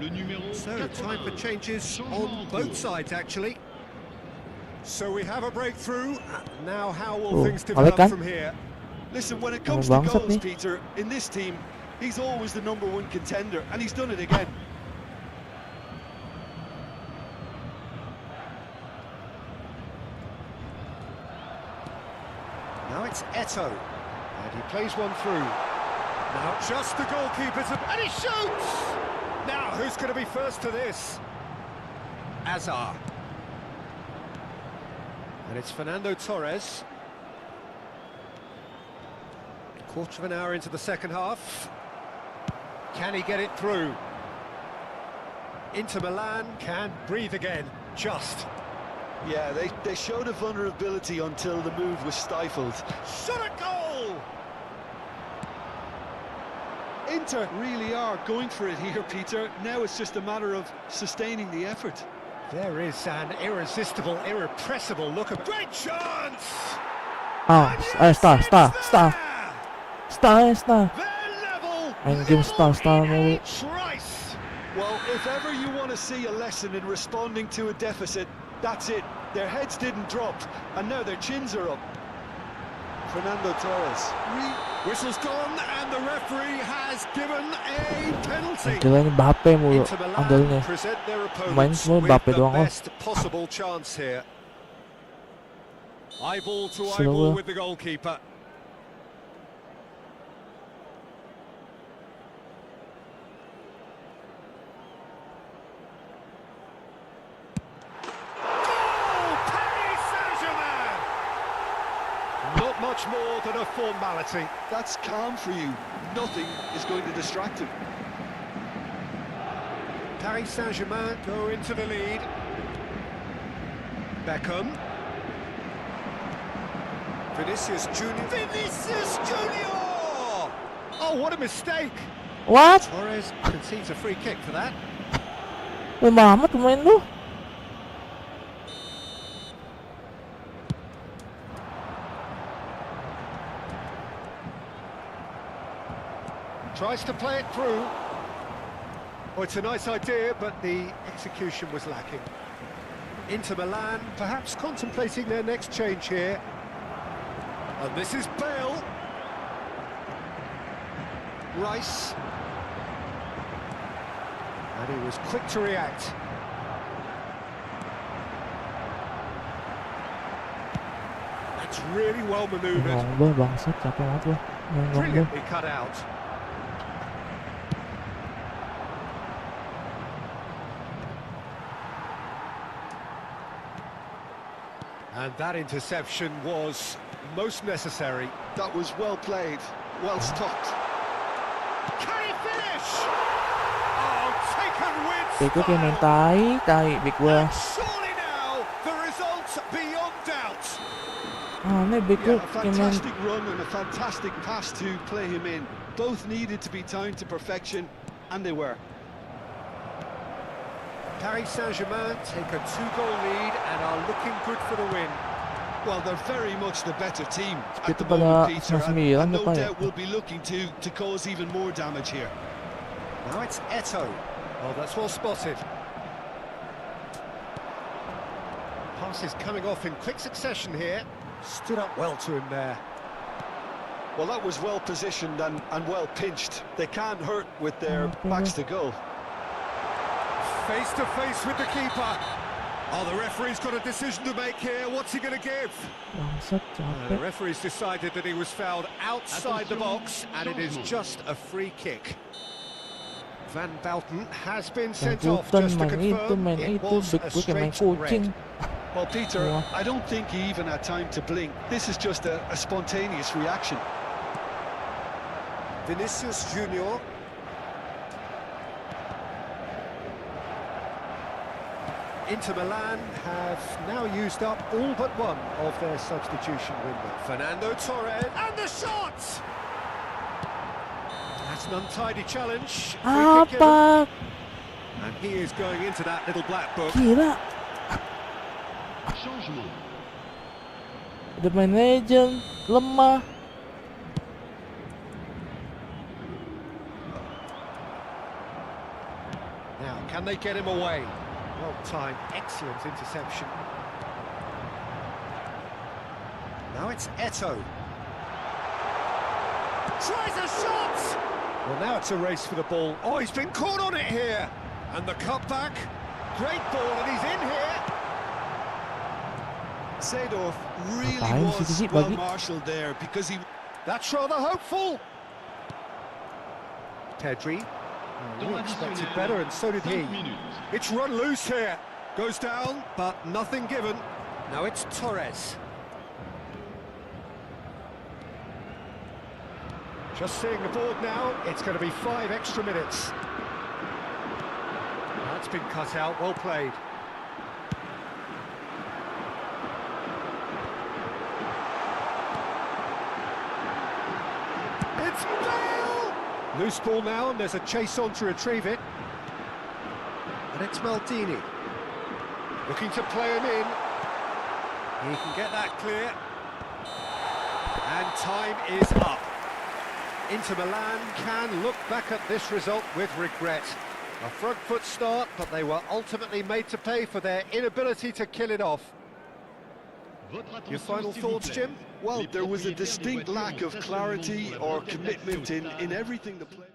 Le numéro So, 80. time for changes Changement on en both cours. sides, actually. So we have a breakthrough. Now, how will Oh, things balik develop kan? from here? Listen, when it Ano comes to bangsat goals, ni? Peter, in this team, he's always the #1 contender, and he's done it again. Now it's Eto, and he plays one through. Now just the goalkeeper's, and he shoots! Now who's going to be first to this? Azar. And it's Fernando Torres. Quarter of an hour into the second half. Can he get it through? Inter Milan can breathe again, just. Yeah, they showed a vulnerability until the move was stifled. Shot a goal! Inter really are going for it here, Peter. Now it's just a matter of sustaining the effort. There is an irresistible, irrepressible look at... Great chance! Ah, star. Star. They're level! Main game star mo. Trice! Well, if ever you want to see a lesson in responding to a deficit, that's it. Their heads didn't drop, and now their chins are up. Fernando Torres. Whistle's gone, and the referee has given a penalty. Kailangan yung Mbappe mo. Inter Ang galing Milan eh. present their Main opponents mo, with Mbappe the doang ako. best possible chance here. Eyeball to Sino eyeball ba? with the goalkeeper. Not much more than a formality. That's calm for you. Nothing is going to distract him. Paris Saint-Germain go into the lead. Beckham. Vinicius Junior. Vinicius Junior! Oh, what a mistake! What? Torres concedes a free kick for that. Uy, mamat kumain mo. Tries to play it through. Oh, it's a nice idea, but the execution was lacking. Inter Milan perhaps contemplating their next change here. And this is Bale. Rice. And he was quick to react. That's really well manoeuvred. Ngong ba? Bangsat. Capek banget ba? Ngong ba? Brilliantly cut out. And that interception was most necessary. That was well played, well stopped. Can he finish? Oh, taken with Big ko kaya style. tayo. Big wa. Surely now, the result's beyond doubt. Big ko Yeah, a kaya fantastic run and a fantastic pass to play him in. Both needed to be timed to perfection, and they were. Paris Saint-Germain take a 2-goal lead and are looking good for the win. Well, they're very much the better team at Dito the pala moment, Peter, mas Milan and na no pa eh. doubt will be looking to cause even more damage here. Now it's Eto. Oh, that's well spotted. Passes coming off in quick succession here. Stood up well to him there. Well, that was well positioned and well pinched. They can't hurt with their backs to goal. Face to face with the keeper. Oh, the referee's got a decision to make here. What's he going to give? Bangsat. The Capek. referee's decided that he was fouled outside the box, and it is just a free kick. Van Belten has been sent off just to confirm it was Big a ko kaya may straight coaching. red. Well, Peter, Yeah. I don't think he even had time to blink. This is just a spontaneous reaction. Vinicius Junior. Inter Milan have now used up all but one of their substitution window. Fernando Torres, and the shot! That's an untidy challenge. Free kick given. Apa? And he is going into that little black book. Gila. Changement. Udah main legend, lemah. Now, can they get him away? Well timed, excellent interception. Now it's Eto. Tries a shot! Well, now it's a race for the ball. Oh, he's been caught on it here. And the cutback. Great ball, and he's in here. Seedorf really Apaan was sih, well bagi? marshalled there because he... That's rather hopeful. Pedri. We expected better, and so did he. 5 minutes. It's run loose here. Goes down, but nothing given. Now it's Torres. Just seeing the board now, it's going to be 5 extra minutes. That's been cut out, well played. It's Bale! Loose ball now, and there's a chase on to retrieve it. And it's Maldini. Looking to play him in. He can get that clear. And time is up. Inter Milan can look back at this result with regret. A front foot start, but they were ultimately made to pay for their inability to kill it off. Your final thoughts, Jim? Well, there was a distinct lack of clarity or commitment in everything the play.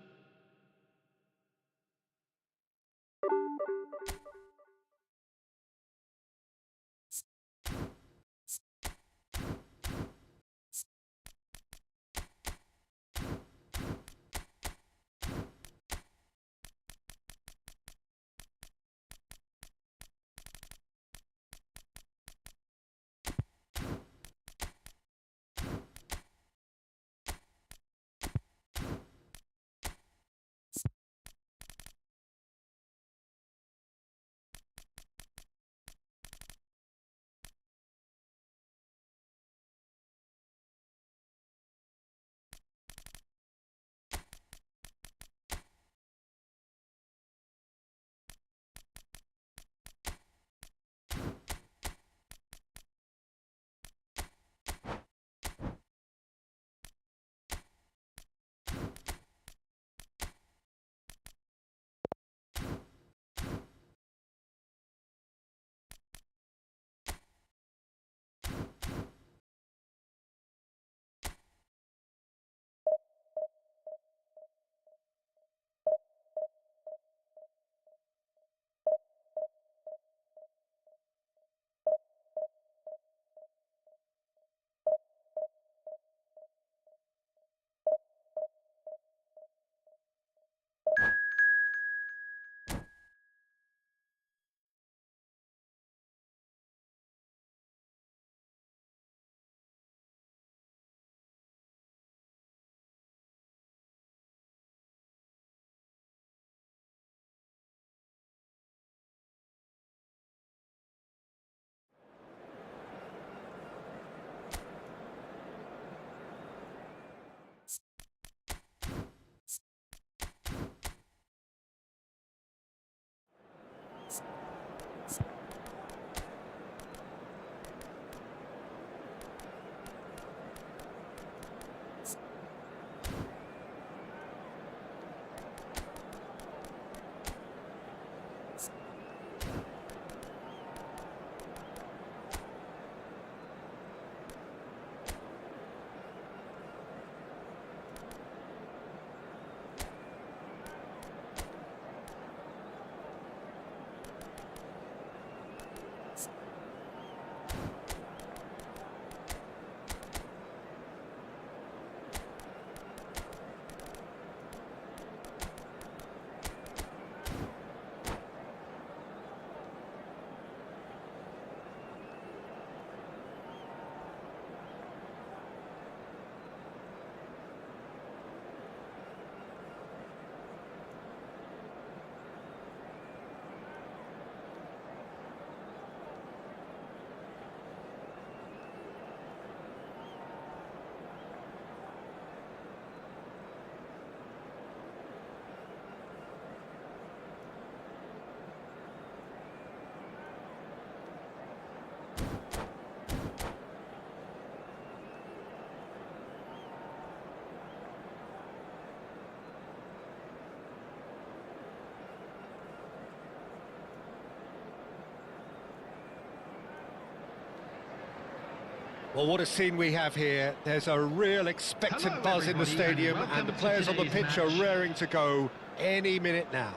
Well, what a scene we have here. There's a real expectant Hello, buzz in the everybody, and stadium, welcome and the to players on the today's pitch are match. raring to go any minute now.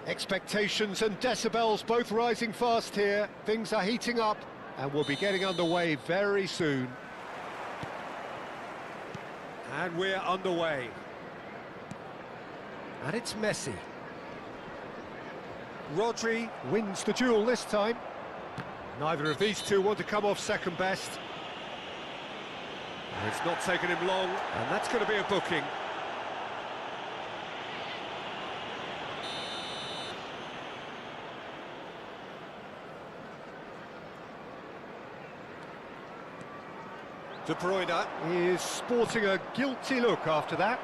Expectations and decibels both rising fast here. Things are heating up, and we'll be getting underway very soon. And we're underway. And it's Messi. Rodri wins the duel this time. Neither of these two want to come off second best. It's not taken him long, and that's going to be a booking. De Bruyne is sporting a guilty look after that.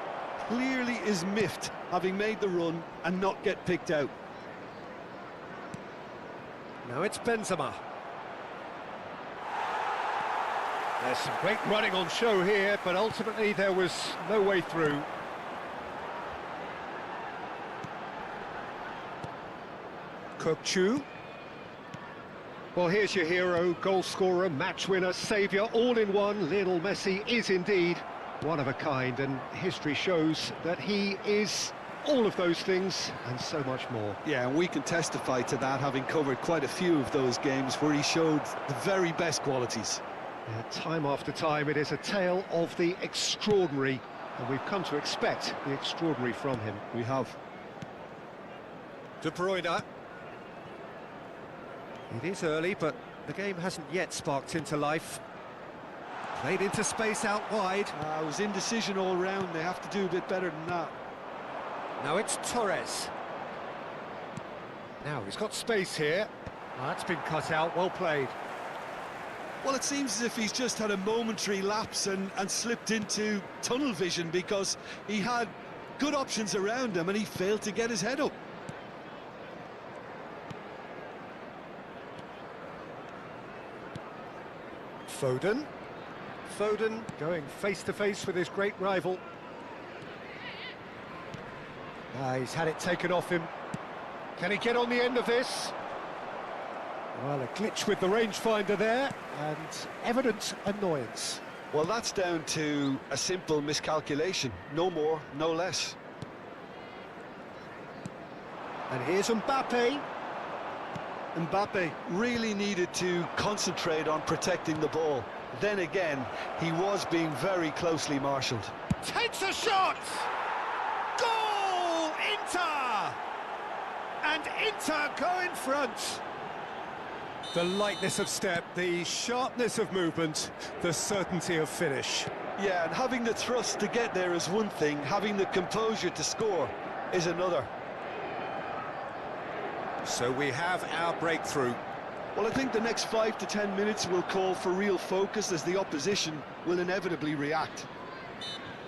Clearly is miffed, having made the run and not get picked out. Now it's Benzema. There's some great running on show here, but ultimately there was no way through. Kokchu. Well, here's your hero, goal scorer, match winner, saviour, all in one. Lionel Messi is indeed one of a kind, and history shows that he is all of those things and so much more. Yeah, and we can testify to that, having covered quite a few of those games where he showed the very best qualities. Yeah, time after time, it is a tale of the extraordinary, and we've come to expect the extraordinary from him. We have. De Bruyne. It is early, but the game hasn't yet sparked into life. Played into space out wide. It was indecision all round. They have to do a bit better than that. Now it's Torres. Now he's got space here. Oh, that's been cut out, well played. Well, it seems as if he's just had a momentary lapse and slipped into tunnel vision, because he had good options around him and he failed to get his head up. Foden. Foden going face-to-face with his great rival. He's had it taken off him. Can he get on the end of this? Well, a glitch with the rangefinder there, and evident annoyance. Well, that's down to a simple miscalculation. No more, no less. And here's Mbappe. Mbappe really needed to concentrate on protecting the ball. Then again, he was being very closely marshalled. Takes a shot! Goal! Inter! And Inter go in front. The lightness of step, the sharpness of movement, the certainty of finish. Yeah, and having the thrust to get there is one thing, having the composure to score is another. So we have our breakthrough. Well, I think the next 5 to 10 minutes will call for real focus, as the opposition will inevitably react.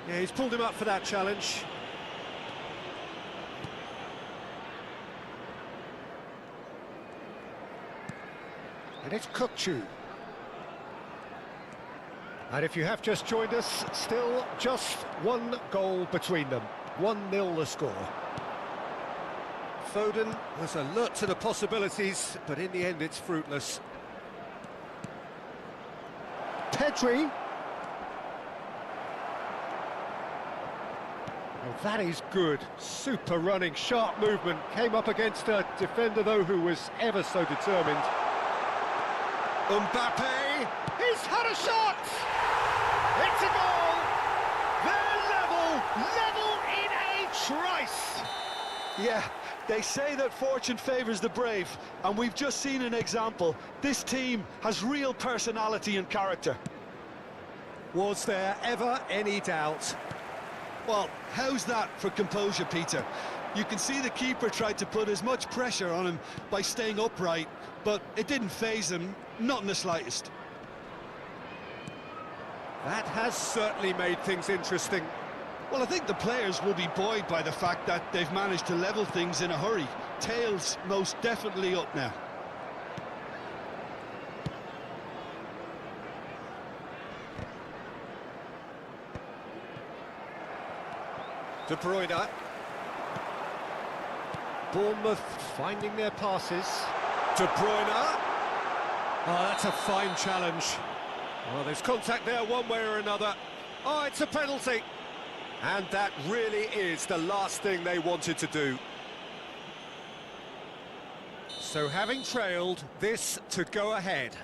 Yeah, he's pulled him up for that challenge. And it's Kokchu. And if you have just joined us, still just one goal between them. 1-0 the score. Foden was alert to the possibilities, but in the end it's fruitless. Pedri. Well, that is good. Super running, sharp movement. Came up against a defender, though, who was ever so determined. Mbappe. He's had a shot! It's a goal! They're level in a trice! Yeah, they say that fortune favours the brave, and we've just seen an example. This team has real personality and character. Was there ever any doubt? Well, how's that for composure, Peter? You can see the keeper tried to put as much pressure on him by staying upright, but it didn't faze him, not in the slightest. That has certainly made things interesting. Well, I think the players will be buoyed by the fact that they've managed to level things in a hurry. Tails most definitely up now. De Bruyne. Bournemouth finding their passes. De Bruyne. Oh, that's a fine challenge. Well, there's contact there one way or another. Oh, it's a penalty. And that really is the last thing they wanted to do. So having trailed, this to go ahead.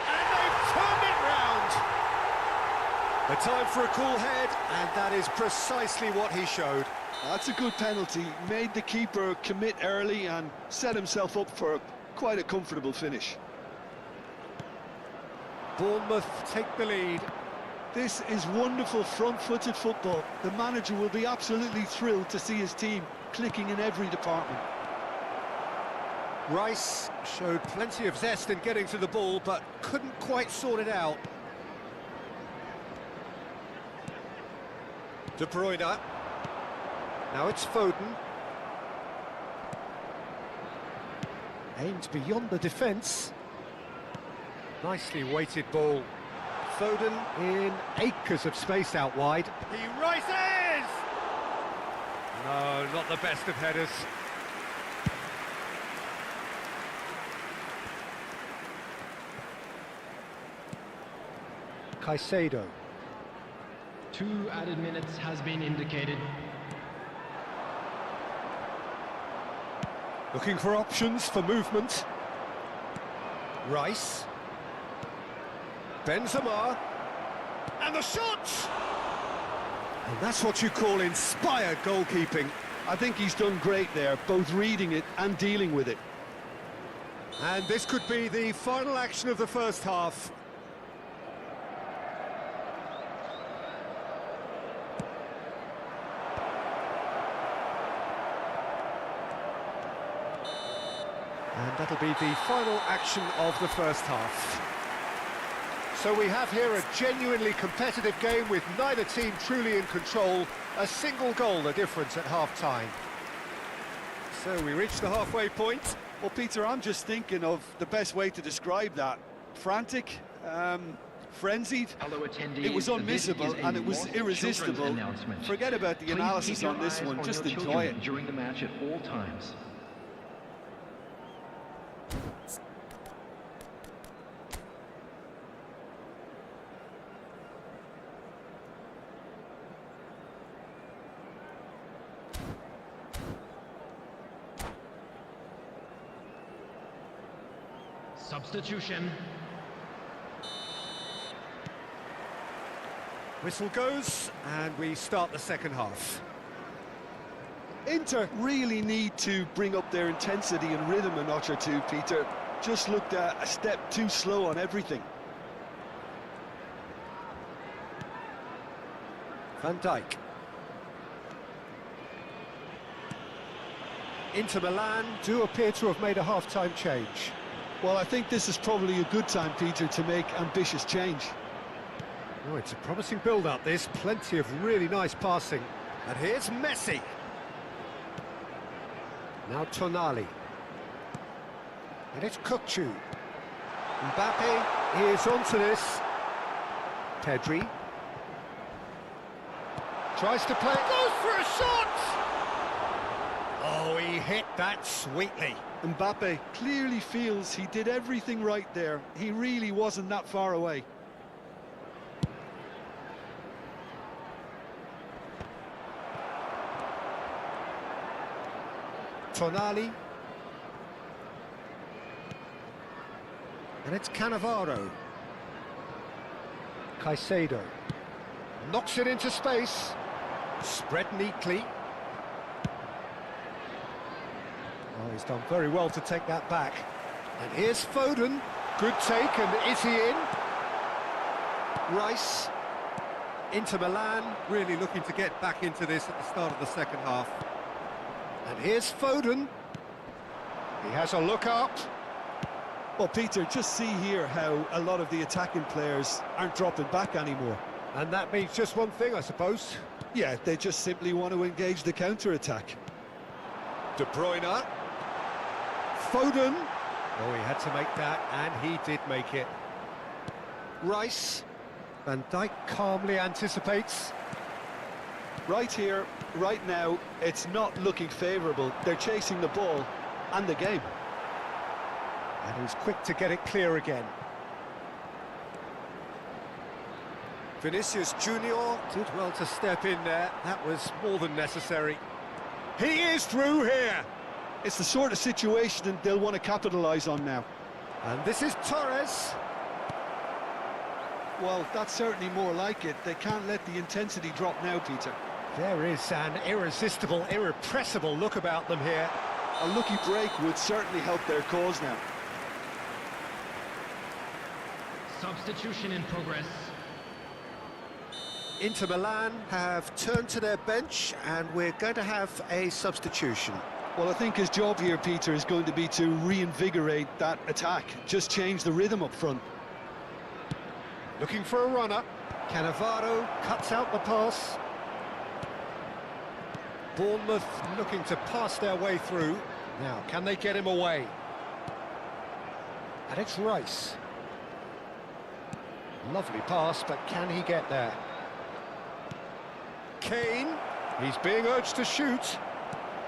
And they've turned it round. A time for a cool head, and that is precisely what he showed. That's a good penalty. Made the keeper commit early and set himself up for quite a comfortable finish. Bournemouth take the lead. This is wonderful front-footed football. The manager will be absolutely thrilled to see his team clicking in every department. Rice showed plenty of zest in getting to the ball, but couldn't quite sort it out. De Bruyne. Now it's Foden. Aimed beyond the defence. Nicely weighted ball. Foden in acres of space out wide. He rises! No, not the best of headers. Caicedo. 2 added minutes has been indicated. Looking for options for movement. Rice. Benzema. And the shot! And that's what you call inspired goalkeeping. I think he's done great there, both reading it and dealing with it. And this could be the final action of the first half. And that'll be the final action of the first half. So we have here a genuinely competitive game with neither team truly in control. A single goal the difference at half-time. So we reach the halfway point. Well, Peter, I'm just thinking of the best way to describe that. Frantic, frenzied. Hello, attendees. It was This unmissable is a and it was lost irresistible. children's announcement. Forget about the Please analysis keep your on this eyes one, on just your enjoy children it. during the match at all times. Substitution. Whistle goes, and we start the second half. Inter really need to bring up their intensity and rhythm a notch or two, Peter. Just looked a step too slow on everything. Van Dijk. Inter Milan do appear to have made a half-time change. Well, I think this is probably a good time, Peter, to make ambitious change. Oh, it's a promising build-up, this. Plenty of really nice passing. And here's Messi. Now Tonali. And it's Kukçu. Mbappe is onto this. Pedri. Tries to play. Goes for a shot! Oh, he hit that sweetly. Mbappe clearly feels he did everything right there. He really wasn't that far away. Tonali. And it's Cannavaro. Caicedo. Knocks it into space. Spread neatly. Oh, he's done very well to take that back. And here's Foden. Good take, and is he in? Rice. Inter Milan, really looking to get back into this at the start of the second half. And here's Foden. He has a look up. Well, Peter, just see here how a lot of the attacking players aren't dropping back anymore. And that means just one thing, I suppose. Yeah, they just simply want to engage the counter-attack. De Bruyne. Foden. Oh, he had to make that, and he did make it. Rice. Van Dijk calmly anticipates. Right here, right now, it's not looking favourable. They're chasing the ball, and the game. And he's quick to get it clear again. Vinicius Junior did well to step in there. That was more than necessary. He is through here. It's the sort of situation they'll want to capitalise on now. And this is Torres. Well, that's certainly more like it. They can't let the intensity drop now, Peter. There is an irresistible, irrepressible look about them here. A lucky break would certainly help their cause now. Substitution in progress. Inter Milan have turned to their bench and we're going to have a substitution. Well, I think his job here, Peter, is going to be to reinvigorate that attack. Just change the rhythm up front. Looking for a runner. Cannavaro cuts out the pass. Bournemouth looking to pass their way through. Now, can they get him away? And it's Rice. Lovely pass, but can he get there? Kane, he's being urged to shoot.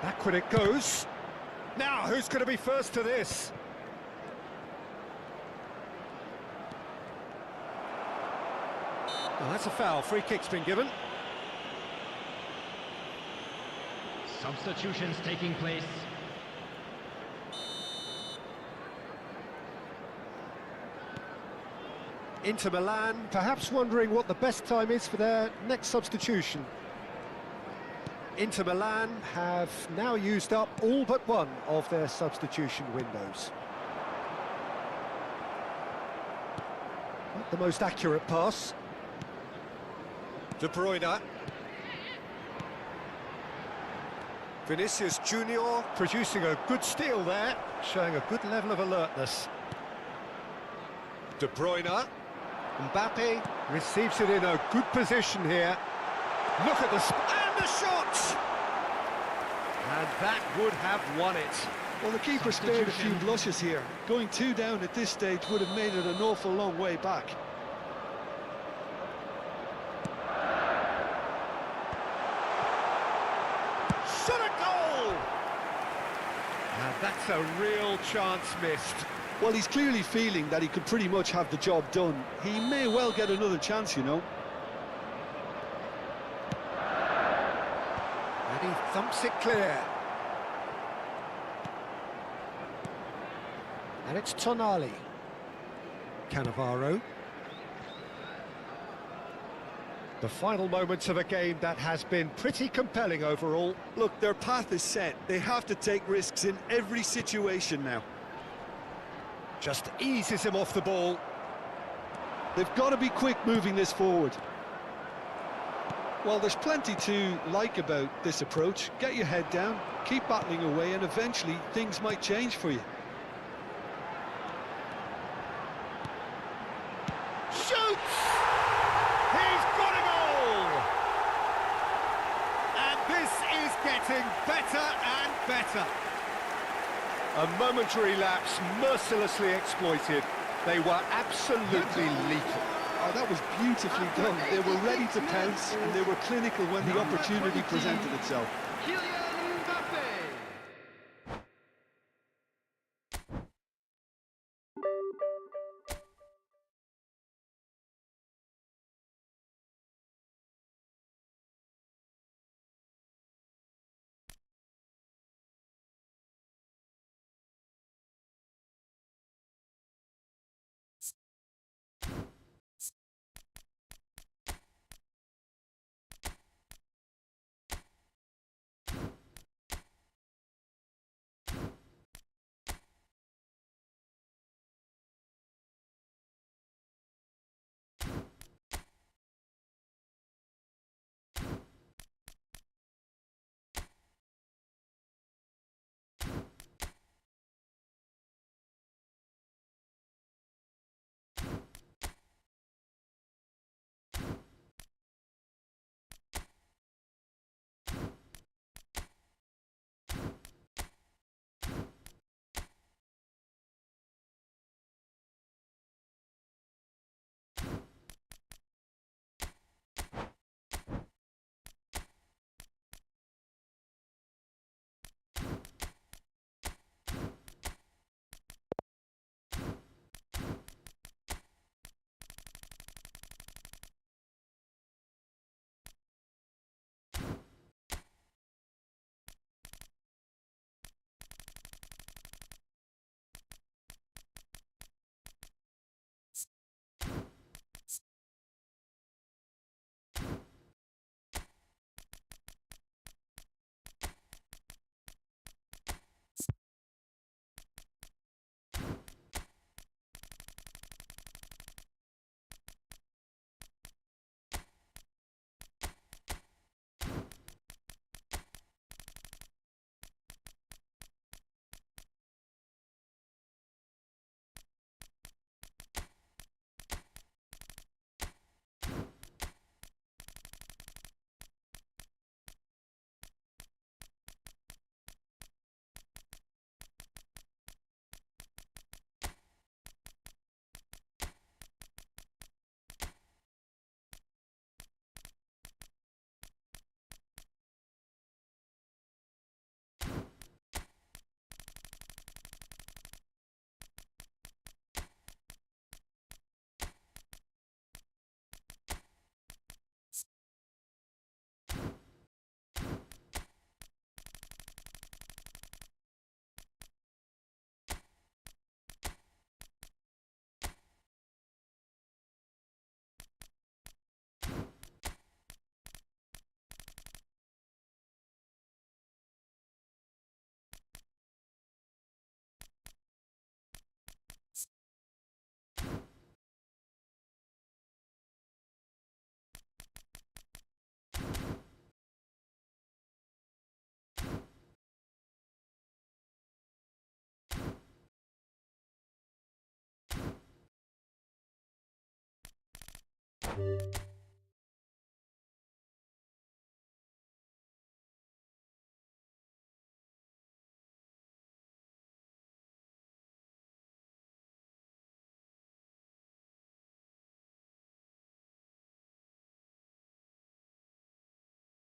Backward it goes. Now, who's going to be first to this? Well, that's a foul. Free kick's been given. Substitutions taking place. Inter Milan, perhaps wondering what the best time is for their next substitution. Inter Milan have now used up all but one of their substitution windows. Not the most accurate pass. De Bruyne. Vinicius Junior producing a good steal there, showing a good level of alertness. De Bruyne. Mbappe receives it in a good position here. Look at and the shot! And that would have won it. Well, the keeper spared a few blushes here. Going 2 down at this stage would have made it an awful long way back. Shot a goal! And that's a real chance missed. Well, he's clearly feeling that he could pretty much have the job done. He may well get another chance, you know. And he thumps it clear. And it's Tonali. Cannavaro. The final moments of a game that has been pretty compelling overall. Look, their path is set. They have to take risks in every situation now. Just eases him off the ball. They've got to be quick moving this forward. Well, there's plenty to like about this approach. Get your head down, keep battling away, and eventually things might change for you. Shoots! He's got a goal! And this is getting better and better. A momentary lapse mercilessly exploited. They were absolutely lethal. Oh, that was beautifully done. They were ready to pounce, and they were clinical when the opportunity presented itself. Kylian Mbappe.